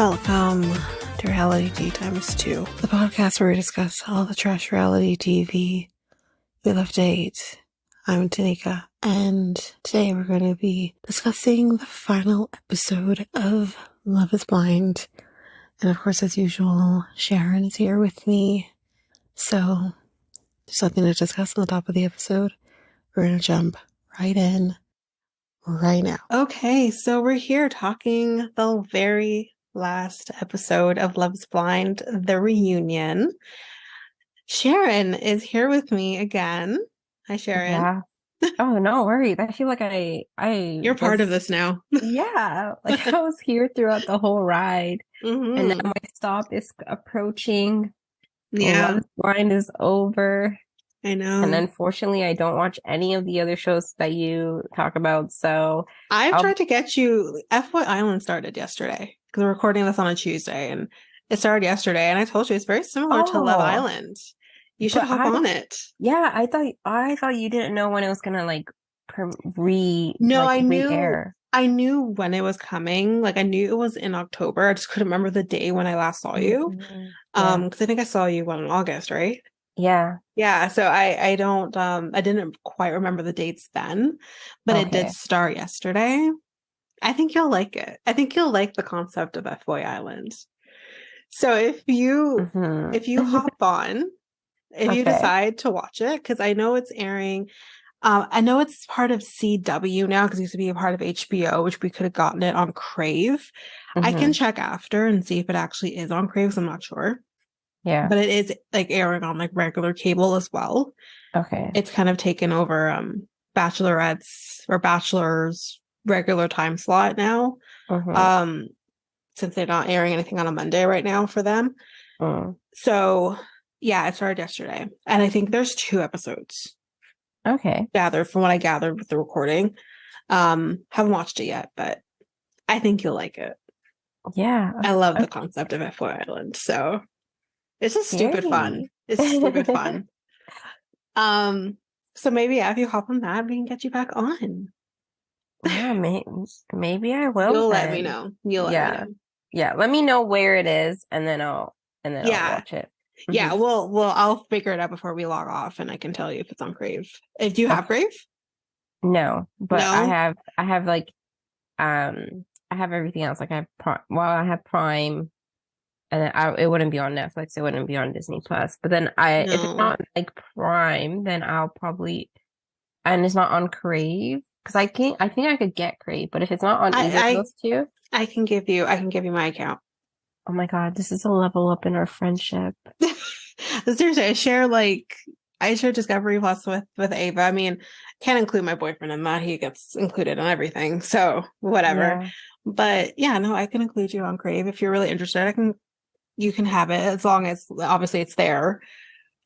Welcome to Reality Tea Times 2, the podcast where we discuss all the trash reality TV we love to hate. I'm Tanika, and today we're going to be discussing the final episode of Love is Blind. And of course, as usual, Sharon is here with me. So, there's nothing to discuss on the top of the episode. We're going to jump right in right now. Okay, so we're here talking the very last episode of Love's Blind, the reunion. Sharon is here with me again. Hi, Sharon. Yeah. Oh, no worries. I feel like You're part of this now. Yeah, like I was here throughout the whole ride, and now Mm-hmm. my stop is approaching. Yeah, Love is Blind is over, I and know. unfortunately, I don't watch any of the other shows that you talk about. So I've I'll tried to get you. FY Island started yesterday because we're recording this on a Tuesday, and it started yesterday. And I told you it's very similar to Love Oh, Island. You should but hop on it. yeah, I thought you didn't know when it was gonna like No, I knew. re-air. I knew when it was coming. Like I knew it was in October. I just couldn't remember the day when I last saw you. Yeah, Because I think I saw you in August, right? yeah. Yeah. So I don't I didn't quite remember the dates then, but it did Okay. start yesterday. I think you'll like it. I think you'll like the concept of FY Island. So if you hop on, if you Okay. decide to watch it, because I know it's airing. I know it's part of CW now because it used to be a part of HBO, which we could have gotten it on Crave. I can check after and see if it actually is on Crave, 'cause I'm not sure. Yeah. But it is like airing on like regular cable as well. Okay. It's kind of taken over Bachelorette's or Bachelor's regular time slot now. Since they're not airing anything on a Monday right now for them. So yeah, it started yesterday. And I think there's 2 episodes. Okay. From what I gathered with the recording. Haven't watched it yet, but I think you'll like it. Yeah. I love the concept of FY Island, so it's just stupid fun. It's stupid fun. So maybe if you hop on that, we can get you back on. Yeah, maybe I will. You'll let me then. know. You'll let me know. Yeah. Let me know where it is, and then I'll watch it. Yeah, I'll figure it out before we log off, and I can tell you if it's on Crave. Do you have Crave? No, but No? I have like I have everything else. Like I have Prime, and then it wouldn't be on Netflix. It wouldn't be on Disney Plus. But then if it's not like Prime, then I'll probably, and it's not on Crave. Because I think I could get Crave, but if it's not on either of those two, I can give you my account. oh my God, this is a level up in our friendship. Seriously, I share Discovery Plus with Ava. I mean, can't include my boyfriend in that. He gets included on everything. So whatever. Yeah. But yeah, no, I can include you on Crave if you're really interested. You can have it as long as obviously it's there.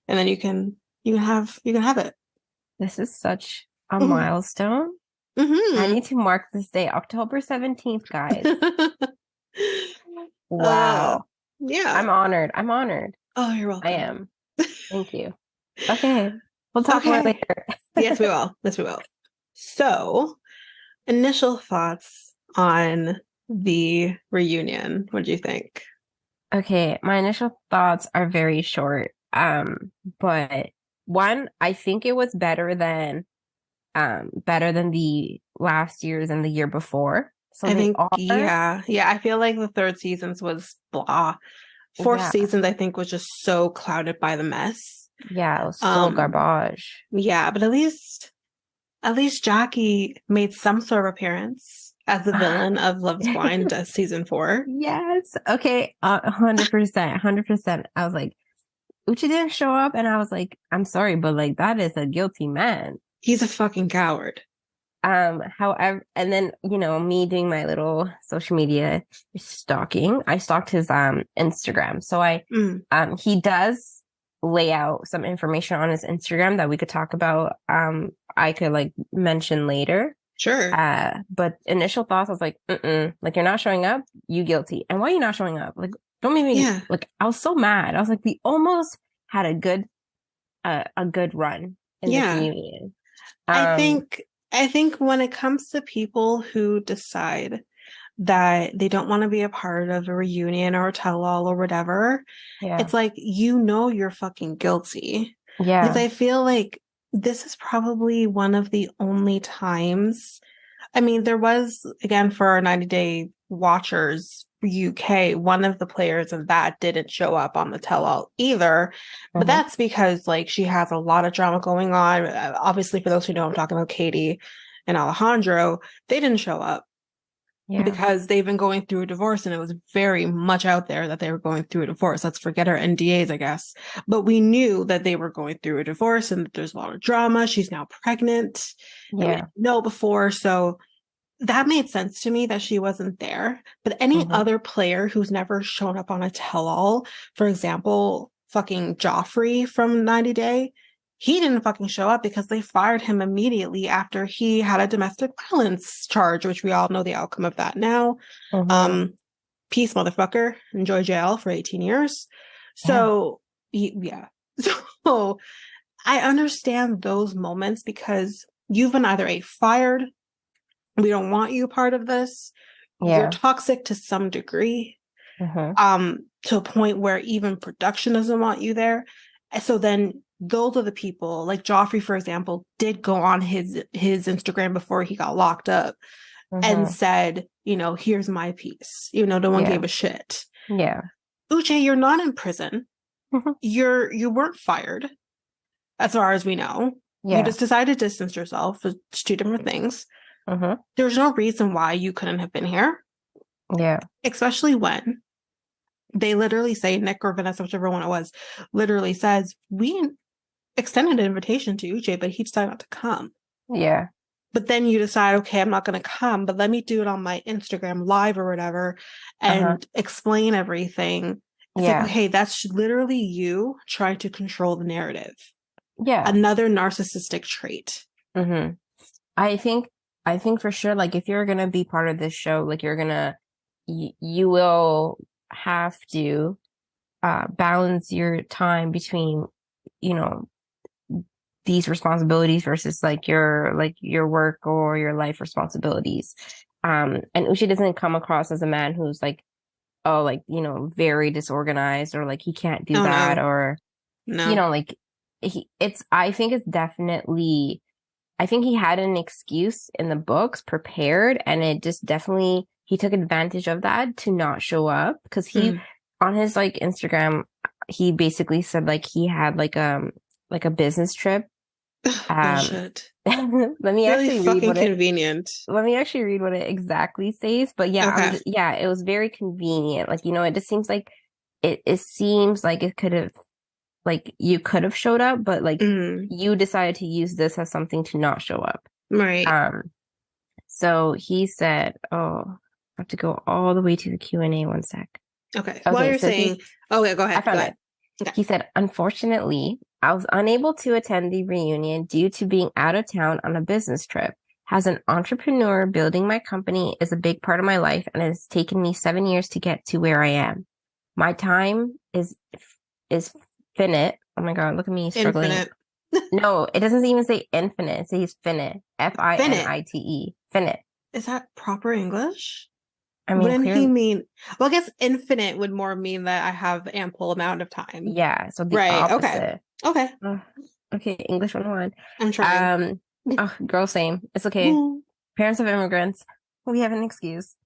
And then you can have it. This is such a milestone. I need to mark this day, October 17th, guys. Wow. Yeah. I'm honored. Oh, you're welcome. I am. Thank you. Okay. We'll talk more later. Yes, we will. So, initial thoughts on the reunion. What do you think? Okay, my initial thoughts are very short. But one, I think it was better than the last year's and the year before. So I think, yeah. I feel like the third season's was blah. Fourth season's, I think, was just so clouded by the mess. Yeah, it was so garbage. Yeah, but at least Jackie made some sort of appearance as the villain of Love's Blind season 4. Yes. Okay. 100%. I was like, Uchi didn't show up, and I was like, I'm sorry, but like that is a guilty man. He's a fucking coward. However, and then, me doing my little social media stalking, I stalked his Instagram. So he does lay out some information on his Instagram that we could talk about. I could like mention later. Sure. But initial thoughts, I was like, like you're not showing up, you guilty. And why are you not showing up? Like, don't make me like, I was so mad. I was like, we almost had a good run in this reunion. I think when it comes to people who decide, that they don't want to be a part of a reunion or a tell-all or whatever, Yeah. it's like, you're fucking guilty. Because Yeah. I feel like this is probably one of the only times. I mean, there was, again, for our 90-day watchers UK, one of the players of that didn't show up on the tell-all either. But Mm-hmm. that's because, like, she has a lot of drama going on. Obviously, for those who know, I'm talking about Katie and Alejandro. They didn't show up Yeah. because they've been going through a divorce, and it was very much out there that they were going through a divorce. Let's forget our NDAs, I guess. But we knew that they were going through a divorce and that there's a lot of drama. She's now pregnant that we Yeah. didn't know before. So that made sense to me that she wasn't there. But any Mm-hmm. other player who's never shown up on a tell-all, for example, fucking Joffrey from 90 Day, he didn't fucking show up because they fired him immediately after he had a domestic violence charge, which we all know the outcome of that now. Mm-hmm. Um, Peace, motherfucker. Enjoy jail for 18 years. Yeah. So, yeah. So I understand those moments because you've been either fired, we don't want you part of this, you're Yeah. toxic to some degree, Mm-hmm. to a point where even production doesn't want you there. So then those are the people, like Joffrey, for example, did go on his Instagram before he got locked up and Mm-hmm. said, here's my piece. No one Yeah. gave a shit. Yeah. Uche, you're not in prison. You weren't fired, as far as we know. You Yeah. just decided to distance yourself. It's two different things. Mm-hmm. There's no reason why you couldn't have been here, Yeah. especially when they literally say, Nick or Vanessa, whichever one it was, literally says, we extended an invitation to Uche, but he decided not to come. Yeah. But then you decide, okay, I'm not going to come, but let me do it on my Instagram live or whatever Uh-huh. and explain everything. It's like, Yeah. okay, that's literally you trying to control the narrative. Yeah. Another narcissistic trait. Mm-hmm. I think I think for sure, like if you're gonna be part of this show, like you will have to balance your time between, you know, these responsibilities versus like your work or your life responsibilities. And Uchi doesn't come across as a man who's like, oh, like, very disorganized or like he can't do Oh, that no, or, no. like I think it's definitely, I think he had an excuse in the books prepared and it just definitely, he took advantage of that to not show up because he, Mm. on his like Instagram, he basically said like he had like a business trip. Um, Bullshit. let me Really actually read fucking what it convenient. let me actually read what it exactly says. But yeah, Okay. yeah, it was very convenient. Like, it just seems like it seems like it could have like you could have showed up, but like Mm. you decided to use this as something to not show up. Right. So he said, oh, I have to go all the way to the Q&A one sec. Okay. While Okay, you're so saying, okay, go I ahead. Go found ahead. it. Okay. He said, unfortunately, I was unable to attend the reunion due to being out of town on a business trip. As an entrepreneur, building my company is a big part of my life and it has taken me 7 years to get to where I am. My time is finite. Oh my God, look at me struggling. Infinite. No, it doesn't even say infinite. It says finite. Finite. Finite. Finite. Is that proper English? I mean, Wouldn't he clearly, mean, well, I guess infinite would more mean that I have ample amount of time. yeah. So the Right. Okay. opposite. Okay. Ugh. Okay, English 101. I'm trying. Um, oh, girl, same. It's okay. Parents of immigrants, we have an excuse.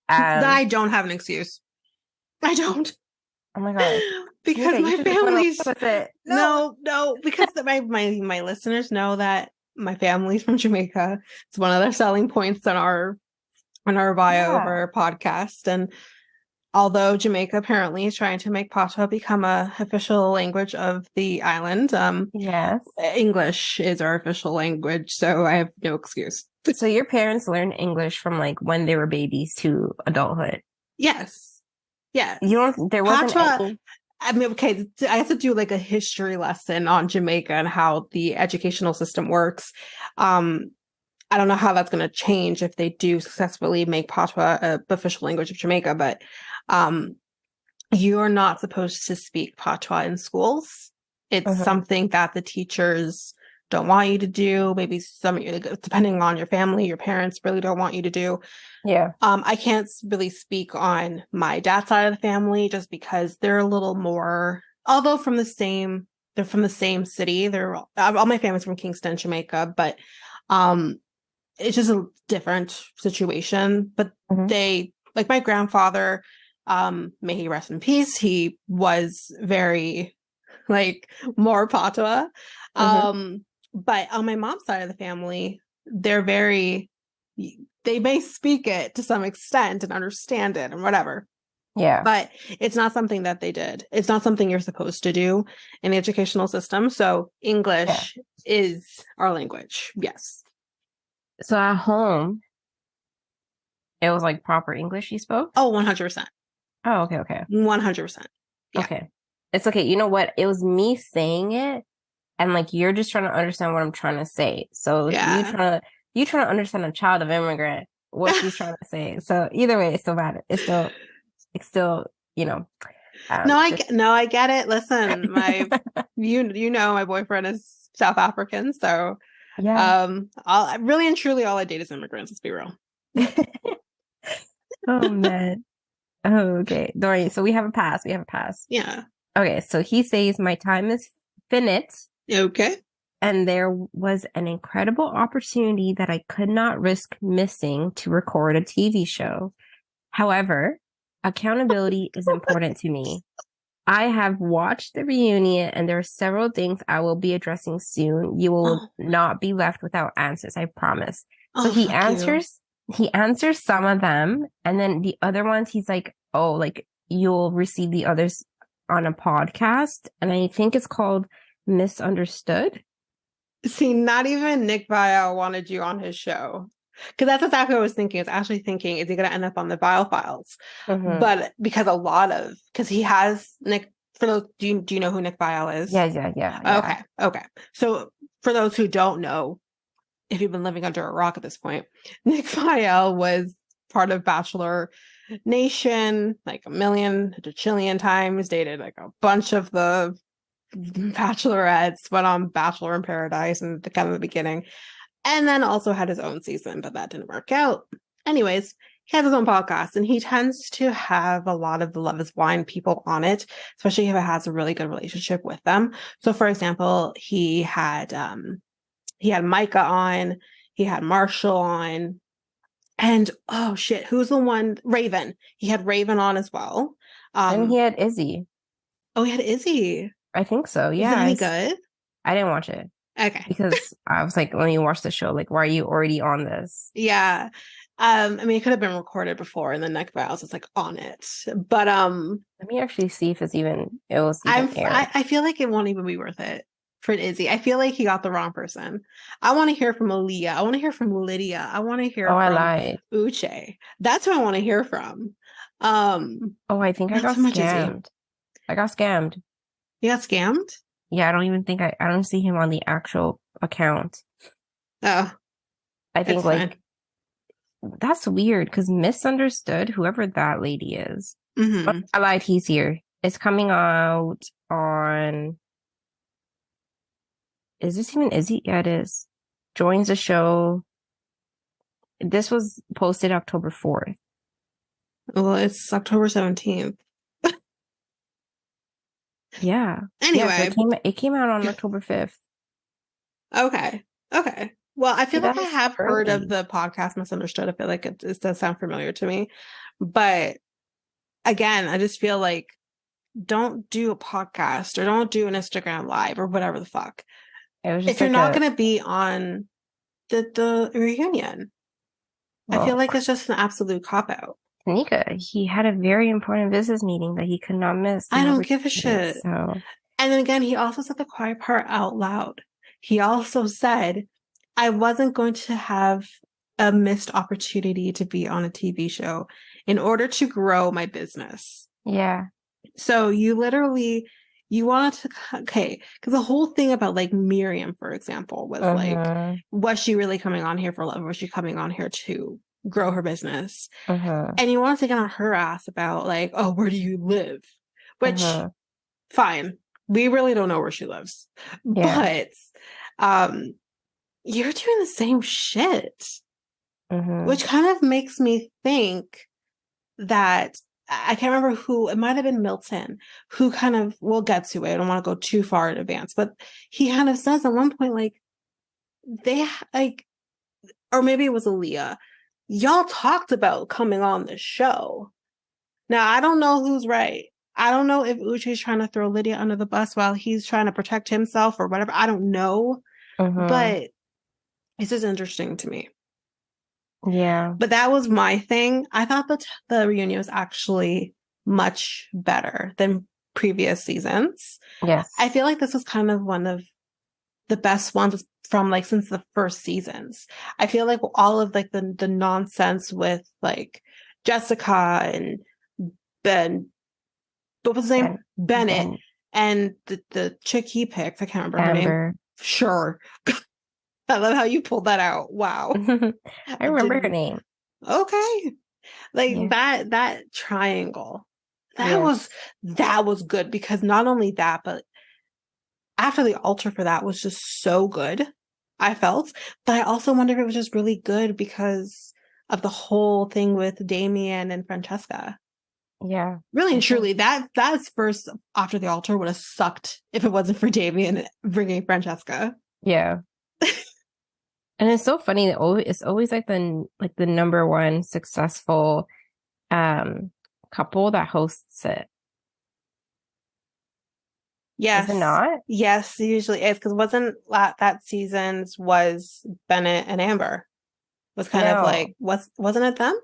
I don't have an excuse. I don't. Oh my God. Because Tamika, you my should just went along family's, with it. No. no, because my listeners know that my family's from Jamaica. It's one of their selling points on our bio of Yeah. our podcast. And although Jamaica apparently is trying to make Patois become a official language of the island, Yes. English is our official language, so I have no excuse. So your parents learned English from like when they were babies to adulthood. Yes. Yes. There wasn't Patois, any. I mean, okay, I have to do like a history lesson on Jamaica and how the educational system works. I don't know how that's going to change if they do successfully make Patois a official language of Jamaica, but um, you're not supposed to speak Patois in schools. It's Mhm. something that the teachers don't want you to do. Maybe some, depending on your family, your parents really don't want you to do. Yeah. I can't really speak on my dad's side of the family just because they're a little more, although they're from the same city. All my family's from Kingston, Jamaica, but it's just a different situation. But they, like my grandfather, may he rest in peace. He was very like more patois. But on my mom's side of the family, they may speak it to some extent and understand it and whatever. Yeah. But it's not something that they did. It's not something you're supposed to do in the educational system. So English is our language. Yes. So at home, it was like proper English you spoke? Oh, 100%. Oh, okay. 100%. Yeah. Okay. It's okay. You know what? It was me saying it, and like you're just trying to understand what I'm trying to say. So you trying to understand a child of immigrant, what she's trying to say. So either way, it still matters. It's still, you know. I get it. Listen, you know, my boyfriend is South African, so yeah. Really and truly, all I date is immigrants. Let's be real. Oh man. Oh, okay. Dorian, so we have a pass. Yeah. Okay, so he says my time is finite. Okay. And there was an incredible opportunity that I could not risk missing to record a TV show. However, accountability is important to me. I have watched the reunion and there are several things I will be addressing soon. You will not be left without answers, I promise. So he answers some of them, and then the other ones he's like, oh, like you'll receive the others on a podcast, and I think it's called Misunderstood. See, not even Nick Vial wanted you on his show. Because that's exactly what I was thinking. I was actually thinking, is he going to end up on the Vial Files? But because he has Nick, for those, do you know who Nick Vial is? Yeah. Okay. So for those who don't know, if you've been living under a rock at this point, Nick Vial was part of Bachelor Nation, like a jillion times, dated like a bunch of the bachelorettes, went on Bachelor in Paradise and the kind of the beginning, and then also had his own season, but that didn't work out. Anyways, he has his own podcast, and he tends to have a lot of the Love is Blind people on it, especially if it has a really good relationship with them. So, for example, he had Micah on, he had Marshall on, and oh shit, who's the one? Raven. He had Raven on as well. And he had Izzy. Oh, he had Izzy. I think so. Yeah. Is it any good? I didn't watch it. Okay. Because I was like, let me watch the show. Like, why are you already on this? Yeah. I mean, it could have been recorded before, and then Nick Vials is like on it. But let me actually see if it was even aired. I feel like it won't even be worth it for Izzy. I feel like he got the wrong person. I want to hear from Aaliyah. I want to hear from Lydia. I want to hear from I lied. Uche. That's who I want to hear from. I think I got scammed. I got scammed. You got scammed? Yeah, I don't even think I don't see him on the actual account. Oh. I think like that's weird because Misunderstood, whoever that lady is. I lied, he's here. It's coming out on. Is this even Izzy? Yeah, it is. Joins the show. This was posted October 4th. Well, it's October 17th. Yeah. Anyway. Yeah, so it came out on October 5th. Okay. Well, I feel like I have heard of the podcast Misunderstood. I feel like it does sound familiar to me. But again, I just feel like don't do a podcast or don't do an Instagram live or whatever the fuck. If you're not going to be on the reunion. I feel like it's just an absolute cop-out. Tanika, he had a very important business meeting that he could not miss. I don't give a shit. So. And then again, he also said the quiet part out loud. He also said, I wasn't going to have a missed opportunity to be on a TV show in order to grow my business. Yeah. So you wanted to, okay, because the whole thing about like Miriam, for example, was like, was she really coming on here for love? Or was she coming on here to grow her business? And you wanted to get on her ass about like, oh, where do you live? Which, fine. We really don't know where she lives. Yeah. But You're doing the same shit, Mm-hmm. which kind of makes me think that I can't remember who, it might have been Milton, who kind of, we'll get to it. I don't want to go too far in advance, but he kind of says at one point, like, they, like, or maybe it was Aaliyah, y'all talked about coming on the show. Now, I don't know who's right. I don't know if Uche's trying to throw Lydia under the bus while he's trying to protect himself or whatever. I don't know. Mm-hmm. But it's just interesting to me. Yeah. But that was my thing. I thought that the reunion was actually much better than previous seasons. Yes. I feel like this was kind of one of the best ones from like since the first seasons. I feel like all of like the nonsense with like Jessica and Ben, what was his name? Bennett, and the chick he picked. I can't remember her name. Amber. Sure. I love how you pulled that out. Wow. I remember her name. Okay. Like Yeah. that triangle. Yes. That was good because not only that, but after the altar for that was just so good, I felt. But I also wonder if it was just really good because of the whole thing with Damien and Francesca. Yeah. Really and truly, that's first after the altar would have sucked if it wasn't for Damien bringing Francesca. Yeah. And it's so funny that it's always like the number one successful couple that hosts it. Yes. Is it not? Yes, it usually is because wasn't that season's was Bennett and Amber was kind of like wasn't it them?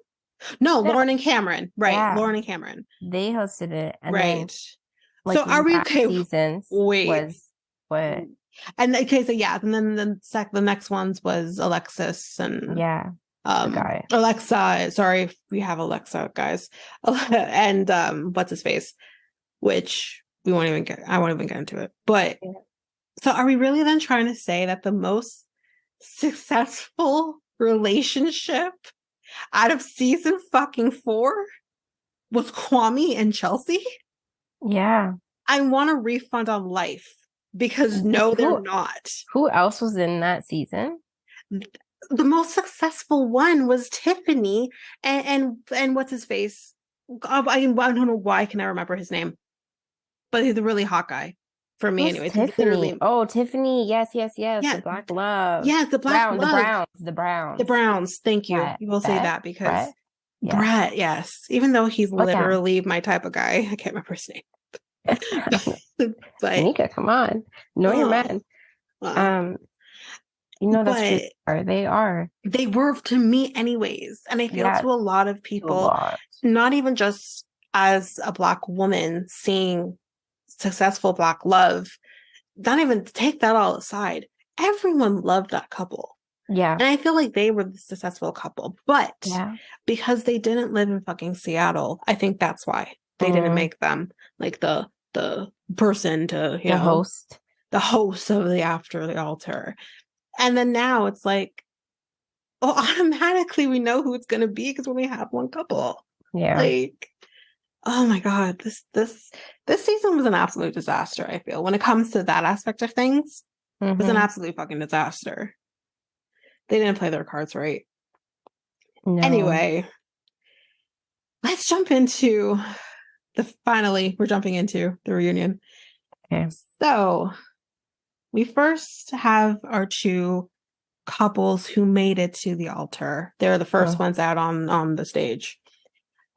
No, Lauren and Cameron. Right. Yeah. Lauren and Cameron. They hosted it. And right. then like So are we okay? Seasons Wait. was what? And okay, so yeah, and then the next ones was Alexis and the guy. Alexa. Sorry, we have Alexa, guys. And what's his face? Which I won't even get into it. But so are we really then trying to say that the most successful relationship out of season fucking 4 was Kwame and Chelsea? Yeah. I want a refund on life because no, they're not. Who else was in that season? The most successful one was Tiffany and what's his face? I don't know why I can never remember his name, but he's a really hot guy for me. Who's Anyways, Tiffany? Oh, Tiffany. Yes. Yeah, the Black Love. Yeah, the Black Love. The Browns. The Browns. Thank you. You will say that because Brett, yes. Even though he's literally my type of guy. I can't remember his name. But Nika, come on. Know your man. You know that's true. They are. They were to me anyways. And I feel to a lot of people, not even just as a Black woman seeing successful Black love, not even take that all aside. Everyone loved that couple. Yeah. And I feel like they were the successful couple. But because they didn't live in fucking Seattle, I think that's why they didn't make them like the person to, you know, the host of the after the altar. And then now it's like, oh, automatically we know who it's going to be because we only have one couple. Yeah. Like, oh my God, this season was an absolute disaster, I feel. When it comes to that aspect of things, it was an absolute fucking disaster. They didn't play their cards right. No. Anyway, let's jump into we're jumping into the reunion. Okay. So we first have our two couples who made it to the altar. They're the first ones out on the stage.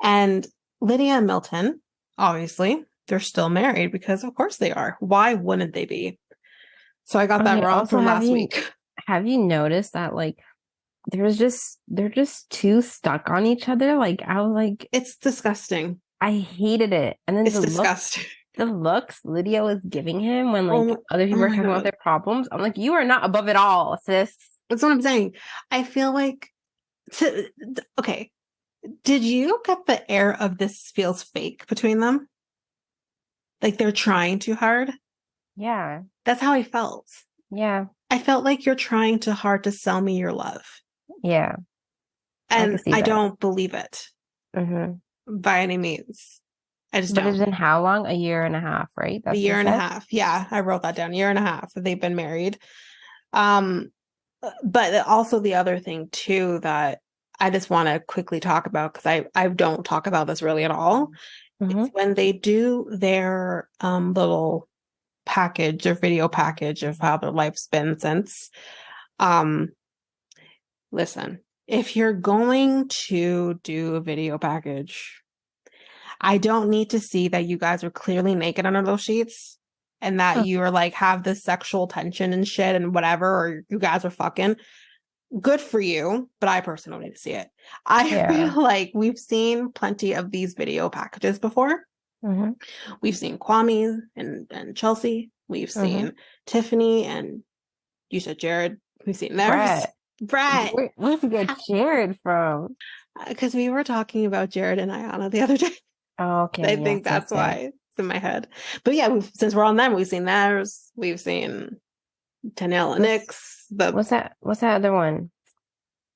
And Lydia and Milton, obviously, they're still married because of course they are. Why wouldn't they be? So I got that wrong from last week. Have you noticed that like they're just too stuck on each other? Like I was like, it's disgusting. I hated it. And then it's disgusting. The looks Lydia was giving him when like other people were talking about their problems. I'm like, you are not above it all, sis. That's what I'm saying. I feel like okay. Did you get the air of this feels fake between them? Like they're trying too hard? Yeah. That's how I felt. Yeah. I felt like you're trying too hard to sell me your love. Yeah. And I don't believe it. By any means. I just don't. But it's been how long? 1.5 years, right? That's a year and a half. Yeah, I wrote that down. 1.5 years that they've been married. Um, but also the other thing too that I just want to quickly talk about because I don't talk about this really at all. Mm-hmm. It's when they do their little package or video package of how their life's been since. Um, listen, if you're going to do a video package, I don't need to see that you guys are clearly naked under those sheets and that you are like have this sexual tension and shit and whatever, or you guys are fucking. Good for you, but I personally don't need to see it. I Yeah. feel like we've seen plenty of these video packages before. Mm-hmm. We've seen Kwame and Chelsea. We've Mm-hmm. seen Tiffany and you said Jared. We've seen theirs. Brett. Brett. Where'd you get Jared from? Because we were talking about Jared and Ayana the other day. Oh, okay. I Yes, think yes, that's yes. why it's in my head. But yeah, since we're on them, we've seen theirs. We've seen Tanel and What's Nyx. The what's that other one?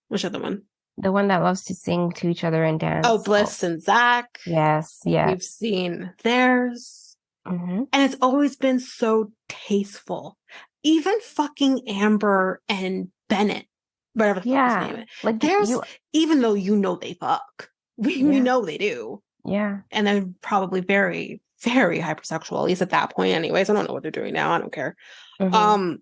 which other one? The one that loves to sing to each other and Oh, dance. Oh, Bliss and Zach. yes, yes. We've seen theirs. Mm-hmm. And it's always been so tasteful. Even fucking Amber and Bennett, whatever the fuck his name Yeah. is. Like There's, you, even though you know they fuck, we yeah, know they do. yeah. And they're probably very, very hypersexual, at least at that point, anyways. I don't know what they're doing now. I don't care. Mm-hmm. Um,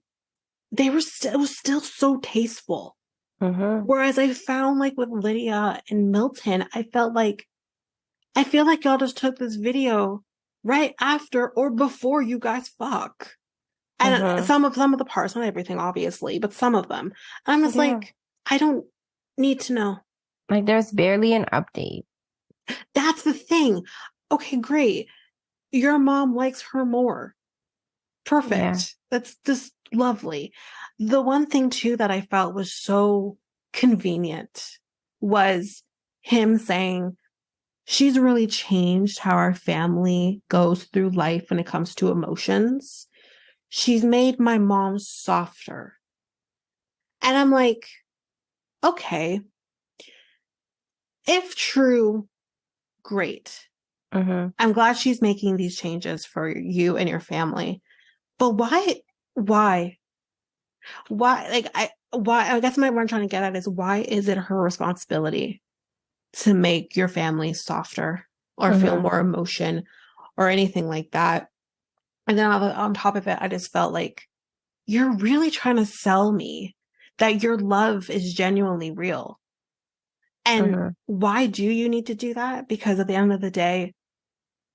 it was still so tasteful. Mm-hmm. Whereas I found like with Lydia and Milton, I feel like y'all just took this video right after or before you guys fuck. And Mm-hmm. some of the parts, not everything, obviously, but some of them. I'm just Yeah. like, I don't need to know. Like there's barely an update. That's the thing. Okay, great. Your mom likes her more. Yeah. Perfect. That's just lovely. The one thing too that I felt was so convenient was him saying, she's really changed how our family goes through life when it comes to emotions. She's made my mom softer. And I'm like, okay, if true, great. Mm-hmm. I'm glad she's making these changes for you and your family. But why? Why? Why? I guess what I'm trying to get at is why is it her responsibility to make your family softer or feel Mm-hmm. more emotion or anything like that? And then on top of it, I just felt like you're really trying to sell me that your love is genuinely real. And Mm-hmm. why do you need to do that? Because at the end of the day,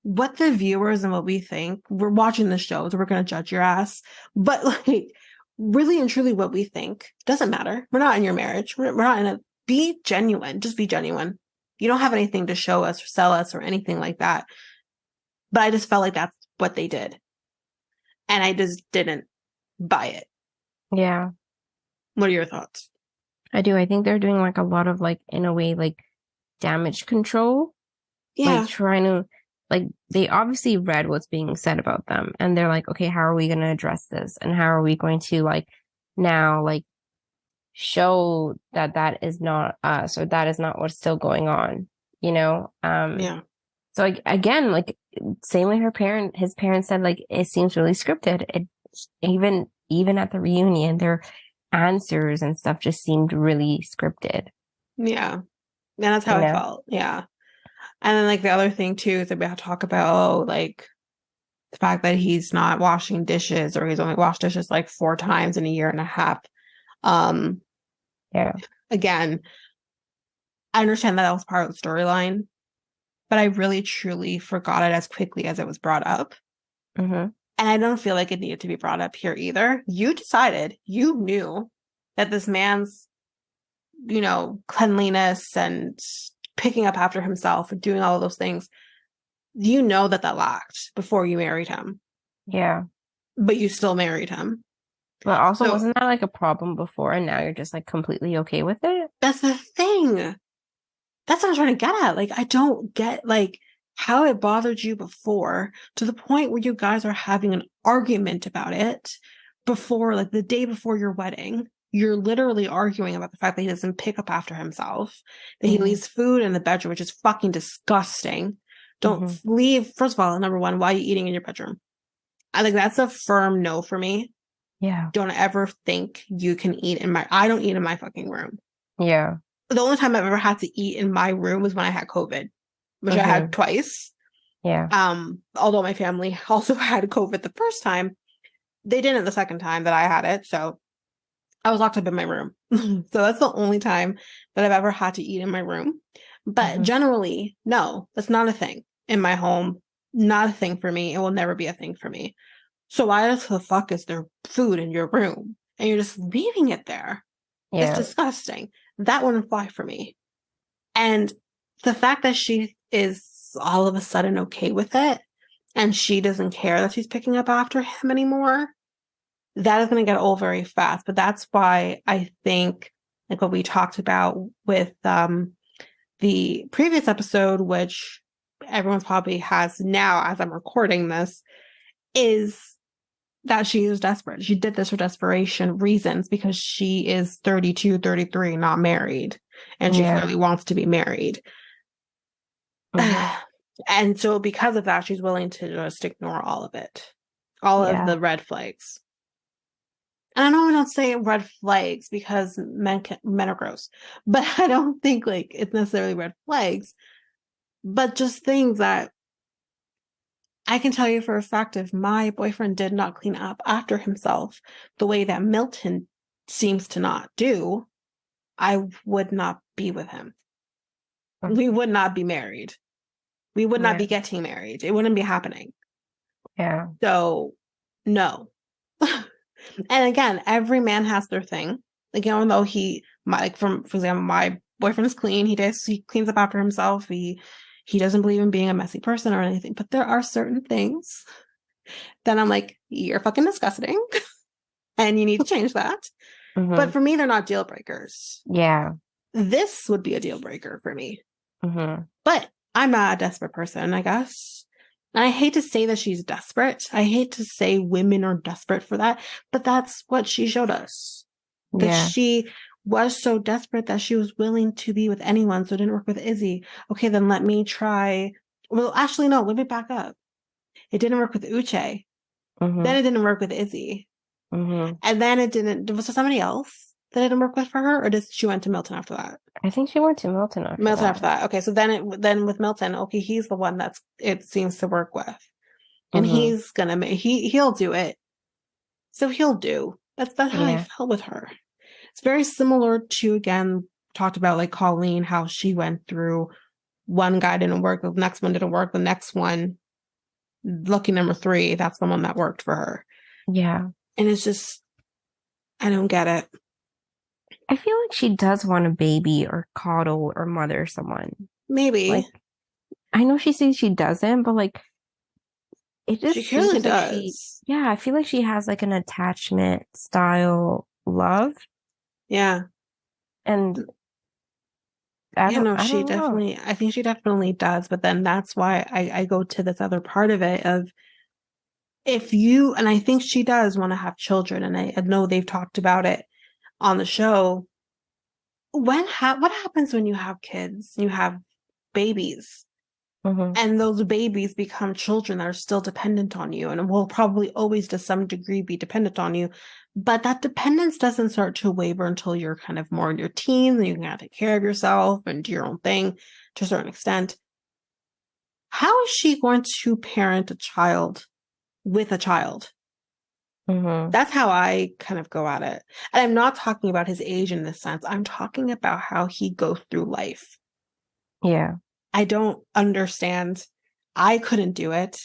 what the viewers and what we think, we're watching the shows, we're going to judge your ass. But like, really and truly, what we think doesn't matter. We're not in your marriage. We're not in a, be genuine. Just be genuine. You don't have anything to show us or sell us or anything like that. But I just felt like that's what they did. And I just didn't buy it. Yeah. What are your thoughts? I do. I think they're doing like a lot of like in a way like damage control, like Yeah. trying to like they obviously read what's being said about them and they're like, okay, how are we going to address this? And how are we going to like now like show that that is not us or that is not what's still going on, you know? Yeah. So like, again, like same way his parents said, like, it seems really scripted. It even at the reunion, their answers and stuff just seemed really scripted, Yeah. And that's how you I know? felt. Yeah. And then like the other thing too is that we have to talk about like the fact that he's not washing dishes or he's only washed dishes like 4 times in a year and a half. Um, Yeah. again, I understand that was part of the storyline, but I really truly forgot it as quickly as it was brought up. Mm-hmm. And I don't feel like it needed to be brought up here either. You decided, you knew that this man's, cleanliness and picking up after himself and doing all of those things, you know that lacked before you married him, Yeah. but you still married him. But also, So wasn't that like a problem before and now you're just like completely okay with it? that's the thing. That's what I'm trying to get at. Like, I don't get like how it bothered you before to the point where you guys are having an argument about it before, like the day before your wedding. You're literally arguing about the fact that he doesn't pick up after himself, that he Mm-hmm. leaves food in the bedroom, which is fucking disgusting. Don't Mm-hmm. leave. First of all, number one, why are you eating in your bedroom? I think that's a firm no for me. Yeah. Don't ever think you can eat in my, I don't eat in my fucking room. Yeah. The only time I've ever had to eat in my room was when I had COVID, which I had Mm-hmm. twice. Yeah. Although my family also had COVID the first time, they didn't the second time that I had it. So I was locked up in my room. So that's the only time that I've ever had to eat in my room. But Mm-hmm. generally, no, that's not a thing in my home. Not a thing for me. It will never be a thing for me. So why the fuck is there food in your room and you're just leaving it there? It's Yeah. disgusting. That wouldn't fly for me. And the fact that she is all of a sudden okay with it and she doesn't care that she's picking up after him anymore, that is going to get old very fast. But that's why I think, like what we talked about with the previous episode, which everyone probably has now as I'm recording this, is that she is desperate. She did this for desperation reasons because she is 32, 33, not married. And she Yeah. clearly wants to be married. Mm-hmm. And so because of that, she's willing to just ignore all of it, all of Yeah. the red flags. And I know I don't say red flags because men are gross, but I don't think like it's necessarily red flags, but just things that I can tell you for a fact if my boyfriend did not clean up after himself the way that Milton seems to not do, I would not be with him. We would not be married. We would not Yeah. be getting married. It wouldn't be happening. Yeah. So, no. And again, every man has their thing. Like, even though for example, my boyfriend is clean. He cleans up after himself. He doesn't believe in being a messy person or anything. But there are certain things that I'm like, you're fucking disgusting, and you need to change that. But Mm-hmm. for me, they're not deal breakers. Yeah. This would be a deal breaker for me. Mm-hmm. But I'm not a desperate person, I guess. And I hate to say that she's desperate. I hate to say women are desperate for that, but that's what she showed us. That Yeah. she was so desperate that she was willing to be with anyone. So it didn't work with Izzy. Okay, then let me try. Well, actually, no, let me back up. It didn't work with Uche. Mm-hmm. Then it didn't work with Izzy. Mm-hmm. And then it didn't. Was there somebody else that it didn't work with for her? Or did she went to Milton after that? I think she went to Milton after Milton that. after that. Okay, so then with Milton, okay, he's the one that's it seems to work with, and Mm-hmm. he's gonna make he'll do it. So he'll do. That's how I Yeah. felt with her. It's very similar to again talked about like Colleen, how she went through one guy didn't work, the next one didn't work, the next one, lucky number three, that's the one that worked for her. Yeah. And it's just I don't get it. I feel like she does want a baby or coddle or mother someone. Maybe Like, I know she says she doesn't, but like, it she just clearly seems like she, does. yeah, I feel like she has like an attachment style love. Yeah. And Yeah, no, I she don't know. definitely, I think she definitely does. But then that's why I go to this other part of it of if you, and I think she does want to have children, and I know they've talked about it on the show. What happens when you have kids, you have babies, Mm-hmm. and those babies become children that are still dependent on you and will probably always to some degree be dependent on you. But that dependence doesn't start to waver until you're kind of more in your teens and you can take care of yourself and do your own thing to a certain extent. How is she going to parent a child with a child? Mm-hmm. That's how I kind of go at it. And I'm not talking about his age in this sense. I'm talking about how he goes through life. Yeah. I don't understand. I couldn't do it.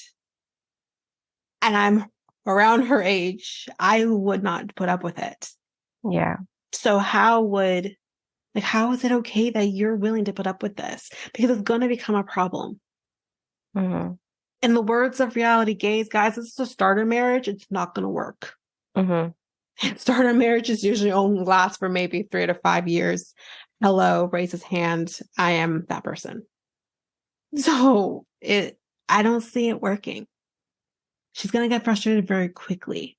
And I'm around her age. I would not put up with it. Yeah. So how is it okay that you're willing to put up with this? Because it's going to become a problem. Mm-hmm. In the words of reality gays, guys, this is a starter marriage. It's not going to work. Mm-hmm. Starter marriages usually only last for maybe 3 to 5 years. Hello, raise his hand. I am that person. So I don't see it working. She's going to get frustrated very quickly.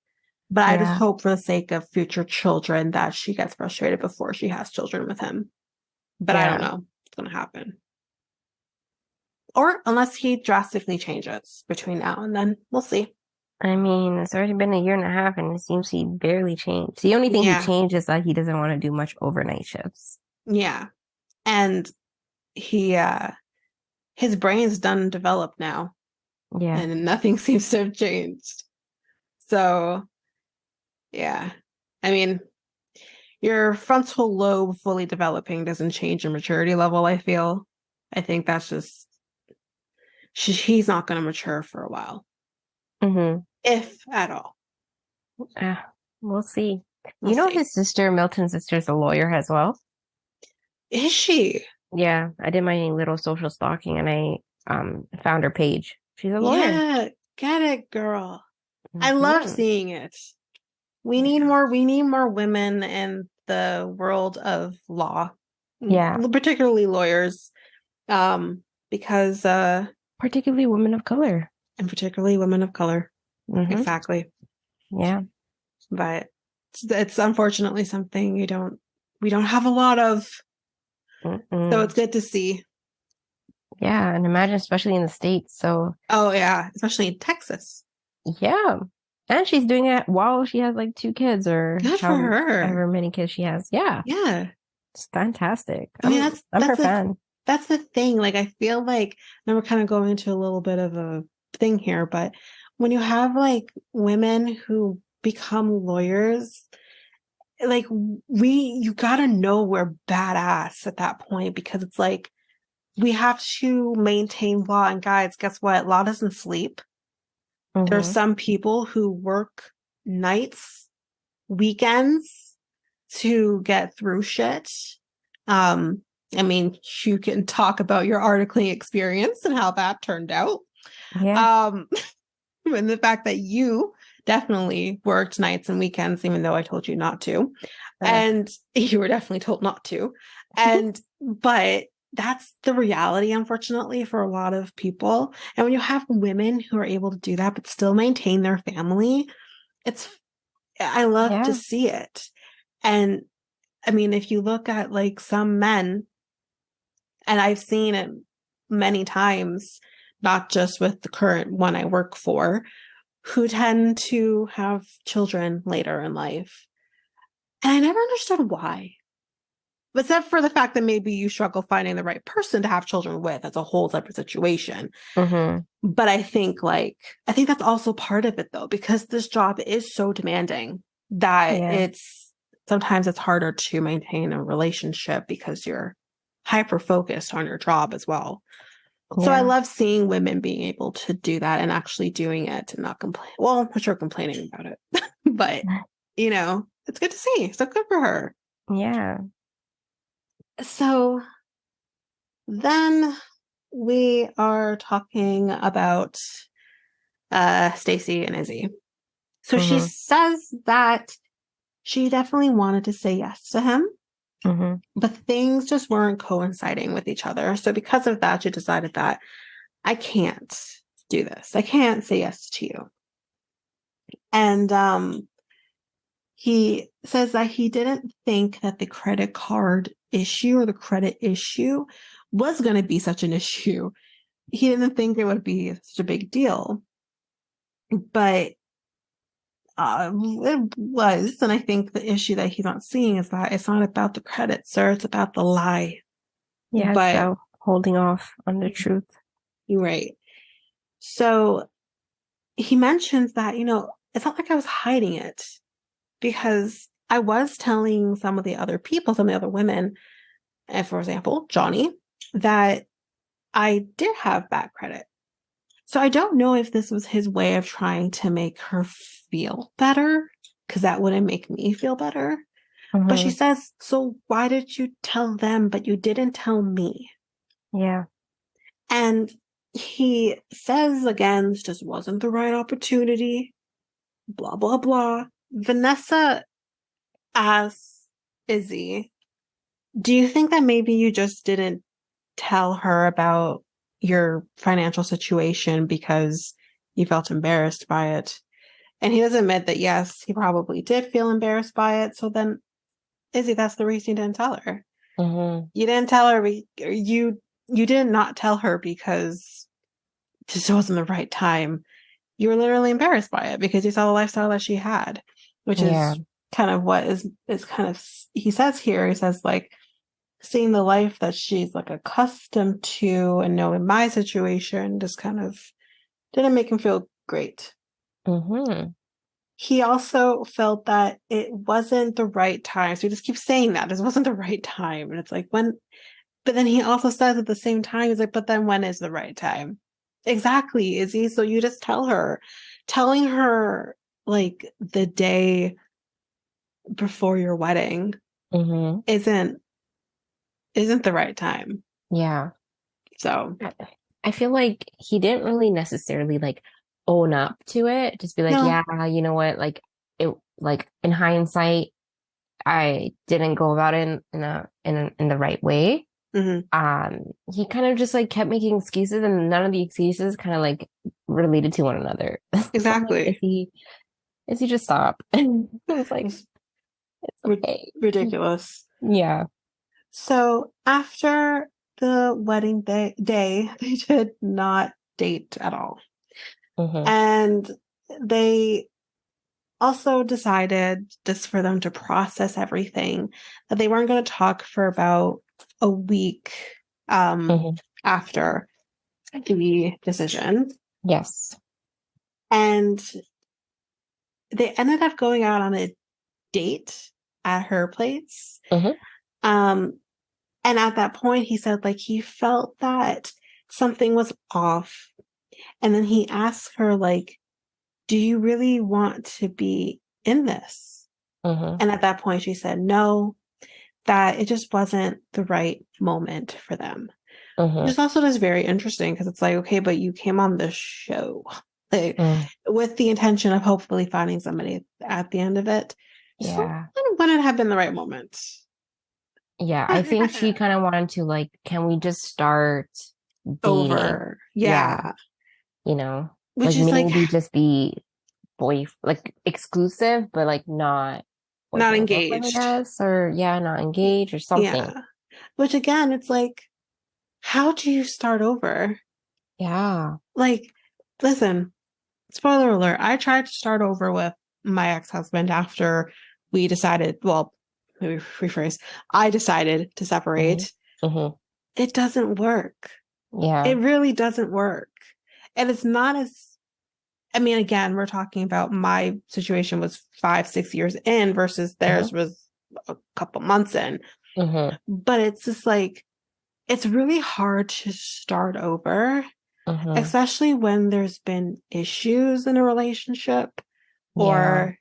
But I just Yeah. hope for the sake of future children that she gets frustrated before she has children with him. But I don't Yeah. know what's going to happen. Or unless he drastically changes between now and then. We'll see. I mean, it's already been a year and a half and it seems he barely changed. The only thing he Yeah. changed is that he doesn't want to do much overnight shifts. Yeah. And he his brain's done and developed now, Yeah. and nothing seems to have changed. So, yeah. I mean, your frontal lobe fully developing doesn't change your maturity level, I feel. I think that's just he's not going to mature for a while, Mm-hmm. if at all. Uh, we'll see. We'll You know, see. his sister, Milton's sister, is a lawyer as well. Is she? Yeah, I did my little social stalking and I found her page. She's a lawyer. Yeah, get it, girl. I love Hmm. seeing it. Yeah. We need more women in the world of law, Yeah, particularly lawyers, because particularly women of color. and particularly women of color. Hmm. Exactly. Yeah. But it's unfortunately something we don't have a lot of. So Mm-mm. it's good to see. Yeah, and imagine, especially in the States. So, Oh yeah, especially in Texas. yeah. And she's doing it while she has like two kids or Good for her. however many kids she has. Yeah, Yeah. it's fantastic. I mean I'm her fan. that's the thing. Like I feel like now we're kind of going into a little bit of a thing here, but when you have like women who become lawyers, like you gotta know we're badass at that point because it's like we have to maintain law. And guys, guess what? Law doesn't sleep. There are Hmm. some people who work nights, weekends to get through shit. Um, I mean, you can talk about your articling experience and how that turned out. Yeah. Um, and the fact that you definitely worked nights and weekends, even though I told you not to. Uh, And you were definitely told not to. But that's the reality, unfortunately, for a lot of people. And when you have women who are able to do that, but still maintain their family, it's, I love to yeah. see it. And I mean, if you look at like some men, and I've seen it many times, not just with the current one I work for, who tend to have children later in life. And I never understood why. Except for the fact that maybe you struggle finding the right person to have children with. That's a whole separate situation. Hmm. But I think that's also part of it though, because this job is so demanding that Yeah. sometimes it's harder to maintain a relationship because you're hyper focused on your job as well. So I Yeah. love seeing women being able to do that and actually doing it and not complain. Well, I'm sure complaining about it, but it's good to see. So good for her. Yeah. So then we are talking about Stacy and Izzy. So she Hmm. says that she definitely wanted to say yes to him, Hmm. but things just weren't coinciding with each other. So because of that, she decided that I can't do this. I can't say yes to you. And he says that he didn't think that the credit card issue or the credit issue was going to be such an issue. He didn't think it would be such a big deal, but it was. And I think the issue that he's not seeing is that it's not about the credit, sir. It's about the lie. Yeah, it's But about holding off on the truth. you're right. So he mentions that, it's not like I was hiding it because I was telling some of the other people, some of the other women, and for example, Johnny, that I did have bad credit. So I don't know if this was his way of trying to make her feel better, because that wouldn't make me feel better. But she Hmm. says, so why did you tell them, but you didn't tell me? Yeah. And he says again, this just wasn't the right opportunity, blah, blah, blah. Vanessa asks Izzy, do you think that maybe you just didn't tell her about your financial situation because you felt embarrassed by it? And he does admit that, yes, he probably did feel embarrassed by it. So then, Izzy, that's the reason you didn't tell her. Hmm. You didn't tell her, you did not tell her because this wasn't the right time. you were literally embarrassed by it because you saw the lifestyle that she had, which Yeah. is kind of what is kind of, he says here, he says like, seeing the life that she's like accustomed to and knowing my situation just kind of didn't make him feel great. Mm-hmm. He also felt that it wasn't the right time. So he just keeps saying that this wasn't the right time. And it's like, when, but then he also says at the same time, he's like, but then when is the right time? Exactly, Izzy. So you just telling her like the day before your wedding Mm-hmm. isn't the right time. Yeah. So I feel like he didn't really necessarily like own up to it. Just be like, no. yeah, you know what? Like it, like in hindsight, I didn't go about it in the right way. Hmm. He kind of just like kept making excuses, and none of the excuses kind of like related to one another. So I'm like, Exactly. is he just stop? And it's like, It's it's okay. ridiculous. Yeah. So after the wedding day, they did not date at all. Mm-hmm. And they also decided, just for them to process everything, that they weren't going to talk for about a week Mm-hmm. after the decision. Yes. And they ended up going out on a date at her place. Mm-hmm. Um, and at that point, he said, like, he felt that something was off. And then he asked her, like, do you really want to be in this? Mm-hmm. And at that point, she said no, that it just wasn't the right moment for them. Which Mm-hmm. is also just very interesting because it's like, okay, but you came on this show like, Mm. with the intention of hopefully finding somebody at the end of it. So Yeah. it wouldn't have been the right moment. Yeah. I think she kind of wanted to like, can we just start dating? Over. Yeah. Yeah. You know, Which like is like maybe just be like exclusive, but like not not boyfriend and girlfriend, I engaged. guess, or yeah, not engaged or something. Yeah. Which again, it's like, how do you start over? Yeah. Like, listen, spoiler alert, I tried to start over with my ex-husband after we decided, well, maybe rephrase, I decided to Hmm. separate. Hmm. It doesn't work. Yeah. It really doesn't work. And it's not as, I mean, again, we're talking about my situation was 5, 6 years in versus Hmm. theirs was a couple months in. Hmm. But it's just like, it's really hard to start over, Hmm. especially when there's been issues in a relationship Yeah. or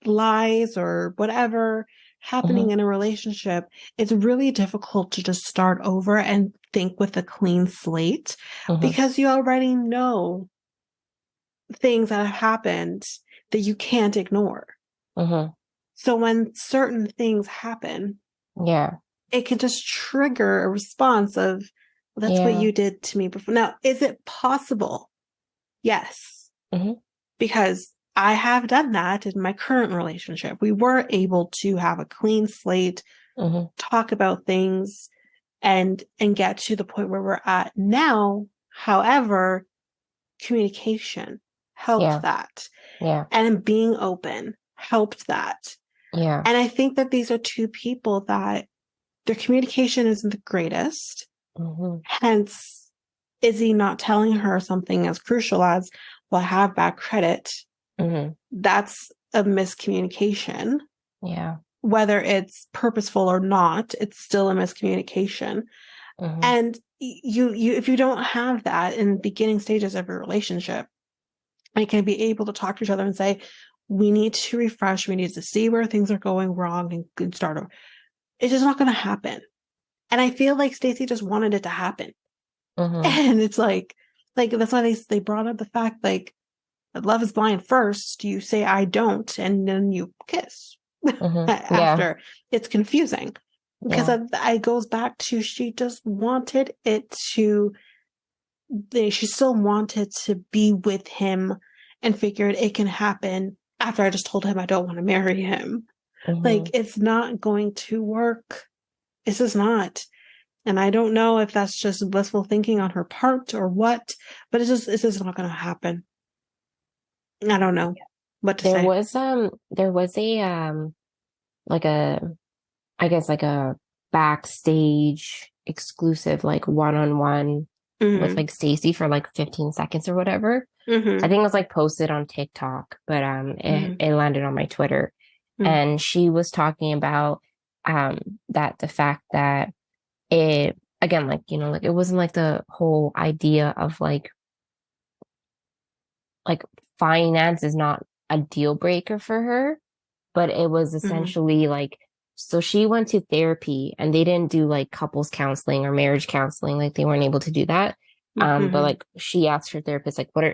lies or whatever happening Hmm. in a relationship. It's really difficult to just start over and think with a clean slate Hmm. because you already know things that have happened that you can't ignore. Hmm. So when certain things happen, Yeah. it can just trigger a response of, well, that's what Yeah. you did to me before. Now, is it possible? Yes, Hmm. because I have done that in my current relationship. We were able to have a clean slate, Hmm. talk about things, and get to the point where we're at now. However, communication helped Yeah. that, Yeah. and being open helped that. Yeah. And I think that these are two people that their communication isn't the greatest. Hmm. Hence, Izzy not telling her something as crucial as, well, I have bad credit. Hmm. That's a miscommunication. Yeah. Whether it's purposeful or not, it's still a miscommunication. Hmm. And you if you don't have that in the beginning stages of your relationship, and can be able to talk to each other and say, we need to refresh, we need to see where things are going wrong and start over. It's just not going to happen. And I feel like Stacey just wanted it to happen. Hmm. And it's like that's why they brought up the fact like love is blind first. You say I don't, and then you kiss Hmm. Yeah. after. It's confusing because Yeah. it goes back to she just wanted it to. She still wanted to be with him, and figured it can happen after I just told him I don't want to marry him. Like Hmm. it's not going to work. This is not. And I don't know if that's just blissful thinking on her part or what, but it's just not going to happen. I don't know what to There say. was a like a I guess like a backstage exclusive like one-on-one with Mm-hmm. like Stacy for like 15 seconds or whatever. I Mm-hmm. think it was like posted on TikTok, but Mm-hmm. it landed on my Twitter. Mm-hmm. And she was talking about that the fact that it again, like, you know, like it wasn't like the whole idea of like finance is not a deal breaker for her, but it was Mm-hmm. essentially like, so she went to therapy and they didn't do like couples counseling or marriage counseling. Like they weren't able to do that. But Mm-hmm. like she asked her therapist, like, what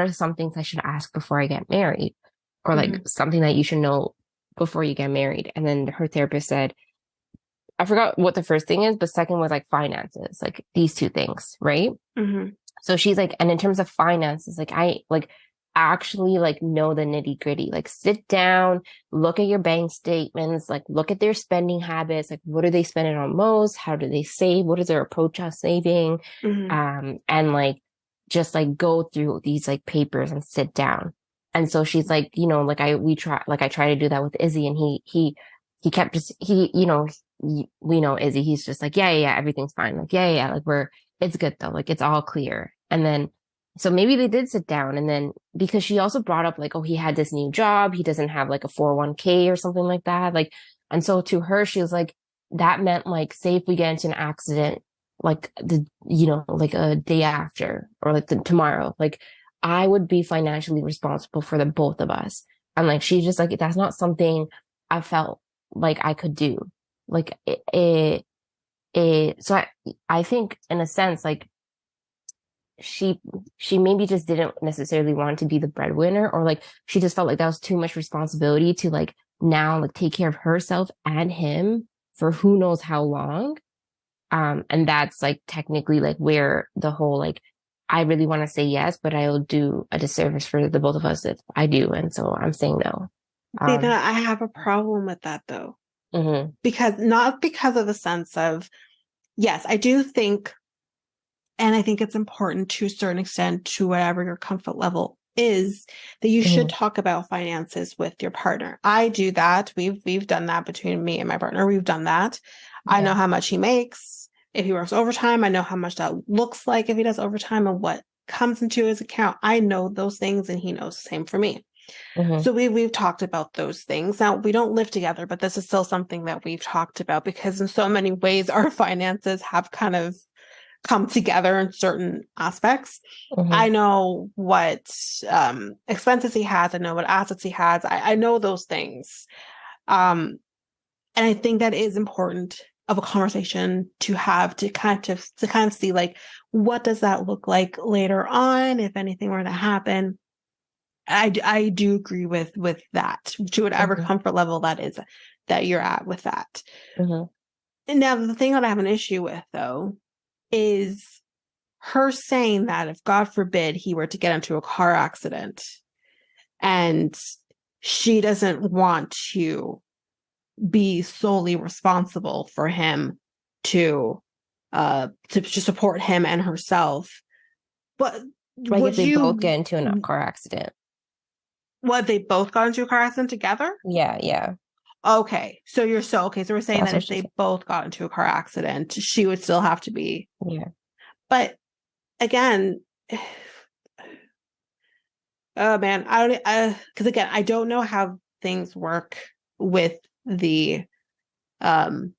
are some things I should ask before I get married? Or like Mm-hmm. something that you should know before you get married. And then her therapist said, I forgot what the first thing is, but second was like finances, like these two things, right? Mm-hmm. So she's like, and in terms of finances, like I like actually like know the nitty gritty. Like sit down, look at your bank statements, like look at their spending habits, like what are they spending on most? How do they save? What is their approach on saving? Mm-hmm. And like just like go through these like papers and sit down. And so she's like, you know, I try to do that with Izzy and he kept just you know, we know Izzy, he's just like, yeah, everything's fine. Like, yeah, like it's good though. Like it's all clear. And then, so maybe they did sit down and then because she also brought up like, oh, he had this new job. He doesn't have like a 401k or something like that. Like, and so to her, she was like, that meant like, say if we get into an accident, like you know, like a day after or like tomorrow, like I would be financially responsible for the both of us. And like, she just like, that's not something I felt like I could do. Like so I think in a sense, like she she maybe just didn't necessarily want to be the breadwinner or like she just felt like that was too much responsibility to like now like take care of herself and him for who knows how long. And that's like technically like where the whole like I really want to say yes, but I'll do a disservice for the both of us if I do. And so I'm saying no. See, that Um, I have a problem with that though, mhm, because not because of the sense of, yes, I do think, and I think it's important to a certain extent to whatever your comfort level is, that you should mhm, talk about finances with your partner. I do that. We've done that between me and my partner. We've done that. I know yeah, how much he makes. If he works overtime, I know how much that looks like if he does overtime and what comes into his account. I know those things and he knows the same for me. mhm, So we've talked about those things. Now we don't live together, but this is still something that we've talked about because in so many ways our finances have kind of come together in certain aspects. I mhm, know what expenses he has. I know what assets he has. I know those things. And I think that is important of a conversation to have to kind of see like what does that look like later on if anything were to happen. I do agree with that to whatever mhm, comfort level that is that you're at with that. mhm, And now the thing that I have an issue with though is her saying that if God forbid he were to get into a car accident and she doesn't want to be solely responsible for him to to support him and herself. But like if would they both you get into a car accident. what they both got into a car accident together? Yeah. Okay. So we're saying That's that what if she they said. both got into a car accident, she would still have to be. Yeah. But again, oh man, I don't because again, I don't know how things work with the um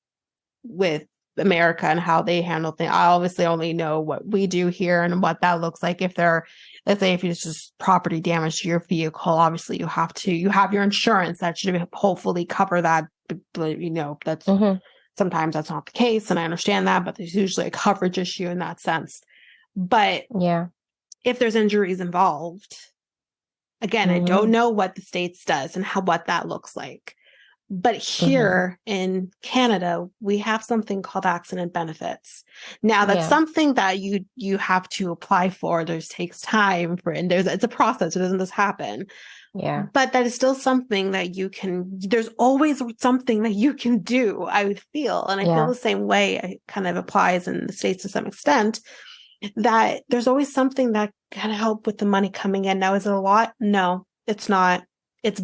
with America and how they handle things. I obviously only know what we do here and what that looks like. If they're, let's say, if it's just property damage to your vehicle, obviously you have your insurance that should hopefully cover that. But you know, that's Hmm. sometimes that's not the case, and I understand that, but there's usually a coverage issue in that sense. But Yeah. if there's injuries involved, again, I don't Hmm. know what the States does and how what that looks like. But Hmm. here in Canada, we have something called accident benefits. Now, that's Yeah. something that you have to apply for. There's takes time for, and it's a process. It doesn't just happen. Yeah. But that is still something that you can. There's always something that you can do. I would feel, and I feel Yeah. the same way. It kind of applies in the States to some extent. that there's always something that can help with the money coming in. Now, is it a lot? No, it's not. It's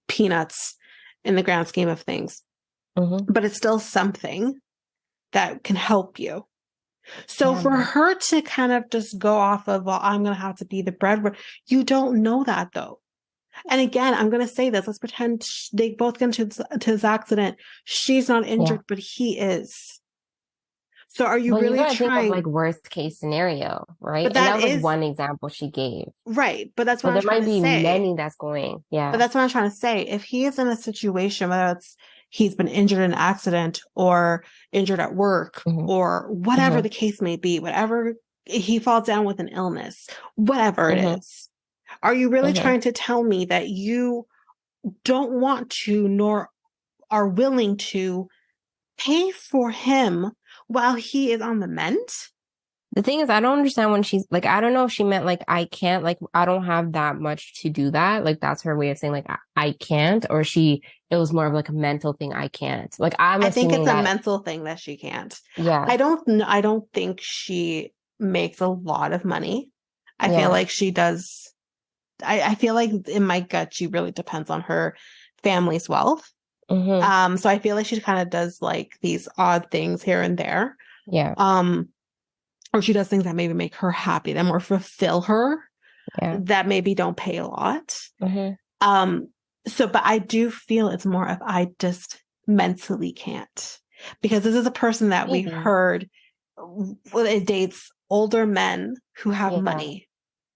peanuts in the grand scheme of things, but it's still something that can help you. So Yeah. for her to kind of just go off of, well, I'm going to have to be the breadwinner, you don't know that though. And again, I'm going to say this. Let's pretend they both get into this accident. She's not injured, but he is. So are you Well, you really gotta think of trying? like worst case scenario, right? But And that that was like is one example she gave. right. But that's what But I'm there trying might to be say. many that's going. But Yeah. that's what I'm trying to say. If he is in a situation, whether it's he's been injured in an accident or injured at work Hmm. or whatever Hmm. the case may be, whatever he falls down with an illness, whatever it Hmm. is, are you really Hmm. trying to tell me that you don't want to nor are willing to pay for him while he is on the mend? The thing is, I don't understand when she's like, I don't know if she meant like, I can't, like, I don't have that much to do that. Like, that's her way of saying, like, I can't, or it was more of like a mental thing, I can't. Like, I'm I think it's assuming a that, mental thing that she can't. yeah, I don't think she makes a lot of money. I feel yeah, like she does. I feel like in my gut, she really depends on her family's wealth. hmm, So I feel like she kind of does like these odd things here and there. yeah, Um, or she does things that maybe make her happy, that more fulfill her, yeah, that maybe don't pay a lot. hmm, Um, but I do feel it's more of I just mentally can't. Because this is a person that we've maybe, heard it dates older men who have yeah, money.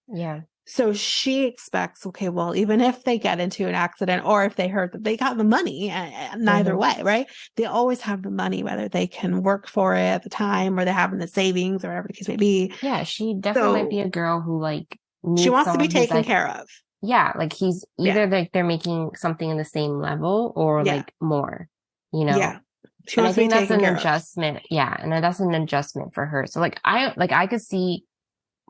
yeah, So she expects, okay, well, even if they get into an accident or if they heard that they got the money, neither hmm, way, right? They always have the money, whether they can work for it at the time or they have in the savings or whatever the case may be. yeah. She definitely might be So a girl who like she needs wants to be someone who's taken like, care of. yeah, like he's Yeah. either like they're making something in the same level or Yeah. like more, you know? Yeah. She And I wants to be think that's taken an care of. adjustment. Yeah. And that's an adjustment for her. So I could see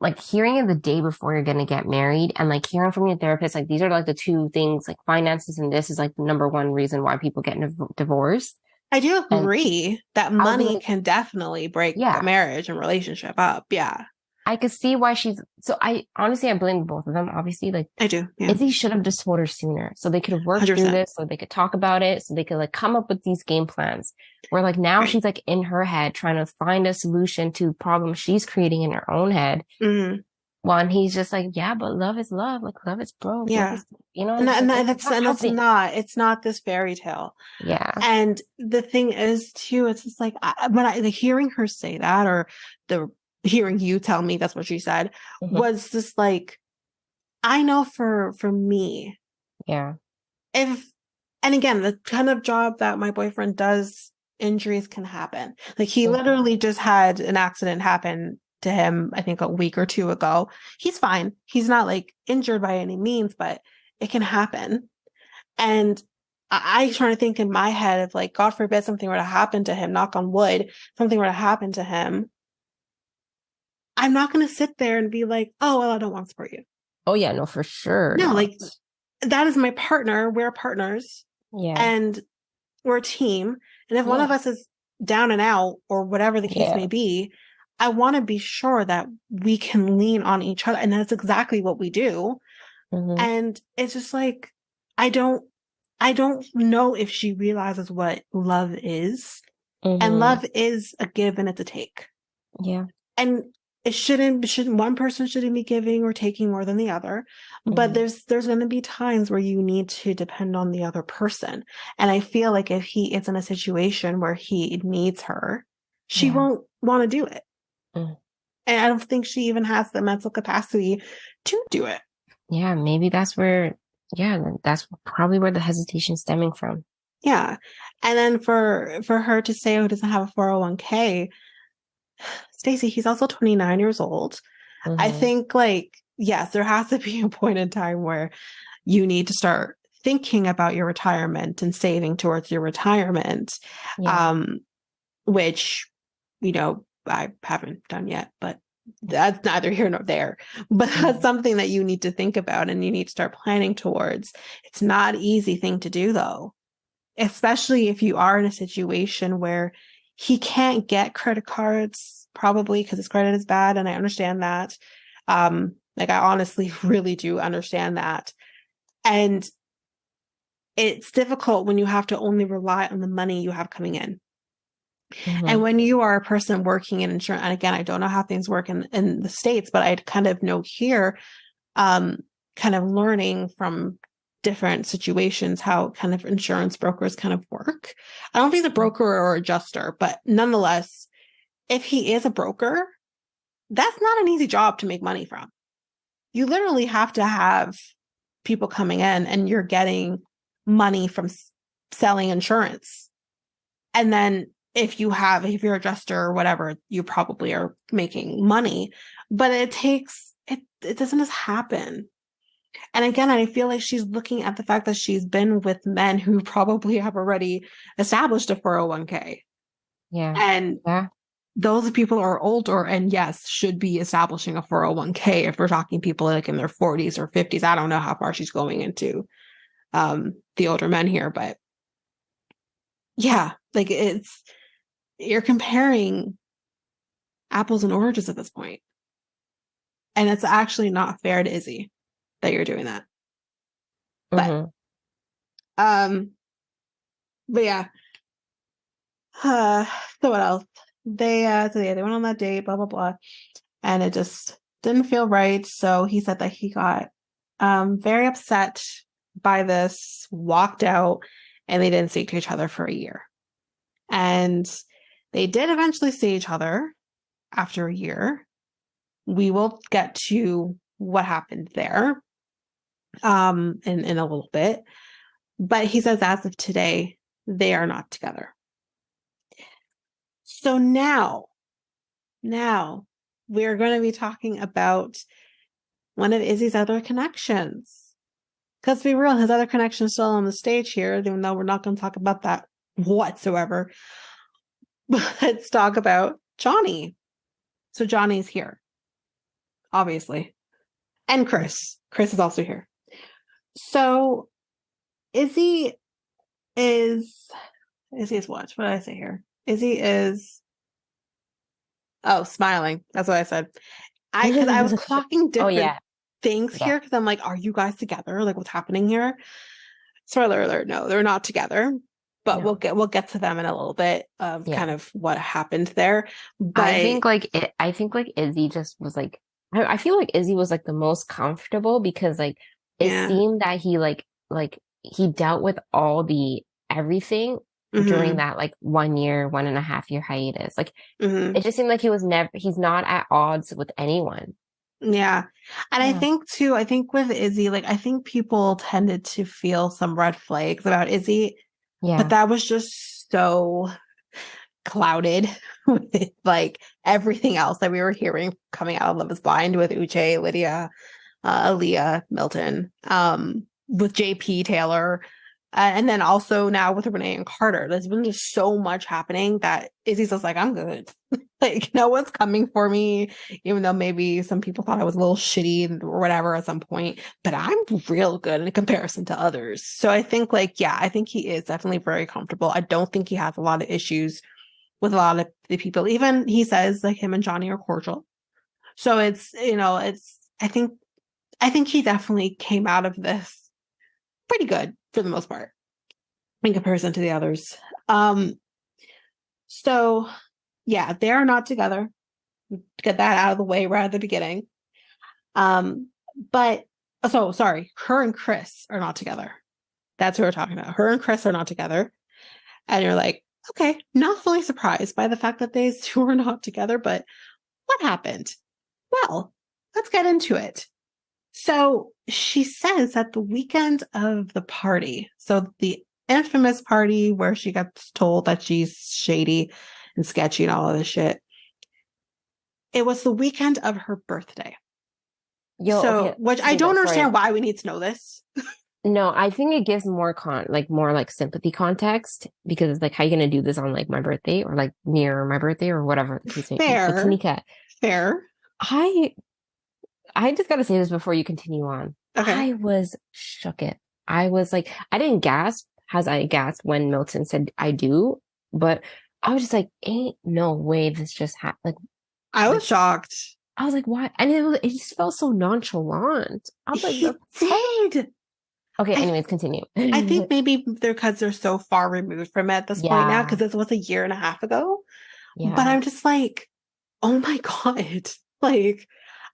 like hearing it the day before you're going to get married and like hearing from your therapist, like these are like the two things, like finances and this is like the number one reason why people get divorced. I do And agree that I would be money like, can definitely break a yeah, marriage and relationship up. Yeah. I could see why so I honestly, I blame both of them. Obviously, like I do. Yeah. Izzy should have just told her sooner so they could have worked through 100%. this, so they could talk about it, so they could like come up with these game plans. Where like now Right. she's like in her head trying to find a solution to problems she's creating in her own head. Hmm. While he's just like, yeah, but love is love. Like love is broke. Love Yeah. is, I'm just like, it's not helping. It's not this fairy tale. Yeah. And the thing is too, it's just like, when I like hearing her say that or the hearing you tell me that's what she said Hmm. was just like, I know for me, Yeah. if, and again, the kind of job that my boyfriend does, injuries can happen. Like he Hmm. literally just had an accident happen to him, I think a week or two ago. He's fine. He's not like injured by any means, but it can happen. And I try to think in my head of like, God forbid something were to happen to him, knock on wood, something were to happen to him. I'm not going to sit there and be like, oh, well, I don't want to support you. Oh yeah, no, for sure No, not. like that is my partner. We're partners Yeah. and we're a team. And if one Yeah. of us is down and out or whatever the case Yeah. may be, I want to be sure that we can lean on each other. And that's exactly what we do. Hmm. And it's just like, I don't, I don't know if she realizes what love is. And Hmm. love is a give and it's a take. Yeah. And shouldn't one person shouldn't be giving or taking more than the other. But Hmm. there's going to be times where you need to depend on the other person. And I feel like if he is in a situation where he needs her, she Yeah. won't want to do it. Mm. And I don't think she even has the mental capacity to do it. Yeah. Maybe that's probably where the hesitation is stemming from. Yeah. And then for her to say, oh, he doesn't have a 401k, Stacey, he's also 29 years old. I Hmm. think like, yes, there has to be a point in time where you need to start thinking about your retirement and saving towards your retirement. Yeah. Um, which, I haven't done yet, but that's neither here nor there. But that's Hmm. something that you need to think about and you need to start planning towards. It's not an easy thing to do though, especially if you are in a situation where he can't get credit cards probably because his credit is bad, and I understand that. Like I honestly really do understand that. And it's difficult when you have to only rely on the money you have coming in. And when you are a person working in insurance, and again, I don't know how things work in the States, but I kind of know here, kind of learning from different situations how kind of insurance brokers kind of work. I don't think he's a broker or adjuster, but nonetheless, if he is a broker, that's not an easy job to make money from. You literally have to have people coming in and you're getting money from selling insurance. And then if you're a adjuster or whatever, you probably are making money, but it doesn't just happen. And again, I feel like she's looking at the fact that she's been with men who probably have already established a 401k. Yeah. And Yeah. those people are older and yes, should be establishing a 401k if we're talking people like in their 40s or 50s. I don't know how far she's going into the older men here, but yeah, like you're comparing apples and oranges at this point. And it's actually not fair to Izzy that you're doing that. But but yeah. So what else? They went on that date, blah blah blah. And it just didn't feel right. So he said that he got very upset by this, walked out, and they didn't speak to each other for a year. And they did eventually see each other after a year. We will get to what happened there in a little bit. But he says as of today, they are not together. So now we're going to be talking about one of Izzy's other connections. Because to be real, his other connection is still on the stage here, even though we're not going to talk about that whatsoever. But let's talk about Johnny. So Johnny's here, obviously. And Chris. Chris is also here. So Izzy is what? What did I say here? Izzy is smiling. That's what I said. Because I was clocking different things here because I'm like, are you guys together? Like, what's happening here? Spoiler alert, no, they're not together. But we'll get to them in a little bit of kind of what happened there. But I think like Izzy just was like, I feel like Izzy was like the most comfortable because like it seemed that he like he dealt with all the everything during that like 1.5 year hiatus. Like it just seemed like he's not at odds with anyone. Yeah. And I think with Izzy, like I think people tended to feel some red flags about Izzy. Yeah. But that was just so clouded with like everything else that we were hearing coming out of Love is Blind with Uche, Lydia, Aaliyah, Milton, with JP Taylor, and then also now with Renee and Carter. There's been just so much happening that Izzy's just like, I'm good. Like, no one's coming for me, even though maybe some people thought I was a little shitty or whatever at some point, but I'm real good in comparison to others. So I think I think he is definitely very comfortable. I don't think he has a lot of issues with a lot of the people. Even he says like him and Johnny are cordial. So it's, I think he definitely came out of this pretty good for the most part in comparison to the others. So yeah, they are not together. Get that out of the way right at the beginning. But sorry, her and Chris are not together. That's who we're talking about. Her and Chris are not together. And you're like, okay, not fully surprised by the fact that they two are not together, but what happened? Well, let's get into it. So she says that the weekend of the party, so the infamous party where she gets told that she's shady and sketchy and all of this shit, it was the weekend of her birthday. Which I don't understand why we need to know this. No, I think it gives more sympathy context because it's like, how are you going to do this on like my birthday or like near my birthday or whatever the case may be. But Tanika, fair. I just got to say this before you continue on. Okay. I was shook it. I was like, I didn't gasp as I gasped when Milton said I do, but I was just like, ain't no way this just happened. I was shocked. I was like, why? And it just felt so nonchalant. I was like, He did. okay, I anyways, continue. I think maybe they're because they're so far removed from it at this point now, because Yeah, this was a year and a half ago. But yeah. I'm just like, oh my God. Like,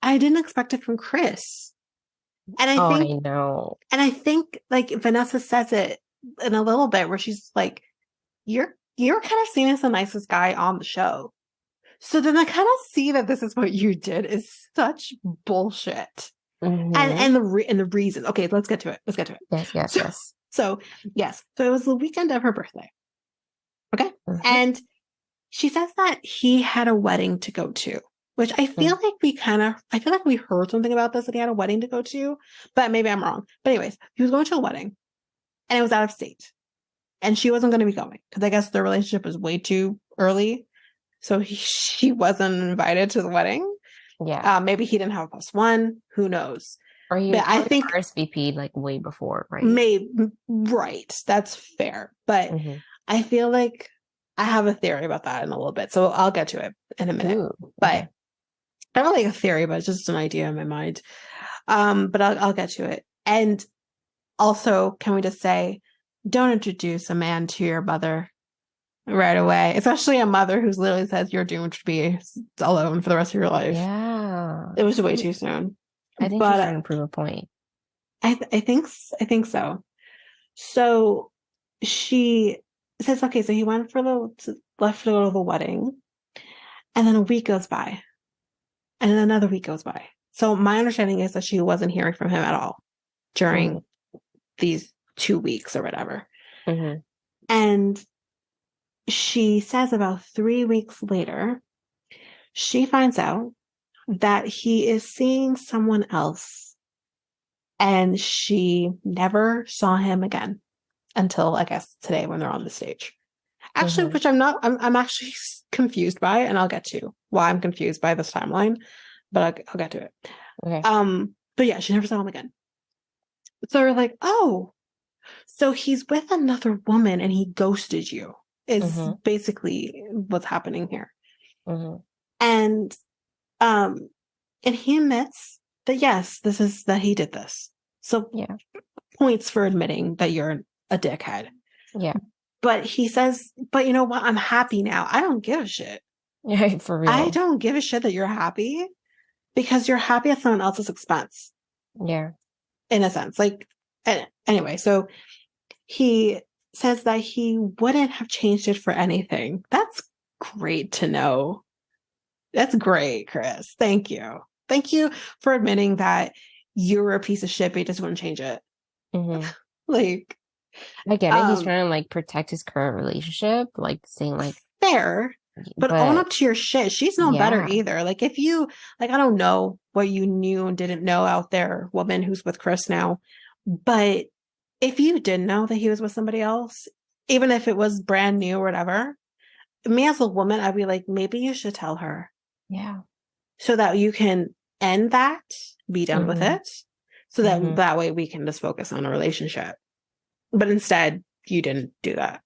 I didn't expect it from Chris. And I Oh, I think, know. like Vanessa says it in a little bit where she's like, you're kind of seen as the nicest guy on the show. So then I kind of see that this is what you did is such bullshit. Mm-hmm. And the reason. Okay, let's get to it. Let's get to it. Yes, yes, So, yes. so yes. So it was the weekend of her birthday. Okay. Mm-hmm. And she says that he had a wedding to go to, which I feel like I feel like we heard something about this, that he had a wedding to go to, but maybe I'm wrong. But anyways, he was going to a wedding and it was out of state and she wasn't going to be going because I guess their relationship was way too early. So she wasn't invited to the wedding. Yeah. Maybe he didn't have a plus one. Who knows? Or he But I probably think RSVP'd like way before, right? maybe, right. That's fair. But Mm-hmm. I feel like I have a theory about that in a little bit. So I'll get to it in a minute. Ooh, But okay. I don't like a theory, but it's just an idea in my mind. But I'll get to it. And also, can we just say, don't introduce a man to your mother right away, especially a mother who's literally says you're doomed to be alone for the rest of your life. Yeah. It was way too soon. I think she's But trying to prove a point. I think so. So she says, okay, so he went for left to go to the wedding, and then a week goes by, and then another week goes by. So my understanding is that she wasn't hearing from him at all Mm-hmm. during these 2 weeks or whatever. Mm-hmm. And she says about 3 weeks later, she finds out that he is seeing someone else, and she never saw him again until I guess today when they're on the stage. Actually, Mm-hmm. which I'm not. I'm actually confused by, and I'll get to why I'm confused by this timeline, but I'll get to it. Okay. But yeah, she never saw him again. So we're like, oh, so he's with another woman and he ghosted you. Is Mm-hmm. basically what's happening here, Mm-hmm. and um, and he admits that yes, this is that he did this. So Yeah. points for admitting that you're a dickhead. Yeah. But he says, but you know what? I'm happy now. I don't give a shit. Yeah, for I real. don't give a shit that you're happy because you're happy at someone else's expense, Yeah. in a sense. Like, anyway, so he says that he wouldn't have changed it for anything. That's great to know. That's great, Chris. Thank you. Thank you for admitting that you're a piece of shit, but you just wouldn't change it. Mm-hmm. Like, I get it. He's um, trying to like protect his current relationship, like saying like, fair, but own but up to your shit. She's no better yeah, either. Like if you like, I don't know what you knew and didn't know out there, woman who's with Chris now, but if you didn't know that he was with somebody else, even if it was brand new or whatever, me as a woman, I'd be like, maybe you should tell her yeah. so that you can end that, be done with Mm-hmm. it, so that Mm-hmm. that way we can just focus on a relationship. But instead, you didn't do that.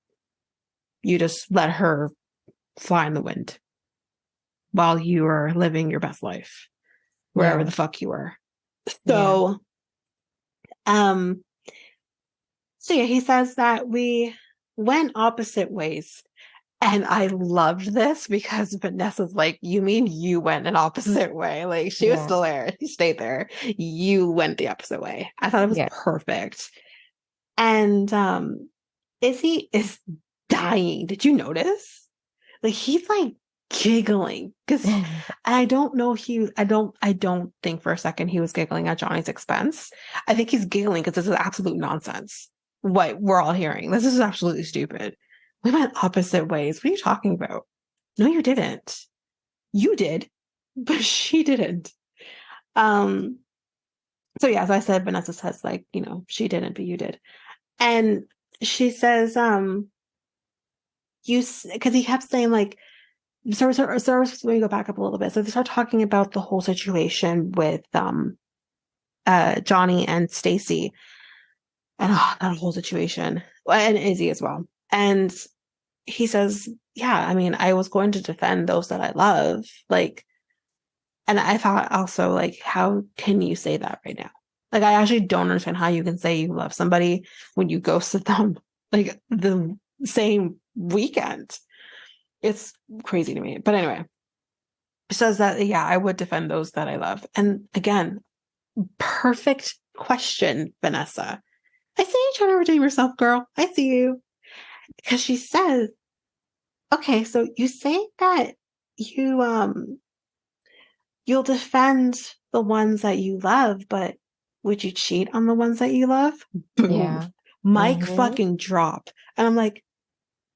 You just let her fly in the wind while you were living your best life, wherever Yeah. the fuck you were. Yeah. So, um, so yeah, he says that we went opposite ways. And I loved this because Vanessa's like, you mean you went an opposite way? Like she was Yeah. still there. She stayed there. You went the opposite way. I thought it was Yeah. perfect. And Izzy is dying. Did you notice? Like he's like giggling because I don't know I don't think for a second he was giggling at Johnny's expense. I think he's giggling because this is absolute nonsense. What we're all hearing. This is absolutely stupid. We went opposite ways. What are you talking about? No, you didn't. You did, but she didn't. Um, so yeah, as I said, Vanessa says, like, she didn't, but you did. And she says, because he kept saying like, so let me go back up a little bit. So they start talking about the whole situation with Johnny and Stacy and that whole situation and Izzy as well. And he says, yeah, I mean, I was going to defend those that I love. Like, and I thought also, like, how can you say that right now? Like, I actually don't understand how you can say you love somebody when you ghosted them, like, the same weekend. It's crazy to me. But anyway, it says that, yeah, I would defend those that I love. And again, perfect question, Vanessa. I see you trying to redeem yourself, girl. I see you. Because she says, okay, so you say that you'll defend the ones that you love, but would you cheat on the ones that you love? Boom. Yeah. Mic fucking drop. And I'm like,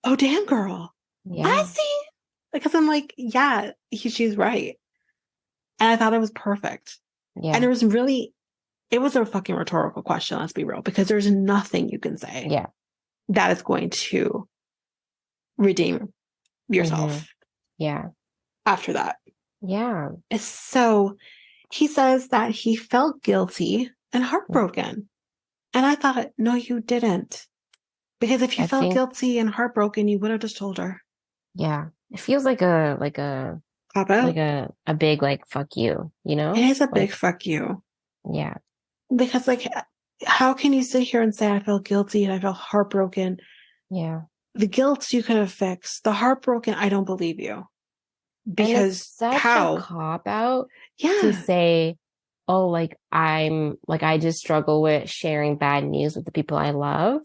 oh damn, girl. Yeah. I see. Because I'm like, yeah, she's right. And I thought it was perfect. Yeah. And it was a fucking rhetorical question, let's be real, because there's nothing you can say Yeah. that is going to redeem yourself Yeah. after that. Yeah. So he says that he felt guilty and heartbroken. And I thought, no, you didn't. Because if you felt guilty and heartbroken, you would have just told her. Yeah. It feels like a Pop out. like a big like fuck you, you know? It is a Like, big fuck you. yeah. Because like, how can you sit here and say I felt guilty and I felt heartbroken? Yeah. The guilt you could have fixed. The heartbroken, I don't believe you. And it's Because such a cop out to Yeah. say, oh, like I just struggle with sharing bad news with the people I love.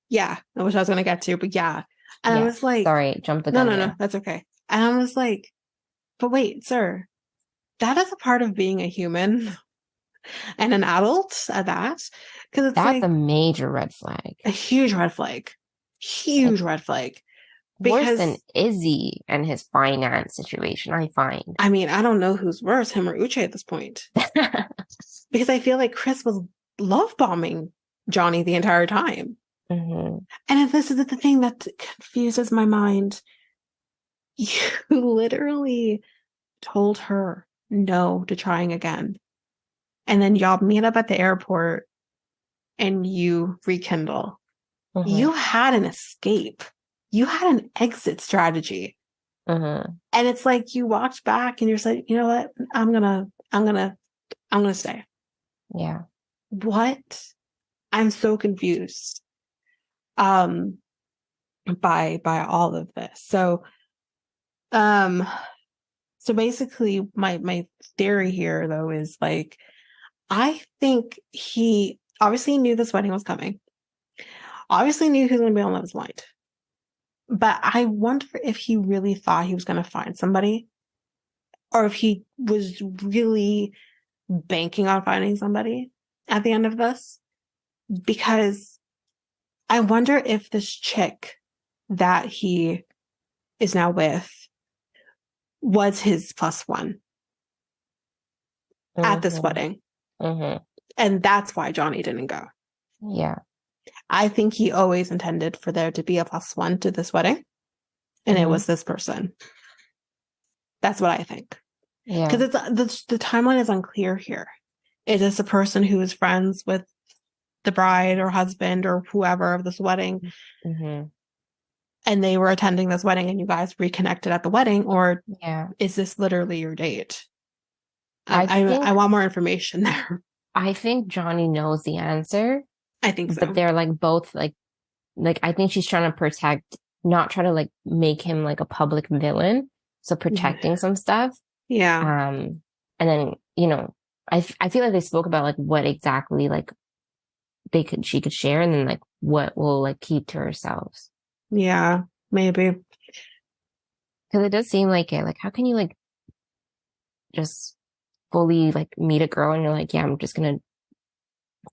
Yeah. I wish I was gonna get to, but yeah. And I Yeah. was like, Sorry, jump the no, gun no, no, there. that's okay. And I was like, but wait, sir, that is a part of being a human and an adult at that. Because it's That's a like major red flag. a huge red flag. Like, Huge red flag. worse than Because Izzy and his finance situation, I find. I mean, I don't know who's worse, him or Uche at this point. Because I feel like Chris was love bombing Johnny the entire time. Mm-hmm. And if this is the thing that confuses my mind, you literally told her no to trying again. And then y'all meet up at the airport and you rekindle. Mm-hmm. You had an escape. You had an exit strategy. Mm-hmm. And it's like you walked back and you're like, you know what? I'm gonna stay. Yeah. What? I'm so confused. By all of this. So basically my theory here though is like I think he obviously knew this wedding was coming. Obviously knew he was gonna be on Love is Blind. But I wonder if he really thought he was gonna find somebody, or if he was really banking on finding somebody at the end of this. Because I wonder if this chick that he is now with was his plus one at this wedding. Mm-hmm. And that's why Johnny didn't go. Yeah. I think he always intended for there to be a plus one to this wedding. And it was this person. That's what I think. Yeah. Because the timeline is unclear here. Is this a person who is friends with the bride or husband or whoever of this wedding? Mm-hmm. And they were attending this wedding and you guys reconnected at the wedding? Or is this literally your date? I want more information there. I think Johnny knows the answer. I think so. But they're like both like I think she's trying to protect, not try to like make him like a public villain. So protecting some stuff. Yeah. And then, I feel like they spoke about like what exactly like she could share, and then like what will like keep to ourselves. Yeah, maybe. Because it does seem like it. Like, how can you like just fully like meet a girl and you're like, yeah, I'm just gonna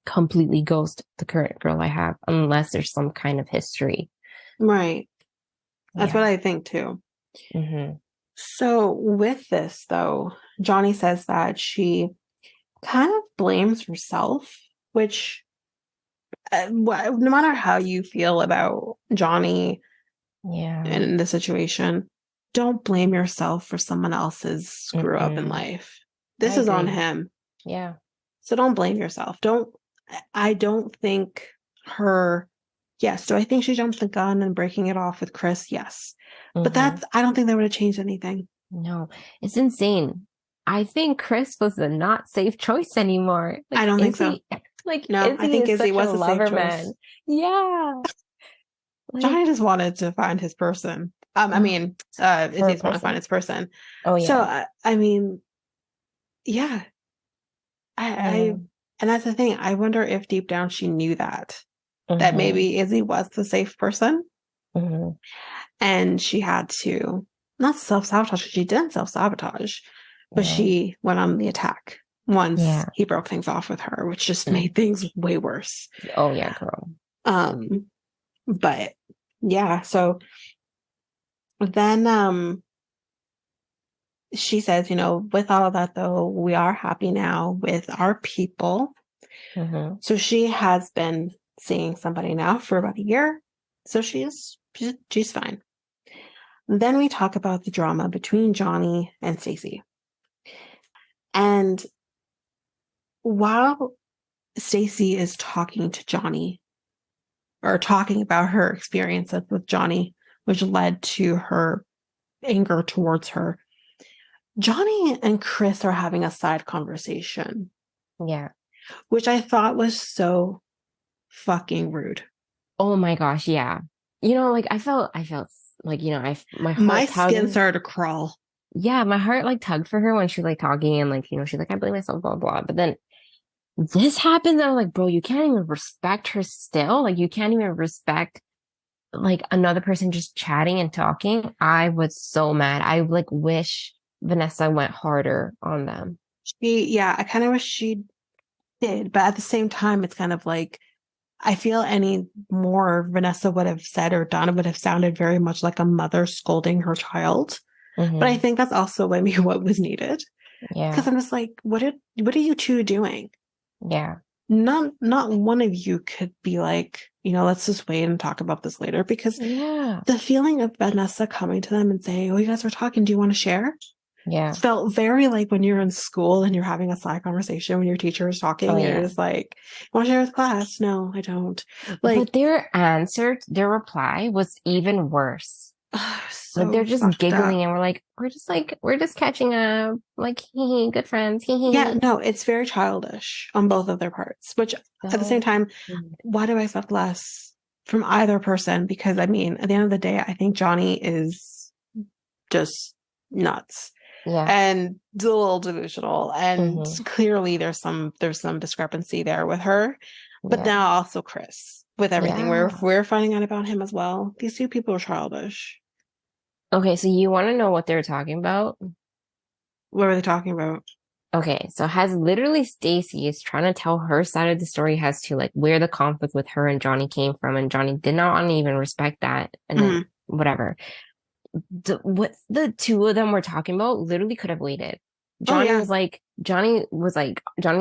completely ghost the current girl I have, unless there's some kind of history. Right. That's what I think too. Mm-hmm. So with this though, Johnny says that she kind of blames herself, which no matter how you feel about Johnny in the situation, don't blame yourself for someone else's screw up in life. This is on him. Yeah. So don't blame yourself. I don't think her Yes. Do I think she jumped the gun and breaking it off with Chris? Yes. But Mm-hmm. I don't think that would have changed anything. No, it's insane. I think Chris was the not safe choice anymore. I Like don't think so. Izzy, like No, I Izzy think is Izzy such a was a safe lover man. choice. Yeah, Johnny like just wanted to find his person. Izzy her just wanted to find person. his person. Oh So, yeah, I mean, yeah, yeah. and that's the thing. I wonder if deep down she knew that Mm-hmm. maybe Izzy was the safe person Mm-hmm. and she had to not self-sabotage. She didn't self-sabotage, but Yeah, she went on the attack once yeah. he broke things off with her, which just Mm. made things way worse. Oh yeah, girl. Um, but yeah, so then she says, with all of that though, we are happy now with our people. Mm-hmm. So she has been seeing somebody now for about a year. So she's fine. Then we talk about the drama between Johnny and Stacey. And while Stacey is talking to Johnny or talking about her experiences with Johnny, which led to her anger towards her, Johnny and Chris are having a side conversation, Yeah. which I thought was so fucking rude. Oh my gosh, yeah. Like I felt like, my My heart skin tugged. started to crawl. Yeah, my heart like tugged for her when she was like talking and like, she's like, I blame myself, blah, blah. But then this happens, and I'm like, bro, you can't even respect her still. Like, you can't even respect like another person just chatting and talking. I was so mad. I like wish Vanessa went harder on them. I kind of wish she did, but at the same time, it's kind of like I feel any more Vanessa would have said or done would have sounded very much like a mother scolding her child. But I Hmm. think that's also maybe what was needed. Because Yeah. I'm just like, what are you two doing? Yeah. Not one of you could be like, let's just wait and talk about this later. Because Yeah. the feeling of Vanessa coming to them and saying, "Oh, you guys were talking. Do you want to share?" Yeah. Felt very like when you're in school and you're having a side conversation when your teacher is Oh talking and you're yeah. just like, "Want to share with class?" No, I don't. But Like, their reply was even worse. Like they're so just fucked up. giggling and we're just catching up, like hee hee, good friends, hee Yeah, hee. no, it's very childish on both of their parts, which at the same So time, rude. why do I expect less from either person? Because I mean, at the end of the day, I think Johnny is just nuts Yeah. and a little delusional. And Hmm. clearly there's some discrepancy there with her. But Yeah. now also Chris, with everything Yeah. we're finding out about him as well. These two people are childish. Okay, so you want to know what they're talking about? What are they talking about? Okay, so has literally Stacy is trying to tell her side of the story as to like where the conflict with her and Johnny came from, and Johnny did not even respect that, and then Mhm. whatever. What the two of them were talking about literally could have waited. Oh yeah. Johnny's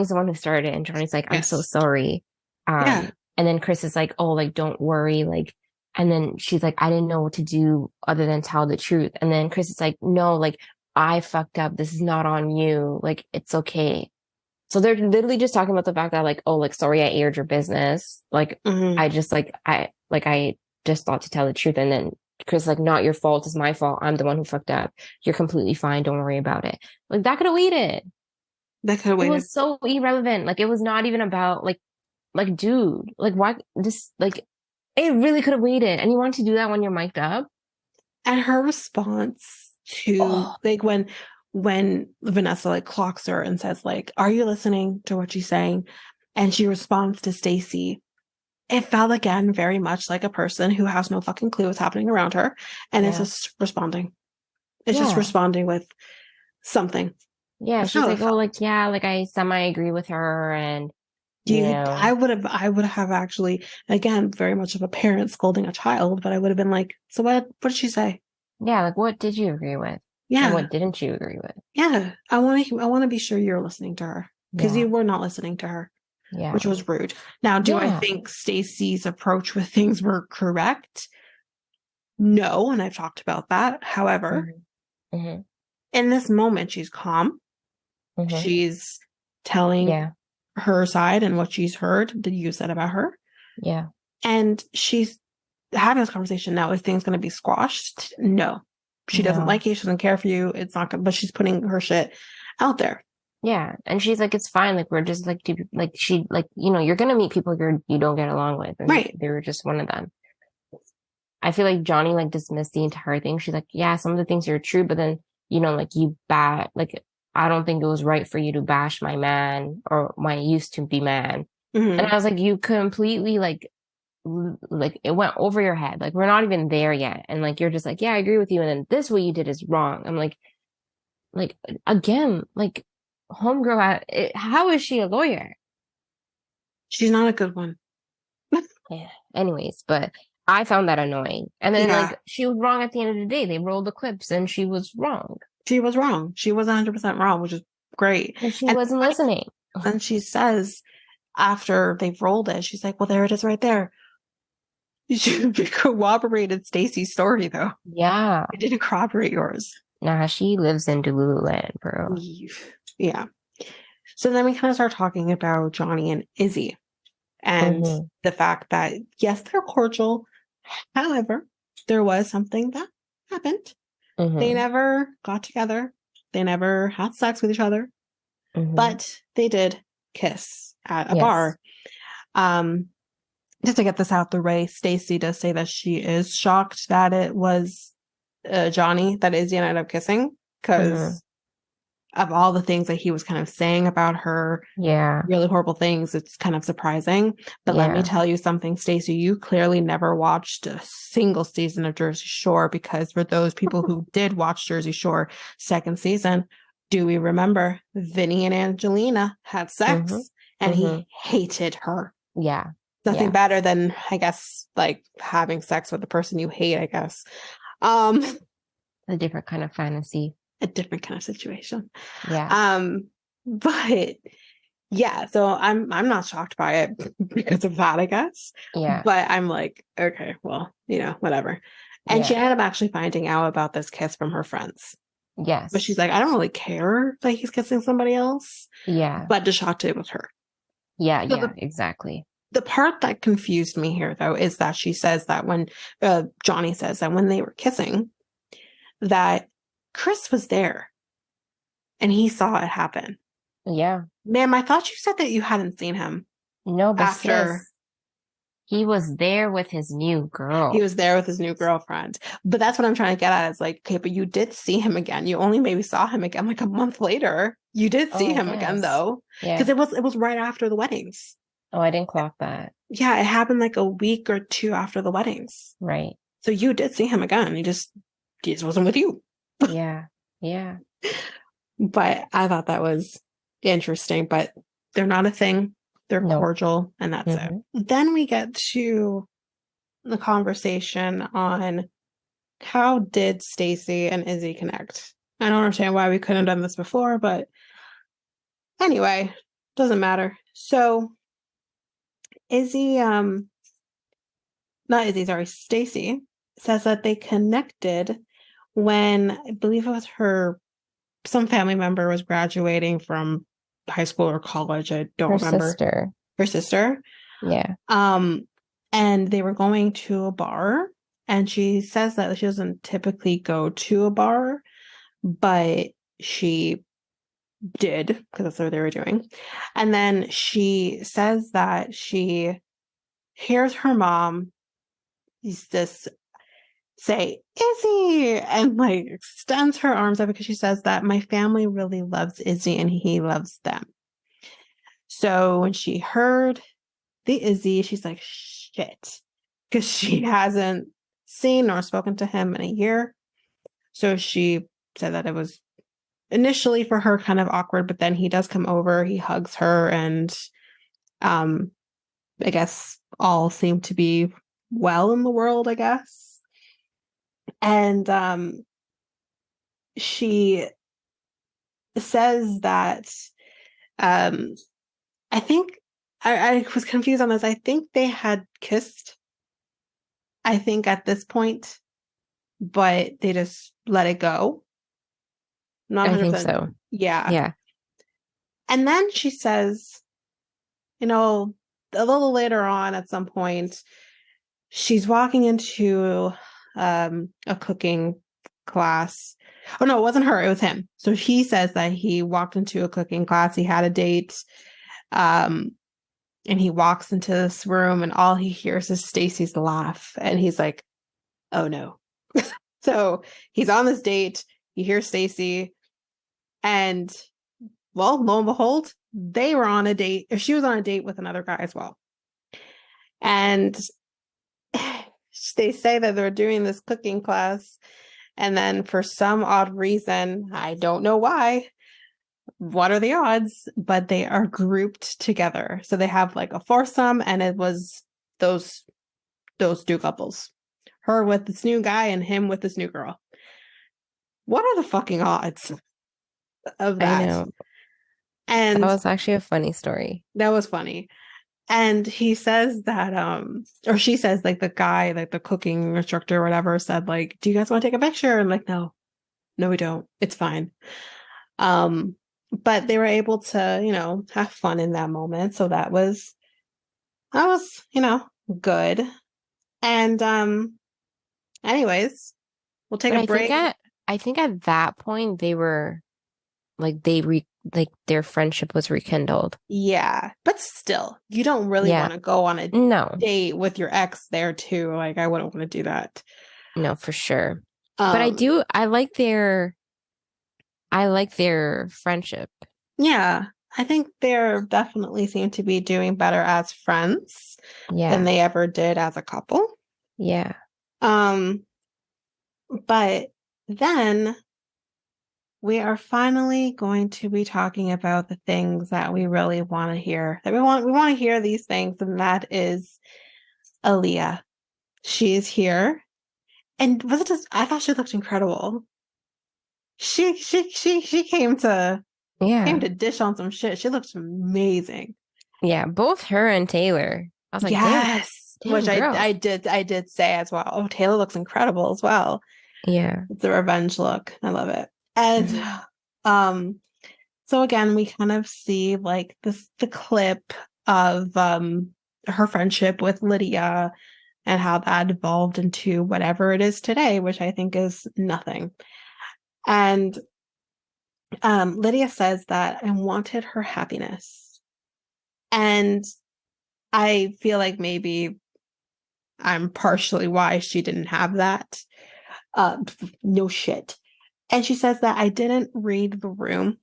the one who started it, and Johnny's like, I'm so Yes. sorry. Yeah. And then Chris is like, oh, like, don't worry. Like, and then she's like, I didn't know what to do other than tell the truth. And then Chris is like, no, like, I fucked up. This is not on you. Like, it's okay. So they're literally just talking about the fact that like, oh, like, sorry, I aired your business. Like, Hmm. I just thought to tell the truth. And then Chris, like, not your fault. It's my fault. I'm the one who fucked up. You're completely fine. Don't worry about it. Like, that could have waited. That could have It waited. was so irrelevant. Like, it was not even about like, dude, like, why this, like, it really could have waited. And you want to do that when you're mic'd up? And her response to Oh, like when Vanessa like clocks her and says like, "Are you listening to what she's saying?" And she responds to Stacy. It felt again very much like a person who has no fucking clue what's happening around her and is yeah. just responding. It's just Yeah. responding with something. Yeah. That's She's how it like, oh, felt. like, yeah, like I semi agree with her. And, Do you you know, I would have actually again very much of a parent scolding a child, but I would have been like, so what did she say? yeah, like, what did you agree with? And Yeah. what didn't you agree with? Yeah, I want to be sure you're listening to her because Yeah. you were not listening to her, which Yeah. was rude. Now, do I Yeah. think Stacy's approach with things were correct? No, and I've talked about that. However, Hmm. Hmm. in this moment, she's calm. Hmm. She's telling Yeah. her side and what she's heard that you said about her. Yeah. And she's having this conversation now. Is things going to be squashed? No. She doesn't No. like you. She doesn't care for you. It's not good, but she's putting her shit out there. Yeah. And she's like, it's fine. Like, we're just like, like, she, like, you're going to meet people you don't get along with. And Right. they were just one of them. I feel like Johnny, like, dismissed the entire thing. She's like, yeah, some of the things are true, but then, like, like, I don't think it was right for you to bash my man or my used to be man. And Mm-hmm. I was like, you completely, like, it went over your head. Like, we're not even there yet. And, like, you're just like, yeah, I agree with you. And then this, what you did is wrong. I'm like, again, like, homegirl, how is she a lawyer? She's not a good one. Yeah. Anyways, but I found that annoying. And then, Yeah. like, she was wrong at the end of the day. They rolled the clips and she was wrong. She was wrong. She was 100% wrong, which is great. And she And wasn't listening. then she says, after they've rolled it, she's like, well, there it is right there. You corroborated Stacy's story, though. Yeah. It didn't corroborate yours. Nah, she lives in Delululand, bro. Yeah. So then we kind of start talking about Johnny and Izzy and Mm-hmm. the fact that, yes, they're cordial. However, there was something that happened. They Mm-hmm. never got together. They never had sex with each other, Mm-hmm. but they did kiss at a Yes. bar. Just to get this out the way, Stacy does say that she is shocked that it was Johnny that Izzy ended up kissing Mm-hmm. because of all the things that he was kind of saying about her, Yeah. really horrible things. It's kind of surprising. But let me Yeah. tell you something, Stacy, you clearly never watched a single season of Jersey Shore, because for those people who did watch Jersey Shore second season, do we remember Vinny and Angelina had Mm-hmm. sex and Mm-hmm. he hated her? Yeah. Nothing Yeah. better than, I guess, like having sex with the person you hate, I guess. Um, A different kind of fantasy. a different kind of situation. Yeah. But yeah, so I'm not shocked by it because of that, I guess. Yeah. But I'm like, okay, well, whatever. And she Yeah. ended up actually finding out about this kiss from her friends. But Yes. she's like, I don't really care that he's kissing somebody else. Yeah. But DeShante it was her. Yeah. So Yeah. Exactly. the part that confused me here, though, is that she says that when Johnny says that when they were kissing, that Chris was there and he saw it happen. Yeah. Ma'am, I thought you said that you hadn't seen him No, but after sis, he was there with his new he girl. was there with his new girlfriend. But that's what I'm trying to get at. Is like, okay, but you did see him again. You only maybe saw him again like a month later. You did Oh, see I him again guess. though, because Yeah. it was right after the weddings. Oh, I didn't clock that. Yeah, it happened like a week or two after the weddings. Right. So you did see him again. He just wasn't with you. Yeah. Yeah. But I thought that was interesting. But they're not a thing. They're Nope. cordial, and that's it. Mm-hmm. Then we get to the conversation on how did Stacy and Izzy connect. I don't understand why we couldn't have done this before, but anyway, doesn't matter. So Izzy, not Izzy, sorry, Stacy says that they connected when I believe it was some family member was graduating from high school or college. I don't Her remember. sister. Her sister. Yeah. And they were going to a bar, and she says that she doesn't typically go to a bar, but she did because that's what they were doing. And then she says that she hears her mom just say, Izzy, and like extends her arms up because she says that my family really loves Izzy and he loves them. So when she heard the Izzy, she's like, shit, because she hasn't seen nor spoken to him in a year. So she said that it was initially for her kind of awkward, but then he does come over, he hugs her, and I guess all seem to be well in the world, I guess. And she says that I think I was confused on this. I think they had kissed, I think, at this point, but they just let it go. Not I think 100%. so. Yeah. Yeah. And then she says, a little later on at some point, she's walking into a cooking class. Oh no, it wasn't her, it was him. So he says that he walked into a cooking class, he had a date, and he walks into this room and all he hears is Stacy's laugh. And he's like, oh no. So he's on this date, he hears Stacy, and well, lo and behold, they were on a date, or she was on a date with another guy as well. And they say that they're doing this cooking class. And then for some odd reason, I don't know why, what are the odds, but they are grouped together. So they have like a foursome, and it was those two couples. Her with this new guy and him with this new girl. What are the fucking odds of I that? know. That And was actually a funny story. that was funny. And he says that, or she says, like, the guy, like the cooking instructor or whatever, said, like, do you guys want to take a picture? And like, no, we don't. It's fine. But they were able to, have fun in that moment. So that was, good. And anyways, we'll take But a break. I think at that point they were like like their friendship was rekindled. Yeah, but still, you don't really Yeah. want to go on a No. date with your ex there too. Like, I wouldn't want to do that. No, for sure. But Um, I like their friendship. yeah, I think they're definitely seem to be doing better as friends than Yeah. they ever did as a couple. Yeah. Um, but then we are finally going to be talking about the things that we really want to hear. That we want to hear these things, and that is Aaliyah. She is here. And was it just I thought she looked incredible. She came to Yeah. dish on some shit. She looks amazing. Yeah. Both her and Taylor. I was like, Yes. Which damn girls. I did say as well. Oh, Taylor looks incredible as well. Yeah. It's a revenge look. I love it. And Mhm. um so again we kind of see like the clip of her friendship with Lydia and how that evolved into whatever it is today, which I think is nothing. And Lydia says that I wanted her happiness. And I feel like maybe I'm partially why she didn't have that. No shit. And she says that I didn't read the room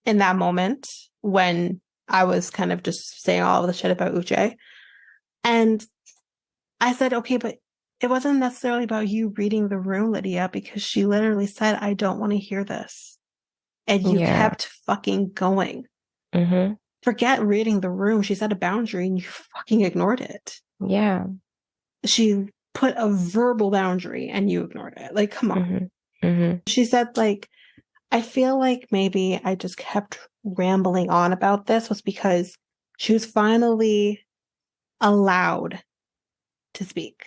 in that moment when I was kind of just saying all of the shit about Uche. And I said, okay, but it wasn't necessarily about you reading the room, Lydia, because she literally said, I don't want to hear this. And you Yeah. kept fucking going. Mm-hmm. Forget reading the room. She set a boundary and you fucking ignored it. Yeah. She put a verbal boundary and you ignored it. Like, come on. Mm-hmm. Mm-hmm. She said, like, I feel like maybe I just kept rambling on about this was because she was finally allowed to speak.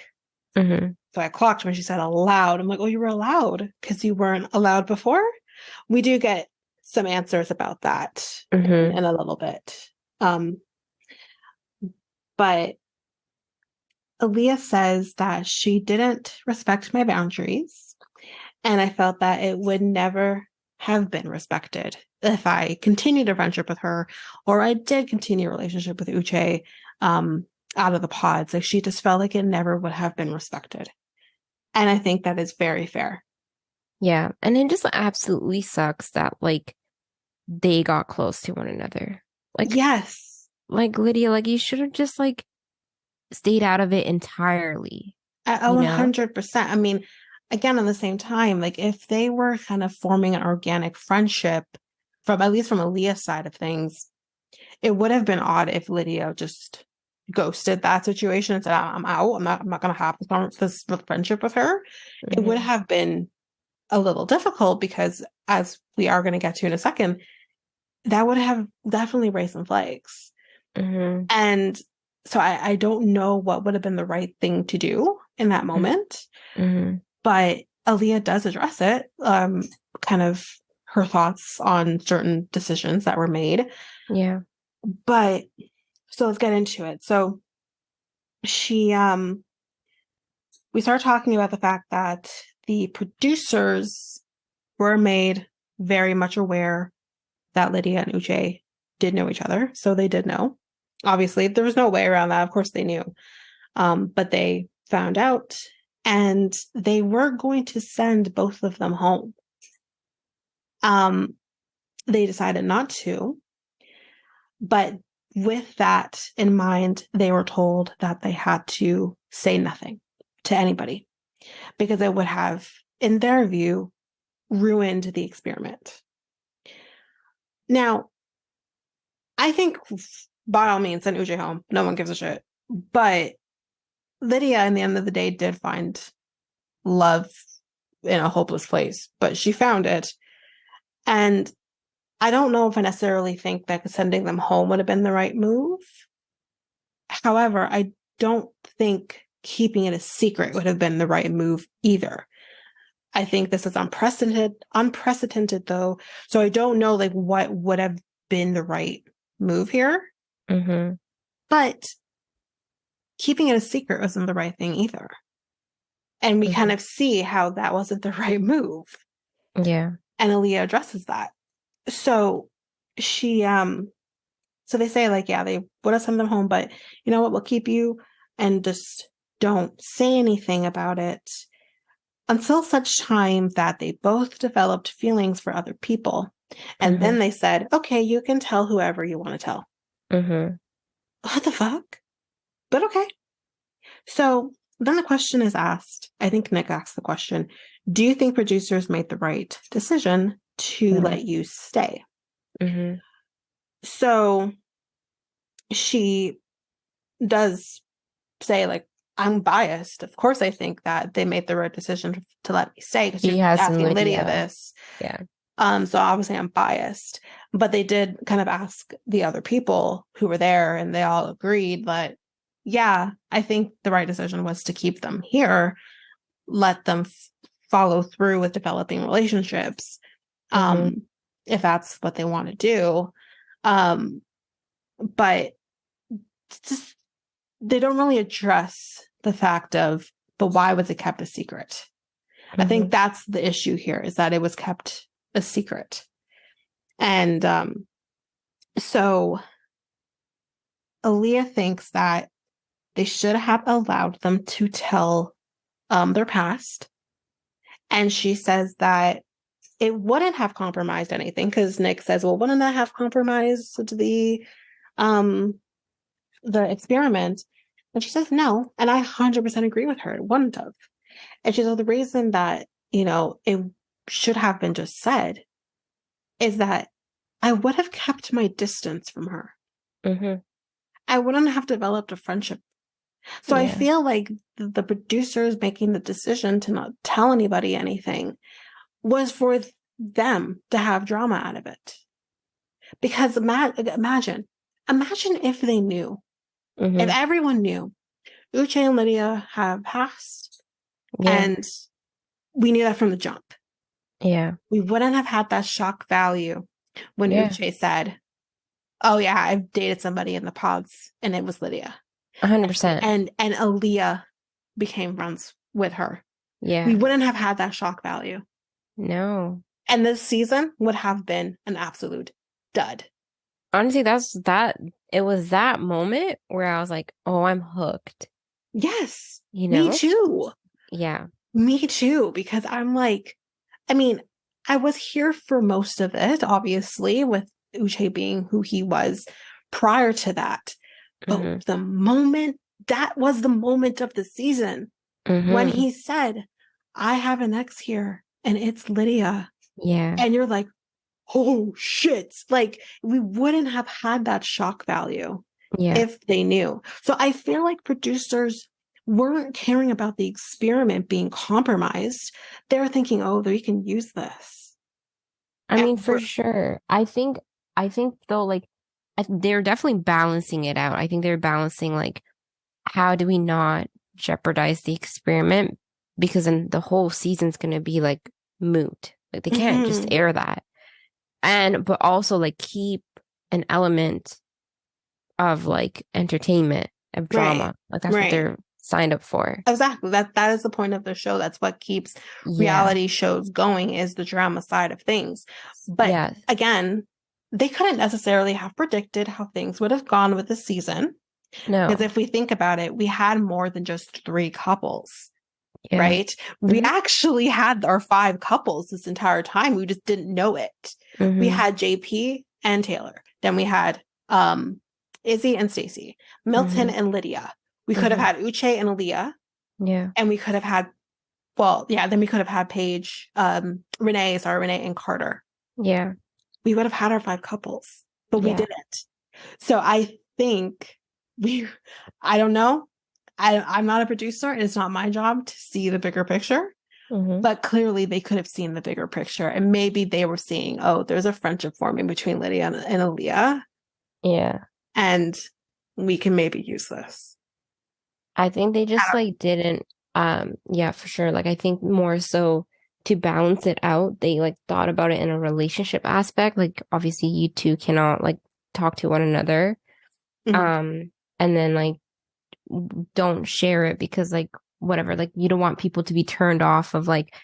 Mm-hmm. So I clocked when she said allowed. I'm like, oh, you were allowed because you weren't allowed before. We do get some answers about that Mm-hmm. in a little bit. But Aaliyah says that she didn't respect my boundaries, and I felt that it would never have been respected if I continued a friendship with her, or I did continue a relationship with Uche out of the pods. Like, she just felt like it never would have been respected. And I think that is very fair. Yeah. And it just absolutely sucks that like they got close to one another. Like Yes. like Lydia, like you should have just like stayed out of it entirely, At you know? 100%. I mean, again, at the same time, like if they were kind of forming an organic friendship from at least from Aaliyah's side of things, it would have been odd if Lydia just ghosted that situation and said, I'm out. I'm not gonna have this friendship with her. It would Mm-hmm. have been a little difficult because as we are gonna get to in a second, that would have definitely raised some flags. Mm-hmm. And so I don't know what would have been the right thing to do in that moment. Mm-hmm. But Aaliyah does address it, kind of her thoughts on certain decisions that were made. Yeah. But so let's get into it. So she we start talking about the fact that the producers were made very much aware that Lydia and Uche did know each other. So they did know. Obviously, there was no way around that. Of course they knew. But they found out, and they were going to send both of them home. They decided not to. But with that in mind, they were told that they had to say nothing to anybody because it would have, in their view, ruined the experiment. Now, I think by all means, send Uche home. No one gives a shit. But Lydia, in the end of the day, did find love in a hopeless place, but she found it. And I don't know if I necessarily think that sending them home would have been the right move. However, I don't think keeping it a secret would have been the right move either. I think this is unprecedented though. So I don't know like what would have been the right move here. Mm-hmm. But keeping it a secret wasn't the right thing either. And we kind of see how that wasn't the right move. Yeah. And Aaliyah addresses that. So she so they say like, yeah, they would have sent them home, but you know what, we'll keep you and just don't say anything about it until such time that they both developed feelings for other people. And then they said, okay, you can tell whoever you want to tell. What the fuck? But okay. So then the question is asked. I think Nick asked the question, do you think producers made the right decision to let you stay? So she does say, like, I'm biased. Of course, I think that they made the right decision to let me stay because you're asking Lydia this. Yeah. So obviously I'm biased. But they did kind of ask the other people who were there, and they all agreed that, yeah, I think the right decision was to keep them here, let them follow through with developing relationships, if that's what they want to do. But just, they don't really address the fact of, but why was it kept a secret? I think that's the issue here, is that it was kept a secret. And so Aaliyah thinks that they should have allowed them to tell their past. And she says that it wouldn't have compromised anything, because Nick says, well, wouldn't that have compromised the experiment? And she says no. And I 100% agree with her. It wouldn't have. And she said the reason that, you know, it should have been just said is that I would have kept my distance from her. I wouldn't have developed a friendship. So I feel like the producers making the decision to not tell anybody anything was for them to have drama out of it. Because imagine if they knew, if everyone knew Uche and Lydia have passed, and we knew that from the jump. Yeah. We wouldn't have had that shock value when Uche said, oh yeah, I've dated somebody in the pods and it was Lydia. 100%. And Aaliyah became friends with her. Yeah. We wouldn't have had that shock value. No. And this season would have been an absolute dud. Honestly, it was that moment where I was like, oh, I'm hooked. Yes. You know? Me too. Yeah. Me too. Because I'm like, I mean, I was here for most of it, obviously, with Uche being who he was prior to that. But the moment, that was the moment of the season when he said, I have an ex here and it's Lydia. Yeah. And you're like, oh shit. Like, we wouldn't have had that shock value if they knew. So I feel like producers weren't caring about the experiment being compromised. They were thinking, oh, we can use this. I mean, for sure. I think though, like, they're definitely balancing it out. I think they're balancing, like, how do we not jeopardize the experiment? Because then the whole season's going to be, like, moot. Like, they can't just air that. But also, like, keep an element of, like, entertainment, of drama. Like, that's what they're signed up for. Exactly. That is the point of the show. That's what keeps reality shows going, is the drama side of things. But again, they couldn't necessarily have predicted how things would have gone with the season. No. Because if we think about it, we had more than just 3 couples. Right? We actually had our 5 couples this entire time. We just didn't know it. We had JP and Taylor. Then we had Izzy and Stacey, Milton and Lydia. We could have had Uche and Leah. Yeah. And we could have had, then we could have had Paige, Renee and Carter. Yeah. We would have had our 5 couples, but we didn't. So I think I don't know. I'm not a producer. It's not my job to see the bigger picture. But clearly they could have seen the bigger picture. And maybe they were seeing, oh, there's a friendship forming between Lydia and Aaliyah. Yeah. And we can maybe use this. I think they just didn't, for sure. Like, I think more so to balance it out, they like thought about it in a relationship aspect. Like, obviously you two cannot like talk to one another. And then like, don't share it because like whatever, like you don't want people to be turned off of like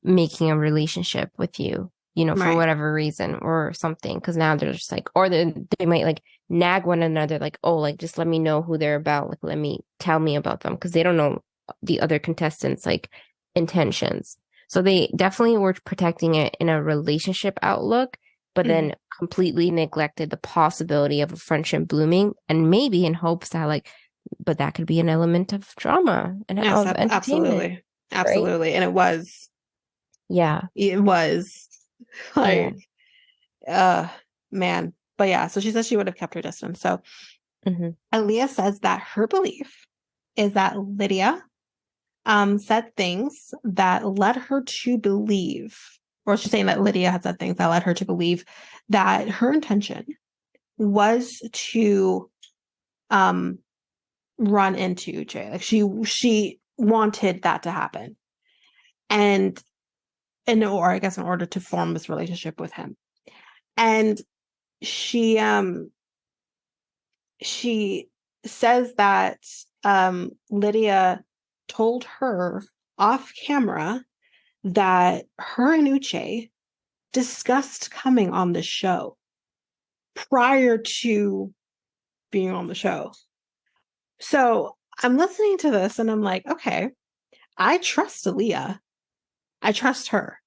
making a relationship with you, for whatever reason or something, because now they're just like, or they might like nag one another like, oh, like just let me know who they're about, like tell me about them, because they don't know the other contestants like intentions. So they definitely were protecting it in a relationship outlook, but then completely neglected the possibility of a friendship blooming, and maybe in hopes that like, but that could be an element of drama and of entertainment. Absolutely. Right? And it was. Yeah. It was like, man. But yeah, so she says she would have kept her distance. So Aaliyah says that her belief is that Lydia said things that led her to believe, or she's saying that Lydia had said things that led her to believe that her intention was to run into Jay. Like she wanted that to happen. And in order to form this relationship with him. And she says that Lydia told her off camera that her and Uche discussed coming on the show prior to being on the show. So I'm listening to this and I'm like, okay, I trust Aaliyah. I trust her.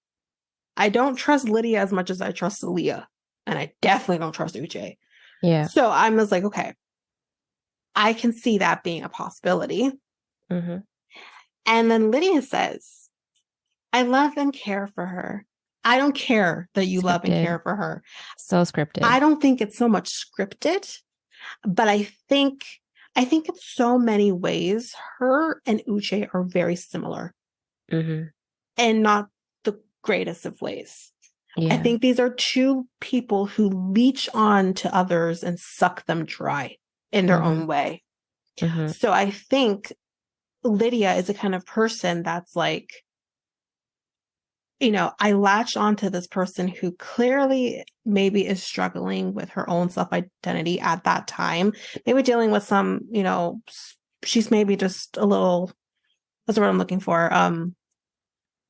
I don't trust Lydia as much as I trust Aaliyah. And I definitely don't trust Uche. Yeah. So I was like, okay, I can see that being a possibility. And then Lydia says, I love and care for her. I don't care that you love and care for her. So scripted. I don't think it's so much scripted, but I think in so many ways, her and Uche are very similar. And not the greatest of ways. I think these are 2 people who leech on to others and suck them dry in their own way. So I think Lydia is the kind of person that's like, I latch onto this person who clearly maybe is struggling with her own self-identity at that time, maybe dealing with some, she's maybe just a little, what's the word I'm looking for?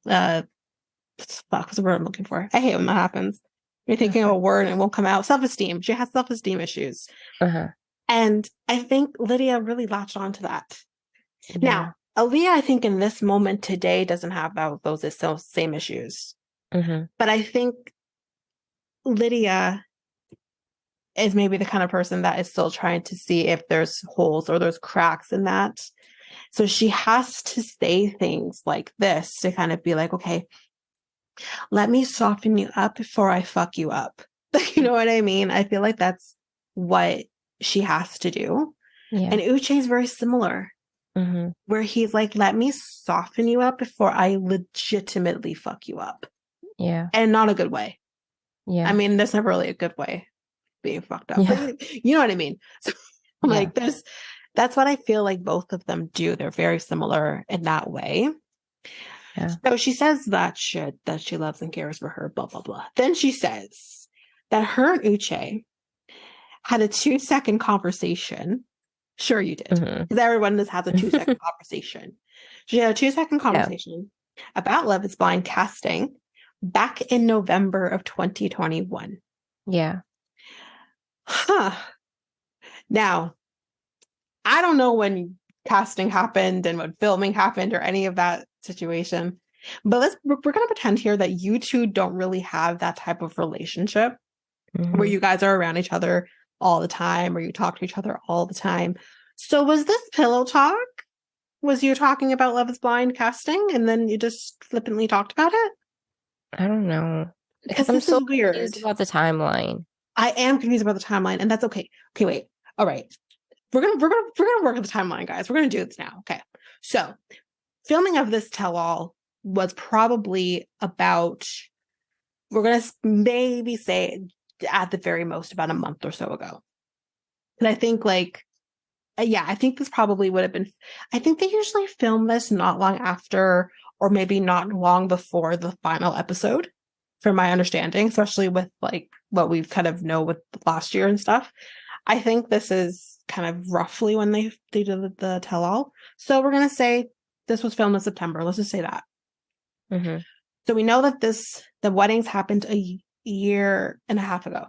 What's the word I'm looking for? I hate when that happens. You're thinking of a word and it won't come out. Self-esteem. She has self-esteem issues. And I think Lydia really latched onto that. Now, Aaliyah, I think in this moment today doesn't have those same issues. But I think Lydia is maybe the kind of person that is still trying to see if there's holes or there's cracks in that. So she has to say things like this to kind of be like, okay, let me soften you up before I fuck you up. You know what I mean? I feel like that's what she has to do. And Uche is very similar. Where he's like, let me soften you up before I legitimately fuck you up. And not a good way. I mean, there's never really a good way being fucked up. But you know what I mean? So I'm like, that's what I feel like both of them do. They're very similar in that way. So she says that shit, that she loves and cares for her, blah, blah, blah. Then she says that her and Uche had a 2-second conversation Sure you did. Mm-hmm. Because everyone just has a 2-second conversation. She had a 2-second conversation about Love is Blind casting back in November of 2021. Yeah. Huh. Now, I don't know when casting happened and when filming happened or any of that situation. But we're going to pretend here that you two don't really have that type of relationship where you guys are around each other all the time or you talk to each other all the time. So was this pillow talk? Was you talking about Love is Blind casting and then you just flippantly talked about it? I don't know. Because I'm this so is weird. confused about the timeline. I am confused about the timeline, and that's okay. Okay, wait. All right. We're gonna work with the timeline, guys. We're gonna do this now. Okay. So filming of this tell-all was probably about, we're gonna maybe say at the very most about a month or so ago. And I think yeah, I think this probably would have been, I think they usually film this not long after or maybe not long before the final episode, from my understanding, especially with like what we've kind of know with last year and stuff. I think this is kind of roughly when they did the tell-all. So we're going to say this was filmed in September. Let's just say that. Mm-hmm. So we know that the weddings happened a year and a half ago.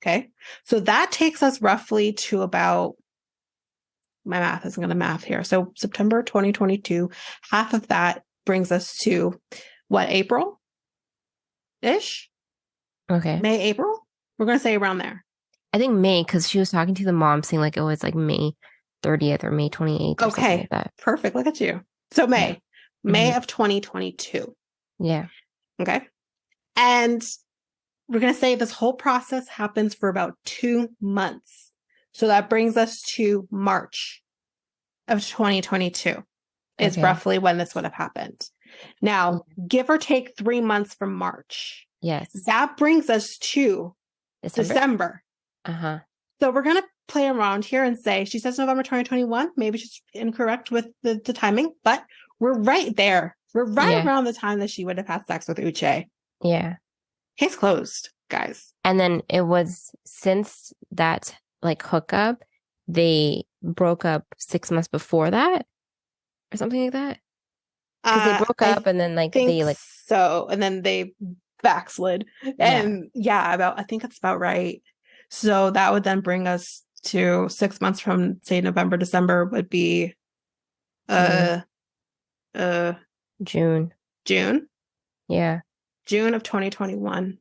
Okay. So that takes us roughly to about, my math isn't going to math here. So September 2022, half of that brings us to what, April-ish? Okay. May, April? We're going to say around there. I think May, because she was talking to the mom saying like it was like May 30th or May 28th or something like that. Perfect. Look at you. So May. Yeah. May Mm-hmm. of 2022. Yeah. Okay. And we're going to say this whole process happens for about 2 months. So that brings us to March of 2022 is roughly when this would have happened. Now, give or take 3 months from March. Yes. That brings us to December. Uh-huh. So we're going to play around here and say, she says November 2021. Maybe she's incorrect with the timing, but we're right there. We're right around the time that she would have had sex with Uche. Yeah. Case closed, guys. And then it was since that like hookup, they broke up 6 months before that or something like that. Because they broke up and then like they like so, and then they backslid. And I think that's about right. So that would then bring us to 6 months from, say, November, December would be June. Yeah. June of 2021.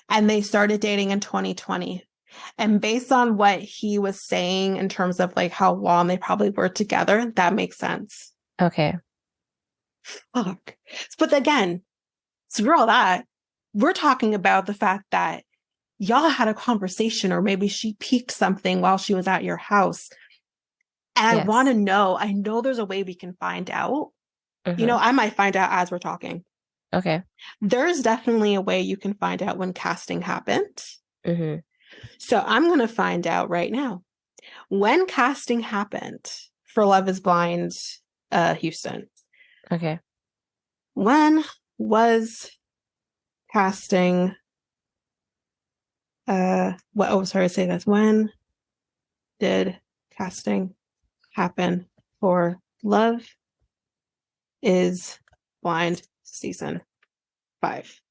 And they started dating in 2020. And based on what he was saying in terms of like how long they probably were together, that makes sense. Okay. Fuck. But again, screw all that. We're talking about the fact that y'all had a conversation, or maybe she peeked something while she was at your house. And I want to know, I know there's a way we can find out. You know, I might find out as we're talking. Okay. There's definitely a way you can find out when casting happened. So I'm going to find out right now. When casting happened for Love is Blind, Houston. Okay. When was casting say this. When did casting happen for Love is Blind season 5?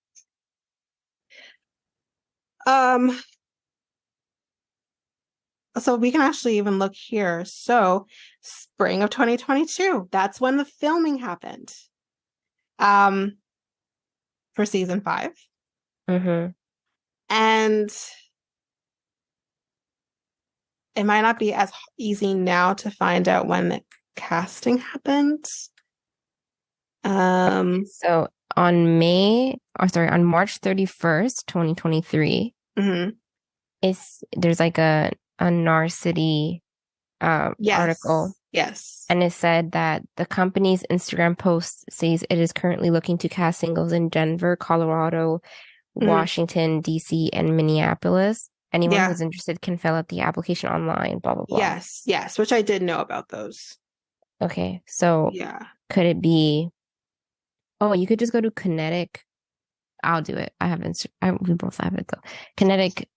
So we can actually even look here. So spring of 2022, that's when the filming happened. For season 5. And it might not be as easy now to find out when the casting happened. So on March 31st, 2023, there's like a Narcity article. Yes. And it said that the company's Instagram post says it is currently looking to cast singles in Denver, Colorado, Washington, D.C., and Minneapolis. Anyone who's interested can fill out the application online, blah, blah, blah. Yes, which I did know about those. Okay, so could it be, you could just go to Kinetic. I'll do it. We both have it though. Kinetic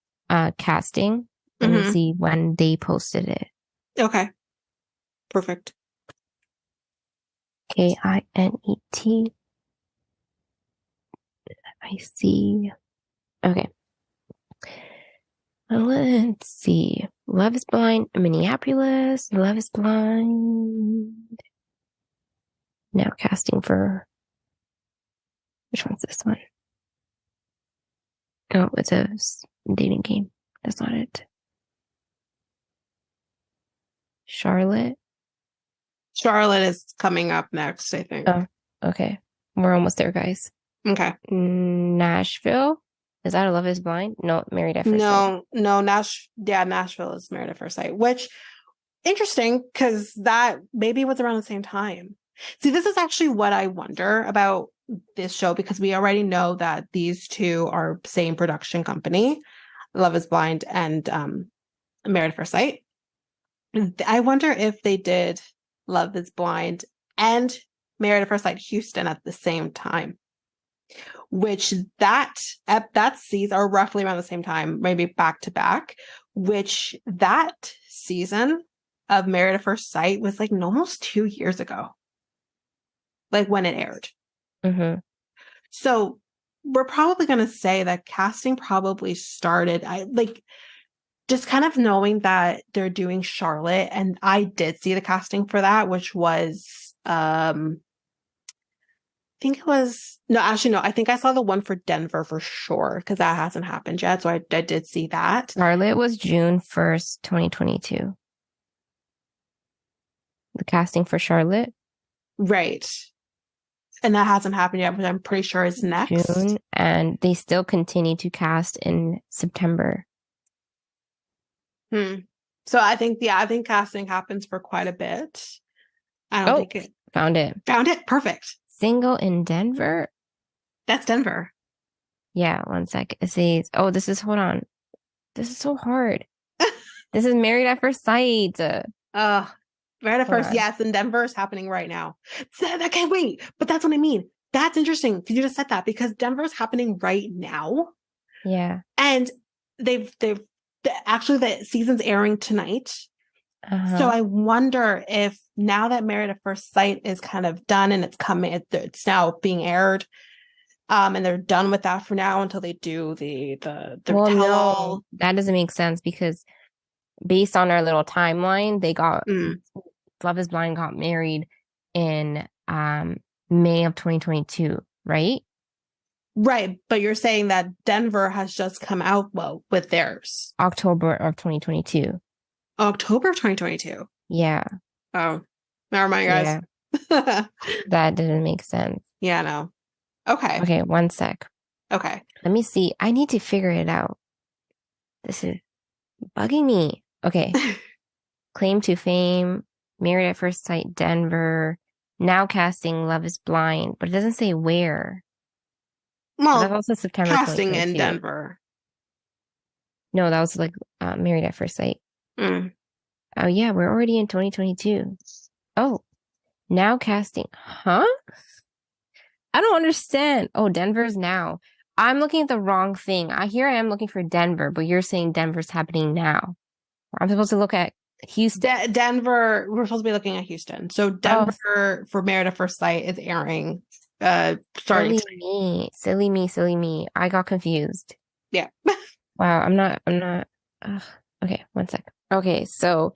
casting Let me Mm-hmm. see when they posted it. Okay. Perfect. Kinet. I see. Okay. Let's see. Love is Blind, Minneapolis. Love is Blind. Now casting for, which one's this one? Oh, it's a dating game. That's not it. Charlotte. Charlotte is coming up next, I think. Oh, okay. We're almost there, guys. Okay. Nashville. Is that a Love is Blind? No, Married at First Sight. No, Nashville is Married at First Sight, which interesting because that maybe was around the same time. See, this is actually what I wonder about this show because we already know that these two are same production company, Love is Blind and Married at First Sight. I wonder if they did Love is Blind and Married at First Sight Houston at the same time, which that season are roughly around the same time, maybe back to back, which that season of Married at First Sight was like almost 2 years ago, like when it aired. Mm-hmm. So we're probably going to say that casting probably started. I like just kind of knowing that they're doing Charlotte, and I did see the casting for that, which was I think it was no, actually no, I think I saw the one for Denver for sure because that hasn't happened yet. So I did see that. Charlotte was June 1st, 2022. The casting for Charlotte. Right. And that hasn't happened yet, but I'm pretty sure it's next. June, and they still continue to cast in September. So I think casting happens for quite a bit. I don't think it found it. Found it? Perfect. Single in Denver? That's Denver. Yeah, one sec. It says, hold on. This is so hard. This is Married at First Sight. Married at First, yes, in Denver is happening right now. So, I can't wait. But that's what I mean. That's interesting. You just said that because Denver is happening right now. Yeah. And they've actually the season's airing tonight. So I wonder if now that Married at First Sight is kind of done and it's now being aired, and they're done with that for now until they do the no, that doesn't make sense because based on our little timeline, they got Love is Blind got married in May of 2022, right? Right, but you're saying that Denver has just come out with theirs. October of 2022. October of 2022. Yeah. Oh, never mind, guys. Yeah. That didn't make sense. Yeah, no. Okay. Okay, one sec. Okay. Let me see. I need to figure it out. This is bugging me. Okay. Claim to Fame, Married at First Sight, Denver. Now casting Love is Blind, but it doesn't say where. Well, that's also September casting in Denver. No, that was like Married at First Sight. Oh yeah, we're already in 2022. Oh, now casting. Huh? I don't understand. Oh, Denver's now. I'm looking at the wrong thing. Here I am looking for Denver, but you're saying Denver's happening now. I'm supposed to look at Houston. Denver, we're supposed to be looking at Houston. So Denver for Married at First Sight is airing. Starting. Silly me. I got confused. Yeah. Wow, I'm not. Okay, one sec. Okay, so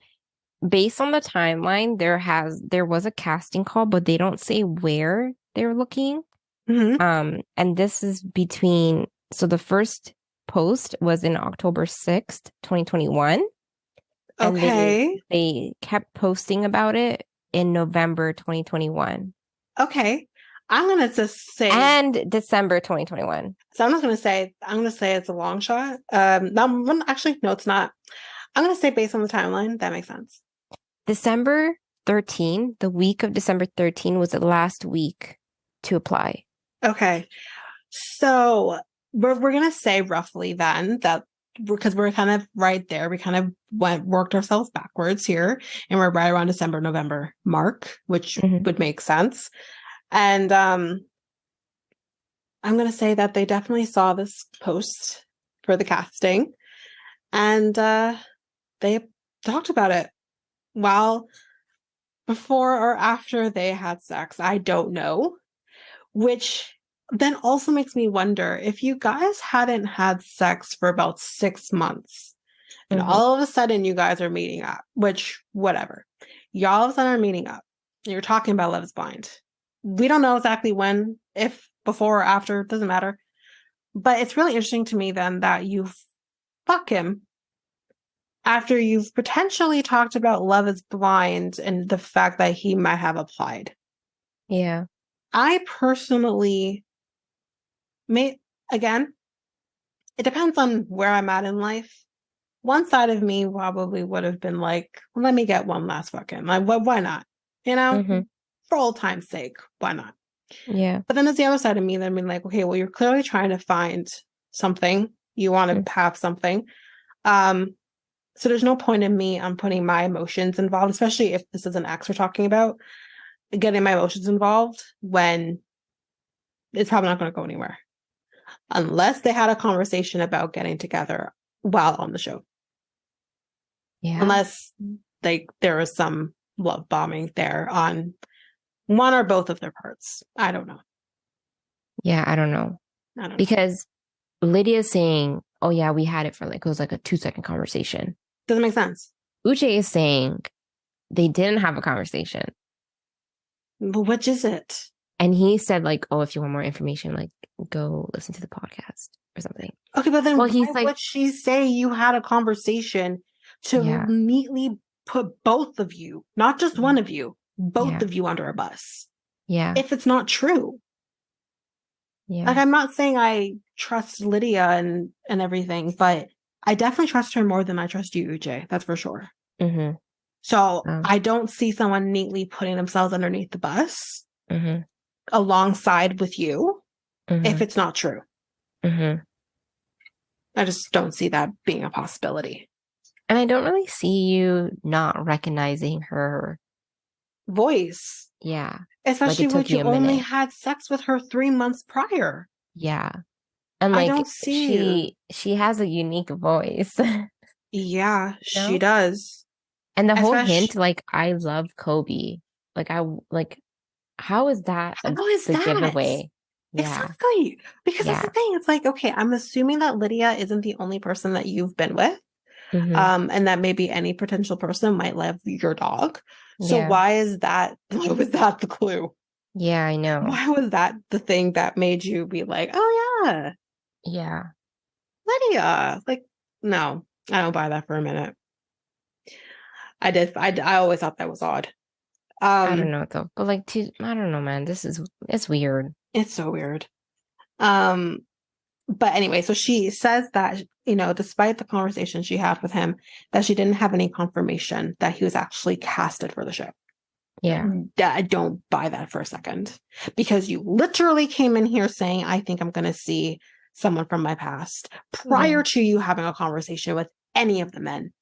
based on the timeline, there was a casting call, but they don't say where they're looking. And this is between. So the first post was in October 6th, 2021. Okay. And they kept posting about it in November 2021. Okay. I'm going to just say. And December 2021. So I'm going to say it's a long shot. Actually, no, it's not. I'm going to say based on the timeline, that makes sense. December 13, the week of December 13 was the last week to apply. Okay. So we're going to say roughly then that because we're kind of right there, we kind of worked ourselves backwards here and we're right around December, November mark, which would make sense. And I'm going to say that they definitely saw this post for the casting and they talked about it while before or after they had sex. I don't know. Which then also makes me wonder if you guys hadn't had sex for about 6 months and all of a sudden you guys are meeting up, which, whatever. Y'all all of a sudden are meeting up. You're talking about Love is Blind. We don't know exactly when, if before or after, doesn't matter. But it's really interesting to me then that you fuck him after you've potentially talked about Love is Blind and the fact that he might have applied. Yeah. I personally again, it depends on where I'm at in life. One side of me probably would have been like, well, let me get one last fucking. Like, why not? You know, for old time's sake, why not? Yeah. But then there's the other side of me that being like, okay, well, you're clearly trying to find something. You want to have something. So there's no point in me putting my emotions involved, especially if this is an ex we're talking about, getting my emotions involved when it's probably not going to go anywhere. Unless they had a conversation about getting together while on the show. Yeah. Unless there was some love bombing there on one or both of their parts. I don't know. Yeah, I don't know. Because Lydia's saying, oh yeah, we had it for like, it was like a 2-second conversation. Doesn't make sense. Uche is saying they didn't have a conversation. But which is it? And he said like, oh, if you want more information, like go listen to the podcast or something. Okay, but then why would she say you had a conversation to neatly put both of you, not just one of you, both of you under a bus? Yeah. If it's not true. Yeah. Like, I'm not saying I trust Lydia and everything, but I definitely trust her more than I trust you, Uche. That's for sure. So I don't see someone neatly putting themselves underneath the bus alongside with you if it's not true. I just don't see that being a possibility. And I don't really see you not recognizing her voice. Yeah. Especially when you only had sex with her 3 months prior. Yeah. And like, I don't see she has a unique voice. Yeah, she does. And the whole hint, like, I love Kobe. Like, how is that the giveaway? Yeah. Exactly. Because that's the thing. It's like, okay, I'm assuming that Lydia isn't the only person that you've been with. And that maybe any potential person might love your dog. So why was that the clue? Yeah, I know. Why was that the thing that made you be like, oh yeah. Yeah. Lydia. Like, no, I don't buy that for a minute. I always thought that was odd. I don't know though. But like, I don't know, man. It's weird. It's so weird. But anyway, so she says that, despite the conversation she had with him, that she didn't have any confirmation that he was actually casted for the show. Yeah. I don't buy that for a second. Because you literally came in here saying, I think I'm going to see someone from my past prior to you having a conversation with any of the men.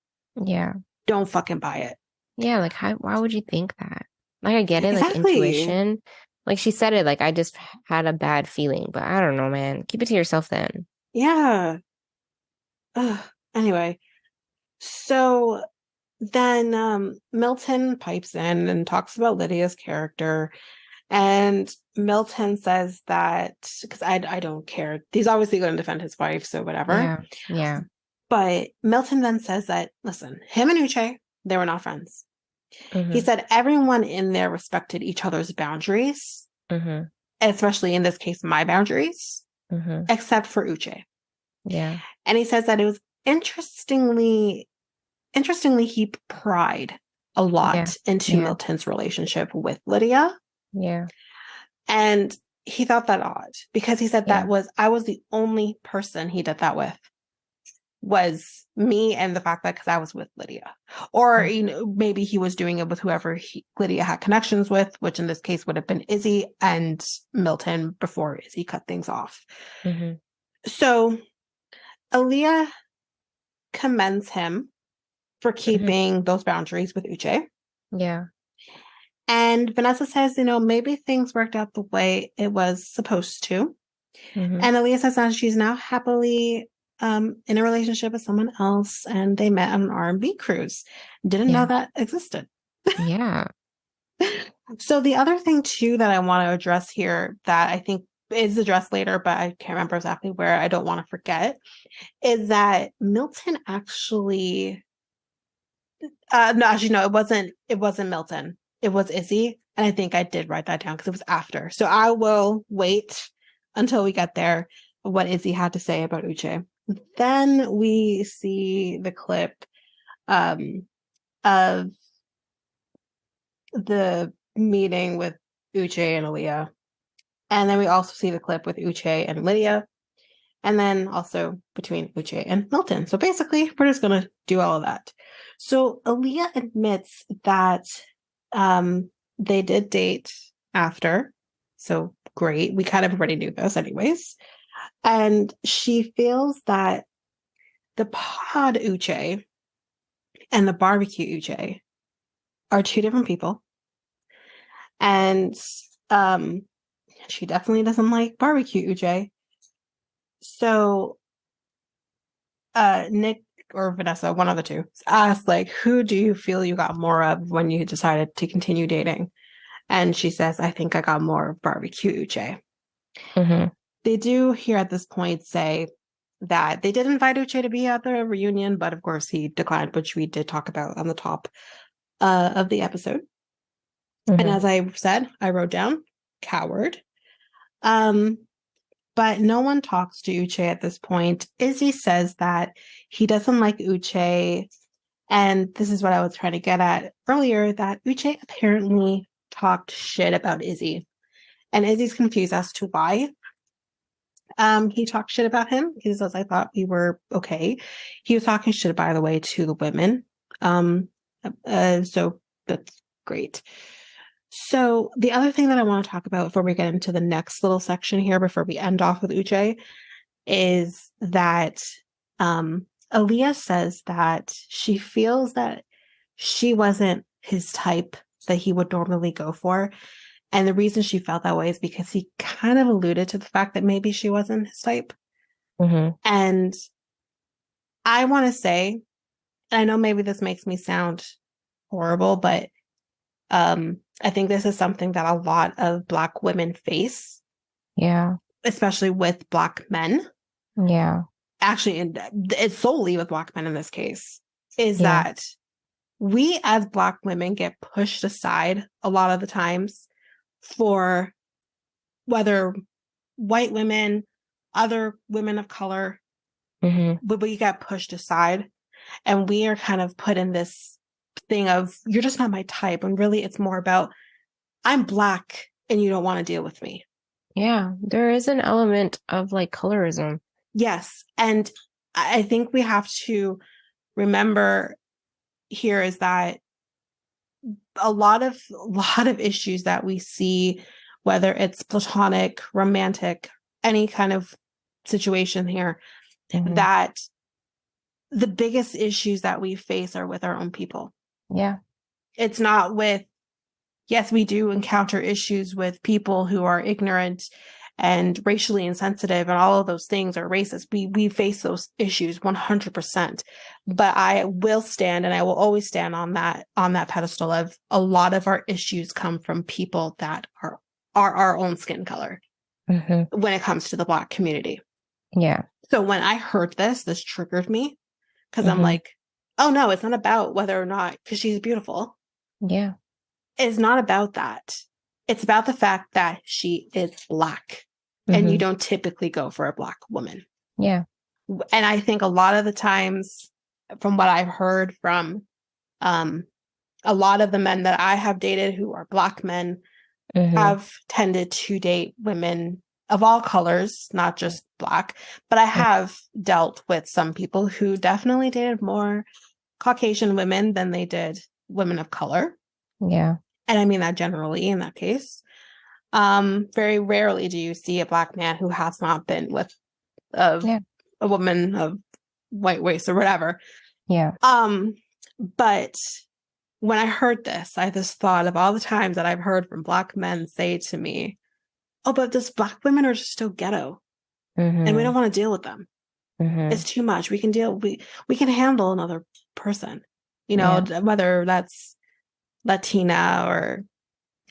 Yeah. Don't fucking buy it. Yeah, like, why would you think that? Like, I get it, like, intuition. Like, she said it, like, I just had a bad feeling, but I don't know, man. Keep it to yourself then. Yeah. Anyway, so then Milton pipes in and talks about Lydia's character. And Milton says that, because I don't care. He's obviously going to defend his wife, so whatever. Yeah, yeah. But Milton then says that, listen, him and Uche, they were not friends. He said everyone in there respected each other's boundaries, especially in this case, my boundaries, except for Uche. Yeah. And he says that it was interestingly, he pried a lot into Milton's relationship with Lydia. Yeah. And he thought that odd because he said I was the only person he did that with. Was me and the fact that because I was with Lydia. Or, maybe he was doing it with whoever Lydia had connections with, which in this case would have been Izzy and Milton before Izzy cut things off. So Aaliyah commends him for keeping those boundaries with Uche. Yeah. And Vanessa says, maybe things worked out the way it was supposed to. And Aaliyah says that she's now happily in a relationship with someone else, and they met on an R&B cruise. Didn't know that existed. Yeah. So the other thing too that I want to address here that I think is addressed later, but I can't remember exactly where, I don't want to forget, is that Milton actually no, actually no, it wasn't Milton. It was Izzy. And I think I did write that down because it was after. So I will wait until we get there what Izzy had to say about Uche. Then we see the clip of the meeting with Uche and Aaliyah. And then we also see the clip with Uche and Lydia. And then also between Uche and Milton. So basically, we're just going to do all of that. So Aaliyah admits that they did date after. So great. We kind of already knew this anyways. And she feels that the pod Uche and the barbecue Uche are two different people. And she definitely doesn't like barbecue Uche. So Nick or Vanessa, one of the two, asked, like, who do you feel you got more of when you decided to continue dating? And she says, I think I got more of barbecue Uche. Mm-hmm. They do here at this point say that they did invite Uche to be at the reunion, but of course he declined, which we did talk about on the top of the episode. Mm-hmm. And as I said, I wrote down coward. But no one talks to Uche at this point. Izzy says that he doesn't like Uche. And this is what I was trying to get at earlier, that Uche apparently talked shit about Izzy. And Izzy's confused as to why. He talked shit about him. He says, I thought we were okay. He was talking shit, by the way, to the women. So that's great. So the other thing that I want to talk about before we get into the next little section here, before we end off with Uche, is that Aaliyah says that she feels that she wasn't his type that he would normally go for. And the reason she felt that way is because he kind of alluded to the fact that maybe she wasn't his type. Mm-hmm. And I want to say, and I know maybe this makes me sound horrible, but I think this is something that a lot of Black women face. Yeah. Especially with Black men. Yeah. Actually, it's solely with Black men in this case, is that we as Black women get pushed aside a lot of the times for whether white women, other women of color, but we get pushed aside. And we are kind of put in this thing of, you're just not my type. And really, it's more about, I'm Black and you don't want to deal with me. Yeah. There is an element of like colorism. Yes. And I think we have to remember here is that a lot of issues that we see, whether it's platonic, romantic, any kind of situation here, that the biggest issues that we face are with our own people. Yeah. It's not with, yes, we do encounter issues with people who are ignorant and racially insensitive and all of those things are racist. We face those issues 100%. But I will stand, and I will always stand on that pedestal of, a lot of our issues come from people that are our own skin color when it comes to the Black community. Yeah. So when I heard this triggered me, because I'm like, oh no, it's not about whether or not, because she's beautiful. Yeah. It's not about that. It's about the fact that she is Black, and you don't typically go for a Black woman. Yeah. And I think a lot of the times, from what I've heard from a lot of the men that I have dated who are Black men, have tended to date women of all colors, not just Black. But I have dealt with some people who definitely dated more Caucasian women than they did women of color. Yeah. And I mean that generally in that case. Very rarely do you see a Black man who has not been with a woman of white race or whatever. Yeah. But when I heard this, I just thought of all the times that I've heard from Black men say to me, oh, but these Black women are just so ghetto and we don't want to deal with them. It's too much. We can handle another person, whether that's Latina or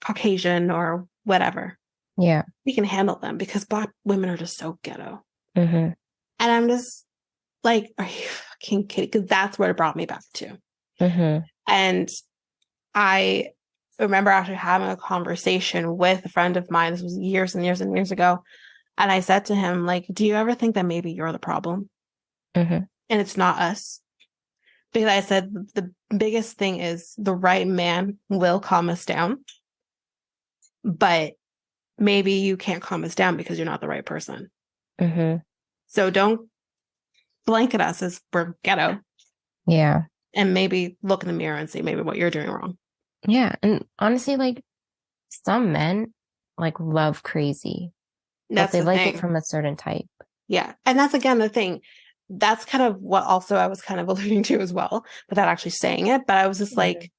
Caucasian or whatever. Yeah. We can handle them because Black women are just so ghetto. And I'm just like, are you fucking kidding? Because that's where it brought me back to. And I remember actually having a conversation with a friend of mine. This was years and years and years ago. And I said to him, like, do you ever think that maybe you're the problem? And it's not us. Because I said the biggest thing is the right man will calm us down. But maybe you can't calm us down because you're not the right person. So don't blanket us as we're ghetto. Yeah. And maybe look in the mirror and see maybe what you're doing wrong. Yeah. And honestly, like, some men like love crazy. That's but they the like thing. It from a certain type. Yeah. And that's again the thing. That's kind of what also I was kind of alluding to as well, without actually saying it. But I was just like,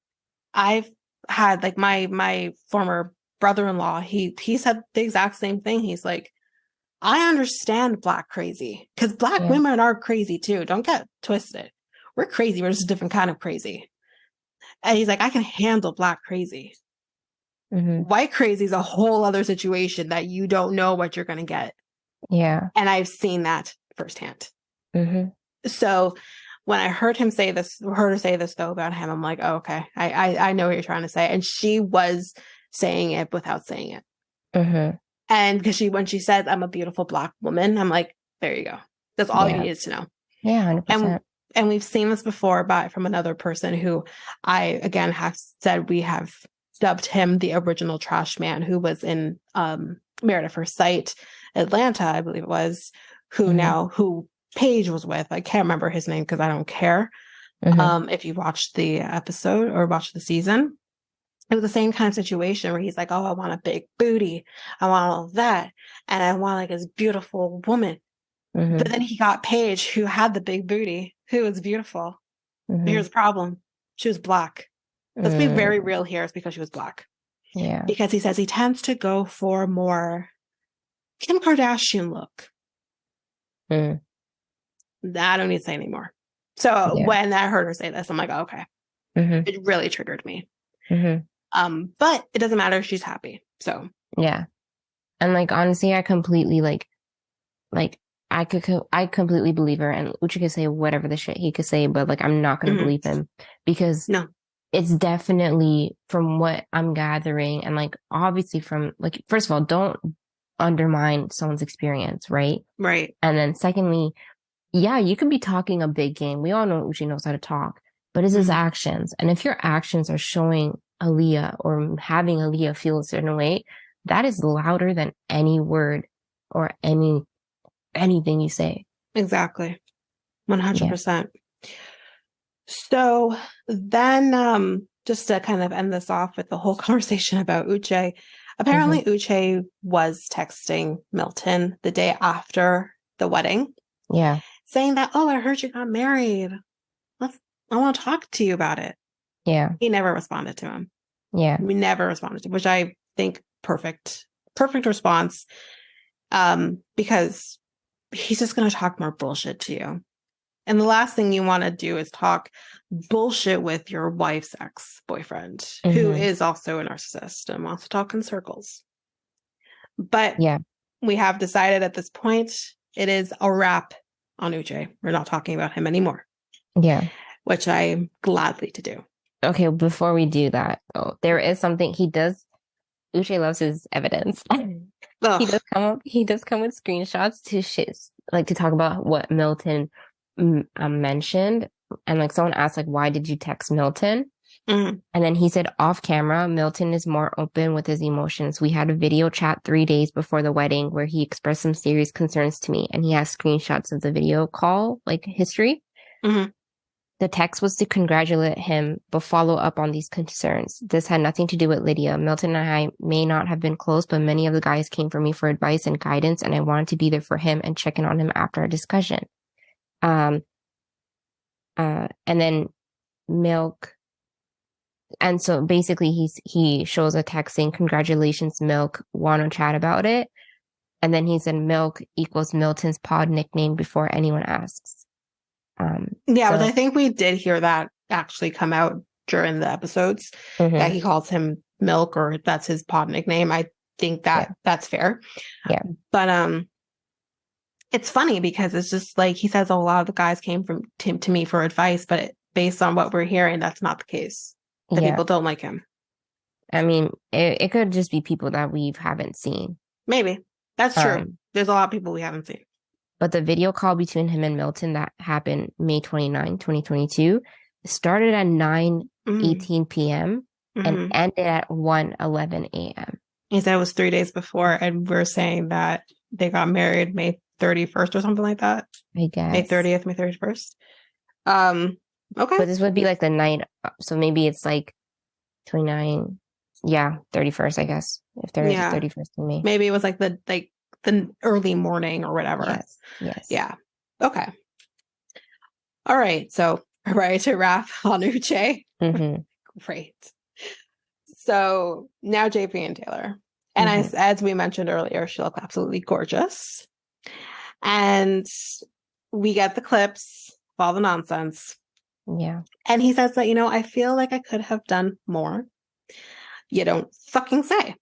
I've had like my former brother-in-law, he said the exact same thing. He's like, I understand Black crazy because Black women are crazy too. Don't get twisted. We're crazy. We're just a different kind of crazy. And he's like, I can handle Black crazy. White crazy is a whole other situation that you don't know what you're going to get. Yeah. And I've seen that firsthand. So when I heard her say this though about him, I'm like, oh, okay, I know what you're trying to say. And she was saying it without saying it. And because when she says, I'm a beautiful Black woman, I'm like, there you go. That's all you needed to know. Yeah, 100%. And we've seen this before from another person who I, again, have said we have dubbed him the original trash man, who was in Married at First Sight, Atlanta, I believe it was, who Paige was with. I can't remember his name because I don't care. If you watched the episode or watched the season, it was the same kind of situation where he's like, oh, I want a big booty. I want all of that. And I want like this beautiful woman. But then he got Paige, who had the big booty, who was beautiful. But here's the problem. She was Black. Let's be very real here. It's because she was Black. Yeah. Because he says he tends to go for more Kim Kardashian look. I don't need to say anymore. So when I heard her say this, I'm like, oh, okay. It really triggered me. But it doesn't matter. She's happy. So yeah. And like, honestly, I completely I completely believe her, and Uchi could say whatever the shit he could say, but like, I'm not going to believe him because it's definitely, from what I'm gathering, and like, obviously from like, first of all, don't undermine someone's experience, right? Right. And then secondly, yeah, you can be talking a big game. We all know Uchi knows how to talk, but it's his actions. And if your actions are showing Aaliyah or having Aaliyah feel a certain way, that is louder than any word or anything you say. Exactly. 100%. So then, just to kind of end this off with the whole conversation about Uche, apparently Uche was texting Milton the day after the wedding. Yeah. Saying that, oh, I heard you got married. I want to talk to you about it. Yeah. He never responded to him. Yeah. We never responded to him, which I think perfect response. Because he's just going to talk more bullshit to you. And the last thing you want to do is talk bullshit with your wife's ex-boyfriend, who is also a narcissist and wants to talk in circles. But we have decided at this point, it is a wrap on Uche. We're not talking about him anymore. Yeah. Which I'm gladly to do. Okay, before we do that, though, there is something he does. Uche loves his evidence. He does come with screenshots to talk about what Milton mentioned. And like, someone asked, like, why did you text Milton? And then he said, off camera, Milton is more open with his emotions. We had a video chat 3 days before the wedding where he expressed some serious concerns to me, and he has screenshots of the video call, like, history. The text was to congratulate him, but follow up on these concerns. This had nothing to do with Lydia. Milton and I may not have been close, but many of the guys came for me for advice and guidance, and I wanted to be there for him and check in on him after our discussion. And then Milk. And so basically he shows a text saying, congratulations, Milk, want to chat about it? And then he said milk equals Milton's pod nickname before anyone asks. Yeah, So, but I think we did hear that actually come out during the episodes that he calls him Milk, or that's his pod nickname. I think that that's fair. Yeah. But it's funny because it's just like he says a lot of the guys came from to me for advice, but based on what we're hearing, that's not the case. The people don't like him. I mean, it could just be people that we haven't seen. Maybe. That's true. There's a lot of people we haven't seen. But the video call between him and Milton that happened May 29, 2022, started at 9:18 p.m. and ended at 1:11 a.m. He said it was 3 days before, and we're saying that they got married May 31st or something like that. I guess. May 30th, May 31st. Okay. But this would be like the night, so maybe it's like 29, 31st, I guess. If there is a 31st in May. Maybe it was like the early morning or whatever. Yes. Yeah. Okay. All right. So we're ready to wrap on Uche. Great. So now JP and Taylor. And as we mentioned earlier, she looked absolutely gorgeous. And we get the clips of all the nonsense. Yeah. And he says that, I feel like I could have done more. You don't fucking say.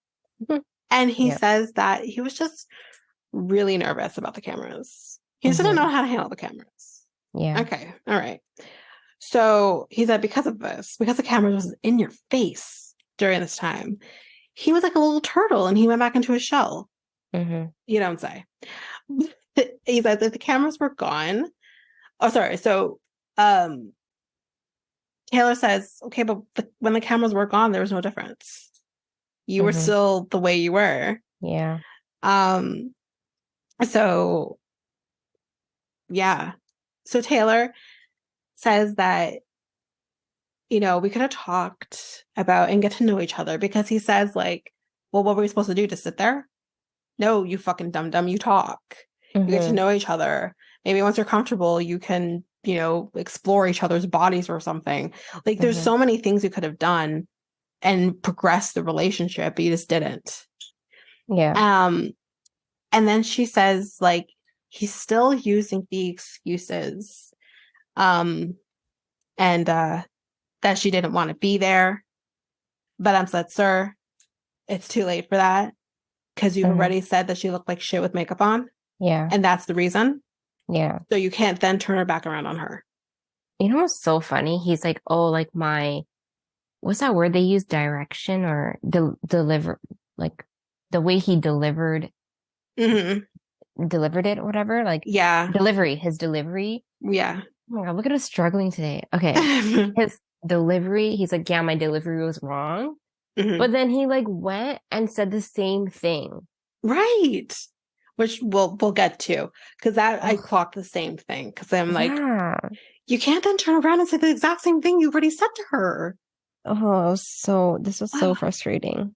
And he says that he was just really nervous about the cameras. He just didn't know how to handle the cameras. Yeah. Okay. All right. So he said because of this, because the camera was in your face during this time, he was like a little turtle and he went back into his shell. You don't say. He says if the cameras were gone. Oh, sorry. So Taylor says, okay, but when the cameras were gone, there was no difference. You were still the way you were. Yeah. So yeah. So Taylor says that, we could have talked about and get to know each other, because he says like, well, what were we supposed to do? To sit there? No, you fucking dum-dum, you talk. You get to know each other. Maybe once you're comfortable, you can, explore each other's bodies or something. Like there's so many things you could have done and progress the relationship, but you just didn't. Yeah. And then she says, like, he's still using the excuses, and that she didn't want to be there. But I'm said, sir, it's too late for that, because you've already said that she looked like shit with makeup on. Yeah. And that's the reason. Yeah. So you can't then turn her back around on her. You know what's so funny? He's like, oh, like what's that word they use? Direction or deliver, like the way he delivered it or whatever. Like, his delivery. Yeah. Oh my God, look at us struggling today. Okay. His delivery, he's like, yeah, my delivery was wrong. But then he like went and said the same thing. Right. Which we'll get to, because I clocked the same thing, because I'm like, you can't then turn around and say the exact same thing you already said to her. Oh, this was so frustrating.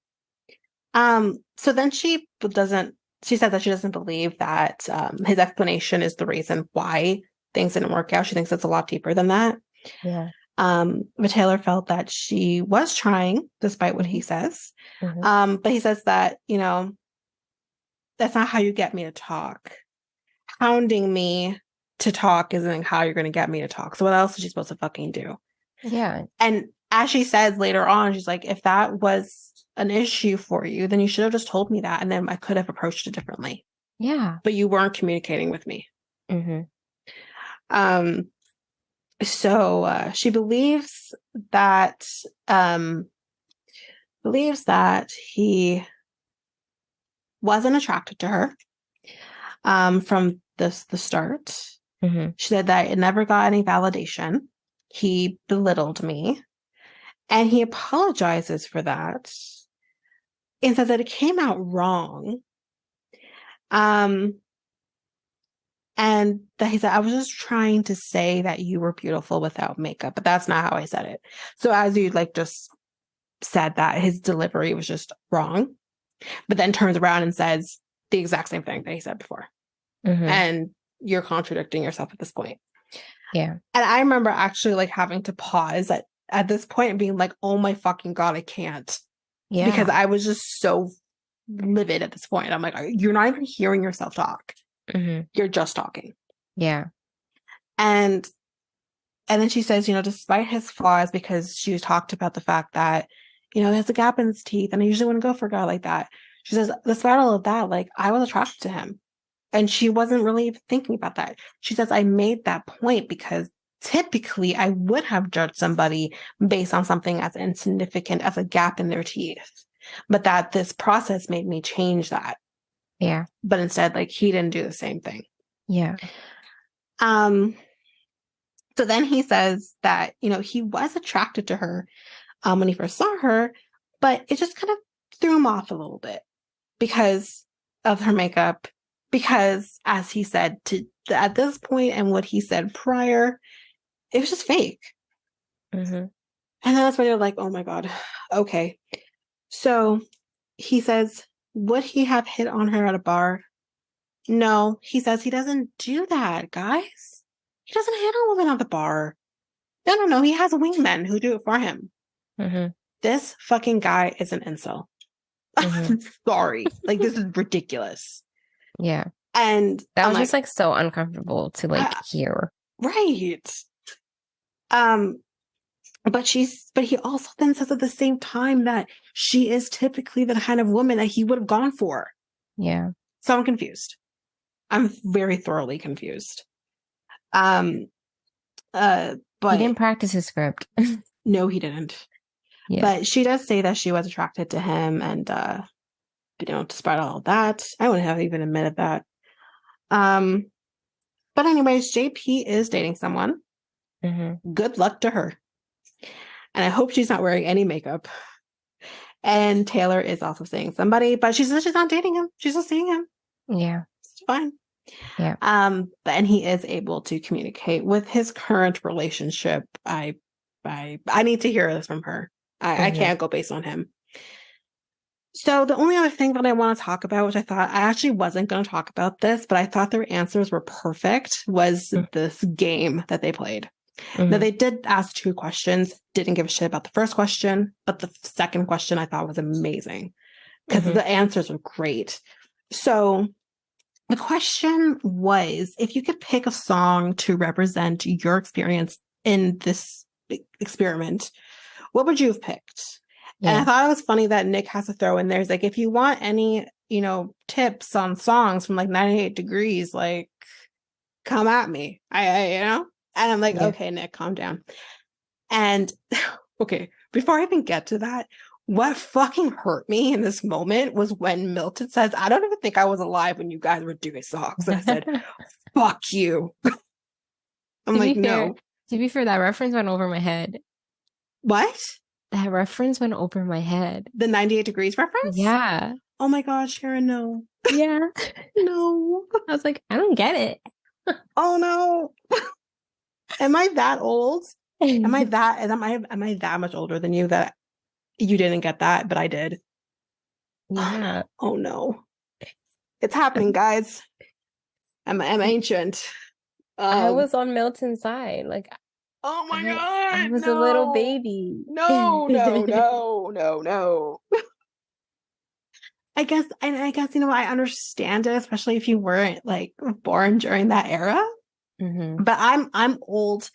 So then she says that she doesn't believe that his explanation is the reason why things didn't work out. She thinks it's a lot deeper than that. Yeah. But Taylor felt that she was trying, despite what he says. But he says that, that's not how you get me to talk. Hounding me to talk isn't how you're going to get me to talk. So what else is she supposed to fucking do? Yeah. And as she says later on, she's like, if that was an issue for you, then you should have just told me that, and then I could have approached it differently. Yeah. But you weren't communicating with me. So she believes that he wasn't attracted to her from the start. She said that it never got any validation. He belittled me, and he apologizes for that and says that it came out wrong. And that he said, I was just trying to say that you were beautiful without makeup, but that's not how I said it. So as you just said, that his delivery was just wrong, but then turns around and says the exact same thing that he said before. And you're contradicting yourself at this point. Yeah. And I remember actually having to pause at this point and being like, oh my fucking God, I can't. Yeah. Because I was just so livid at this point. I'm like, you're not even hearing yourself talk. Mm-hmm. You're just talking. Yeah. And then she says, despite his flaws, because she talked about the fact that, there's a gap in his teeth, and I usually wouldn't go for a guy like that. She says, despite all of that, like, I was attracted to him. And she wasn't really even thinking about that. She says, I made that point because typically I would have judged somebody based on something as insignificant as a gap in their teeth. But that this process made me change that. Yeah. But instead, like, he didn't do the same thing. Yeah. So then he says that, he was attracted to her when he first saw her, but it just kind of threw him off a little bit because of her makeup. Because, as he said, at this point and what he said prior, it was just fake. Mm-hmm. And then that's when you're like, oh my God, okay. So he says, would he have hit on her at a bar? No, he says he doesn't do that, guys. He doesn't hit on women at the bar. No. He has wingmen who do it for him. Mm-hmm. This fucking guy is an incel. Mm-hmm. Sorry. Like, this is ridiculous. Yeah. And that was just like so uncomfortable to like hear. Right. But he also then says at the same time that she is typically the kind of woman that he would have gone for. Yeah. So I'm confused. I'm very thoroughly confused. But he didn't practice his script. No, he didn't. Yeah. But she does say that she was attracted to him, and despite all of that, I wouldn't have even admitted that. But anyways, JP is dating someone. Mm-hmm. Good luck to her. And I hope she's not wearing any makeup. And Taylor is also seeing somebody, but she says she's not dating him. She's just seeing him. Yeah. It's fine. Yeah. And he is able to communicate with his current relationship. I need to hear this from her. I can't go based on him. So the only other thing that I want to talk about, which I thought I actually wasn't going to talk about this, but I thought their answers were perfect, was this game that they played. Mm-hmm. Now, they did ask 2 questions, didn't give a shit about the first question, but the second question I thought was amazing because the answers were great. So the question was, if you could pick a song to represent your experience in this experiment, what would you have picked? Yeah. And I thought it was funny that Nick has to throw in there's like, if you want any, tips on songs from like 98 Degrees, like, come at me. And I'm like, okay, Nick, calm down. And okay, before I even get to that, what fucking hurt me in this moment was when Milton says, I don't even think I was alive when you guys were doing songs. And I said, fuck you. I'm like, no. To be fair, that reference went over my head. What? That reference went over my head. The 98 Degrees reference? Yeah. Oh my God, Sharon, no. Yeah. No. I was like, I don't get it. Oh no. Am I that old? Am I that much older than you that you didn't get that, but I did? Yeah. Oh no. It's happening, guys. I'm ancient. I was on Milton's side. Like, oh my God. I was a little baby. No. I guess, I understand it, especially if you weren't like born during that era. Mm-hmm. But I'm old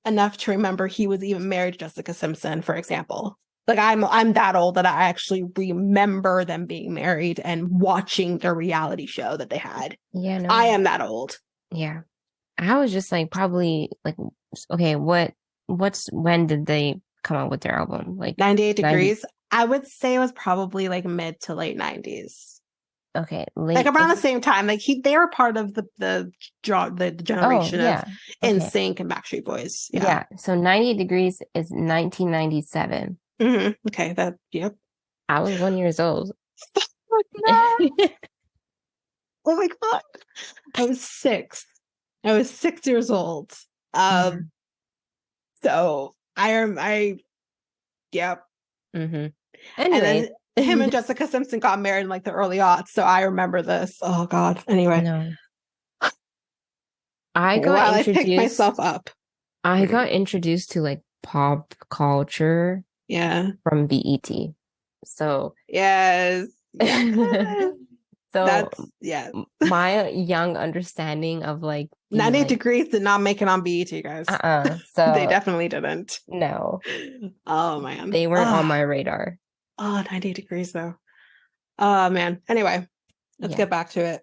enough to remember he was even married to Jessica Simpson, for example. Like I'm that old that I actually remember them being married and watching the reality show that they had. Yeah, no. I am that old. Yeah. I was just like probably like, okay, when did they come out with their album? Like 98 Degrees. I would say it was probably like mid to late 90s. Okay, like around the same time. Like they were part of the generation of NSYNC and Backstreet Boys. Yeah. So 98 Degrees is 1997. Mm-hmm. Okay. Yep. I was 1 year old. Oh my God. I was 6. I was 6 years old. So yep. Mm-hmm. Anyway. And then him and Jessica Simpson got married in like the early aughts. So I remember this. Oh God. Anyway. No. I picked myself up. I got introduced to like pop culture. Yeah. From BET. So yes. Yes. So That's yes. my young understanding of like the 98 like Degrees did not make it on BET, guys. They so definitely didn't. no, Oh man. they weren't on my radar. Oh, 98 Degrees though. Oh man. Anyway, let's Yeah. get back to it.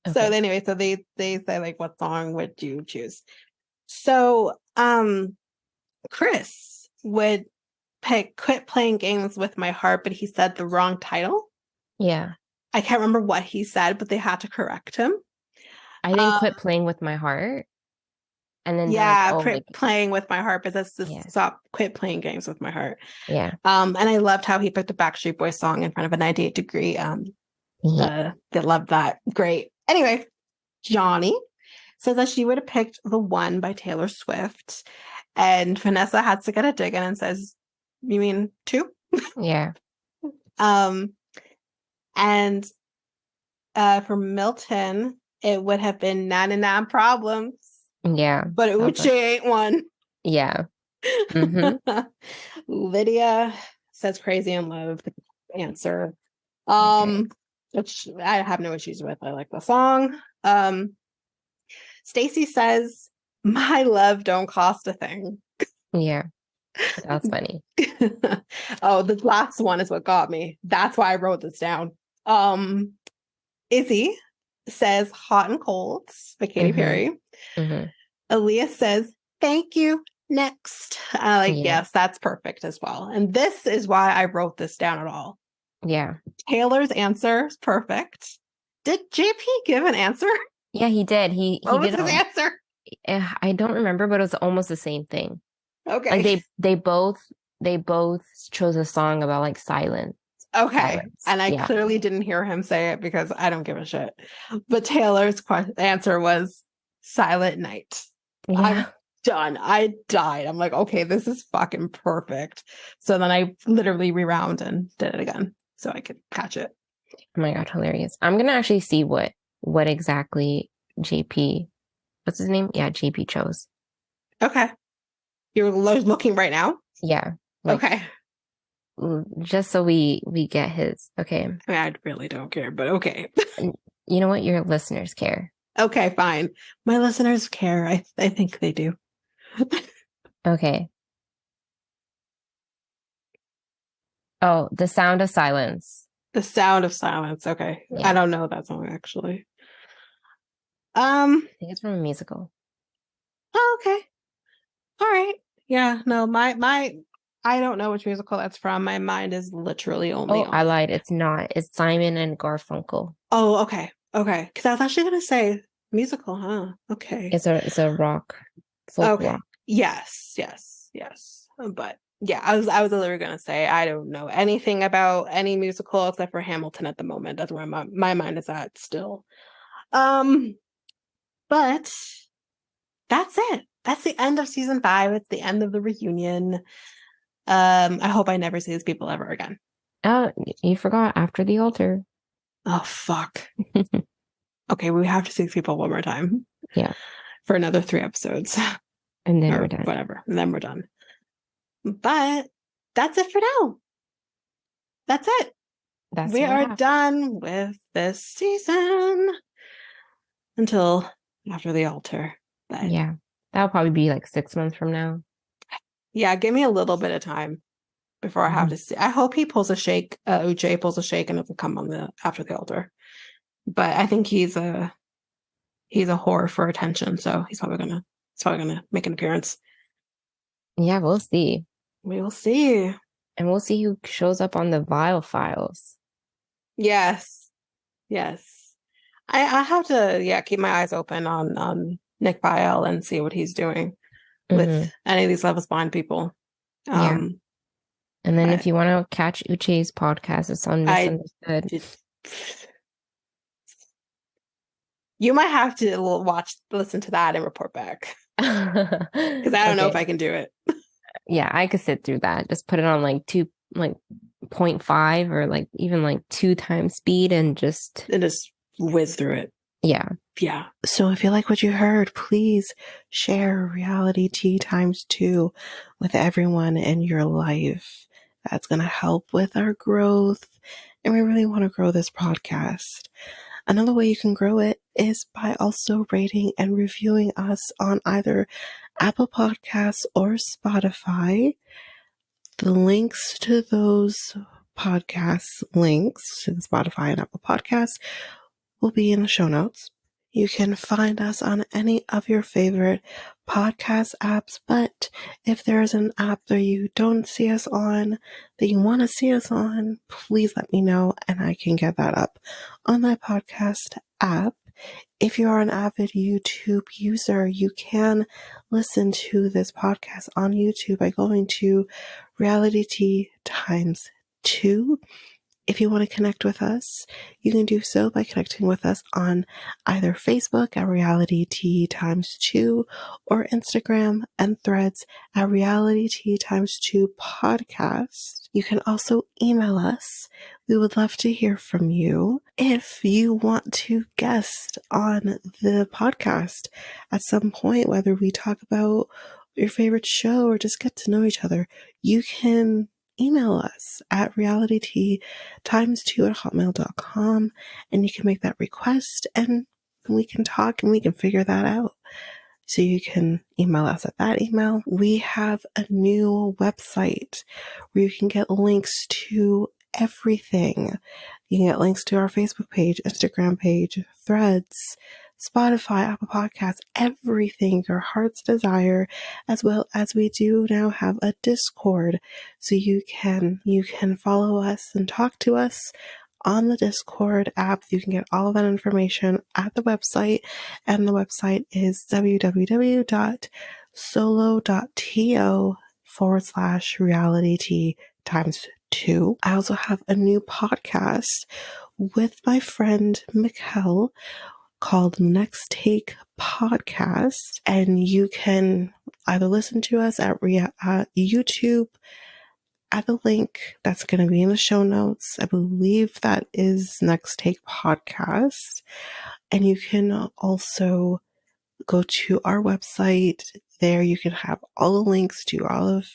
So Okay. anyway, so they say like, what song would you choose? So Chris would pick Quit Playing Games with My Heart, but he said the wrong title. Yeah. I can't remember what he said, but they had to correct him. I think Quit Playing with My Heart. And then they're like, Yeah, oh, quit like, playing with my heart, but that's yeah, just stop, quit playing games with my heart. yeah. And I loved how he picked a Backstreet Boys song in front of a 98 degree. They loved that. Great. Anyway, Johnny says that she would have picked The One by Taylor Swift. And Vanessa had to get a dig in and says, you mean two? Yeah. Um, and for Milton, it would have been 99 Problems, Yeah. but Uche ain't one. Yeah. Mm-hmm. Lydia says Crazy in Love, the answer. Okay. Which I have no issues with. I like the song. Stacy says, My love don't cost a thing. Yeah. That's funny. Oh, the last one is what got me. That's why I wrote this down. Izzy says Hot and Cold by Katy Perry. Mm-hmm. Elias says, Thank you. Next. Yeah. Yes, that's perfect as well. And this is why I wrote this down at all. Yeah. Taylor's answer is perfect. Did JP give an answer? Yeah, he did. He What was did. his answer? I don't remember, but it was almost the same thing. Okay. Like they both chose a song about like silence. Okay. Silence. And I clearly didn't hear him say it because I don't give a shit. But Taylor's answer was Silent Night. Yeah. I'm done. I died. I'm like, okay, this is fucking perfect. So then I literally rewound and did it again so I could catch it. Oh my God, hilarious. I'm gonna actually see what exactly JP, what's his name? Yeah, JP chose. Okay. You're looking right now? Yeah. Like, okay. Just so we get his. Okay. I mean, I really don't care, but okay. You know what? Your listeners care. Okay, fine. My listeners care. I think they do. Okay. Oh, The Sound of Silence. The Sound of Silence. Okay. Yeah. I don't know that song actually. I think it's from a musical. Oh, okay. All right. Yeah, no, my I don't know which musical that's from. My mind is literally only on. I lied. It's not. It's Simon and Garfunkel. Oh, okay. Okay. Because I was actually gonna say musical, huh? Okay. It's a rock, folk rock. Yes. But yeah, I was literally gonna say I don't know anything about any musical except for Hamilton at the moment. That's where my mind is at still. But that's it. That's the end of season 5. It's the end of the reunion. I hope I never see these people ever again. Oh, you forgot After the Altar. Oh fuck. Okay, we have to see these people one more time. Yeah. For another 3 episodes. And then we're done. Whatever. And then we're done. But that's it for now. That's it. We are done with this season until After the Altar. But yeah. That'll probably be like 6 months from now. Yeah, give me a little bit of time before I have to see. I hope he pulls a shake. Uche pulls a shake and it'll come on the After the Altar. But I think he's a whore for attention, so he's probably gonna make an appearance. Yeah, we'll see. We will see. And we'll see who shows up on the Vile Files. Yes. I have to keep my eyes open on Nick Viall and see what he's doing with any of these Love Is Blind people. And then if you want to catch Uche's podcast, it's on Misunderstood. You might have to listen to that and report back. Because I don't know if I can do it. Yeah, I could sit through that. Just put it on like 0.5 or like even like 2 times speed and just whiz through it. Yeah. So if you like what you heard, please share Reality Tea ×2 with everyone in your life. That's going to help with our growth and we really want to grow this podcast. Another way you can grow it is by also rating and reviewing us on either Apple Podcasts or Spotify. The links to those podcasts, links to the Spotify and Apple Podcasts, will be in the show notes. You can find us on any of your favorite podcast apps, but if there is an app that you don't see us on, that you want to see us on, please let me know and I can get that up on that podcast app. If you are an avid YouTube user, you can listen to this podcast on YouTube by going to Reality T times 2. If you want to connect with us, you can do so by connecting with us on either Facebook at Reality T times 2 or Instagram and Threads at Reality T times 2 podcast. You can also email us. We would love to hear from you. If you want to guest on the podcast at some point, whether we talk about your favorite show or just get to know each other, you can email us at realityt times 2 at hotmail.com and you can make that request and we can talk and we can figure that out. So you can email us at that email. We have a new website where you can get links to everything. You can get links to our Facebook page, Instagram page, Threads, Spotify, Apple Podcasts, everything your heart's desire, as well as we do now have a Discord. So you can follow us and talk to us on the Discord app. You can get all of that information at the website, and the website is www.solo.to/reality times 2. I also have a new podcast with my friend Mikkel called Next Take Podcast, and you can either listen to us at YouTube at the link that's going to be in the show notes. I believe that is Next Take Podcast. And you can also go to our website. There you can have all the links to all of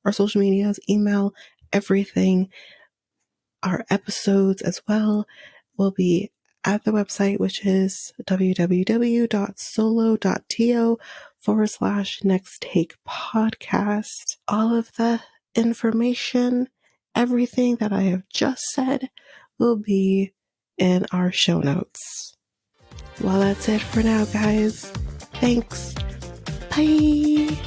our social medias, email, everything. Our episodes as well will be at the website, which is www.solo.to/next take podcast. All of the information, everything that I have just said, will be in our show notes. Well, that's it for now, guys. Thanks. Bye.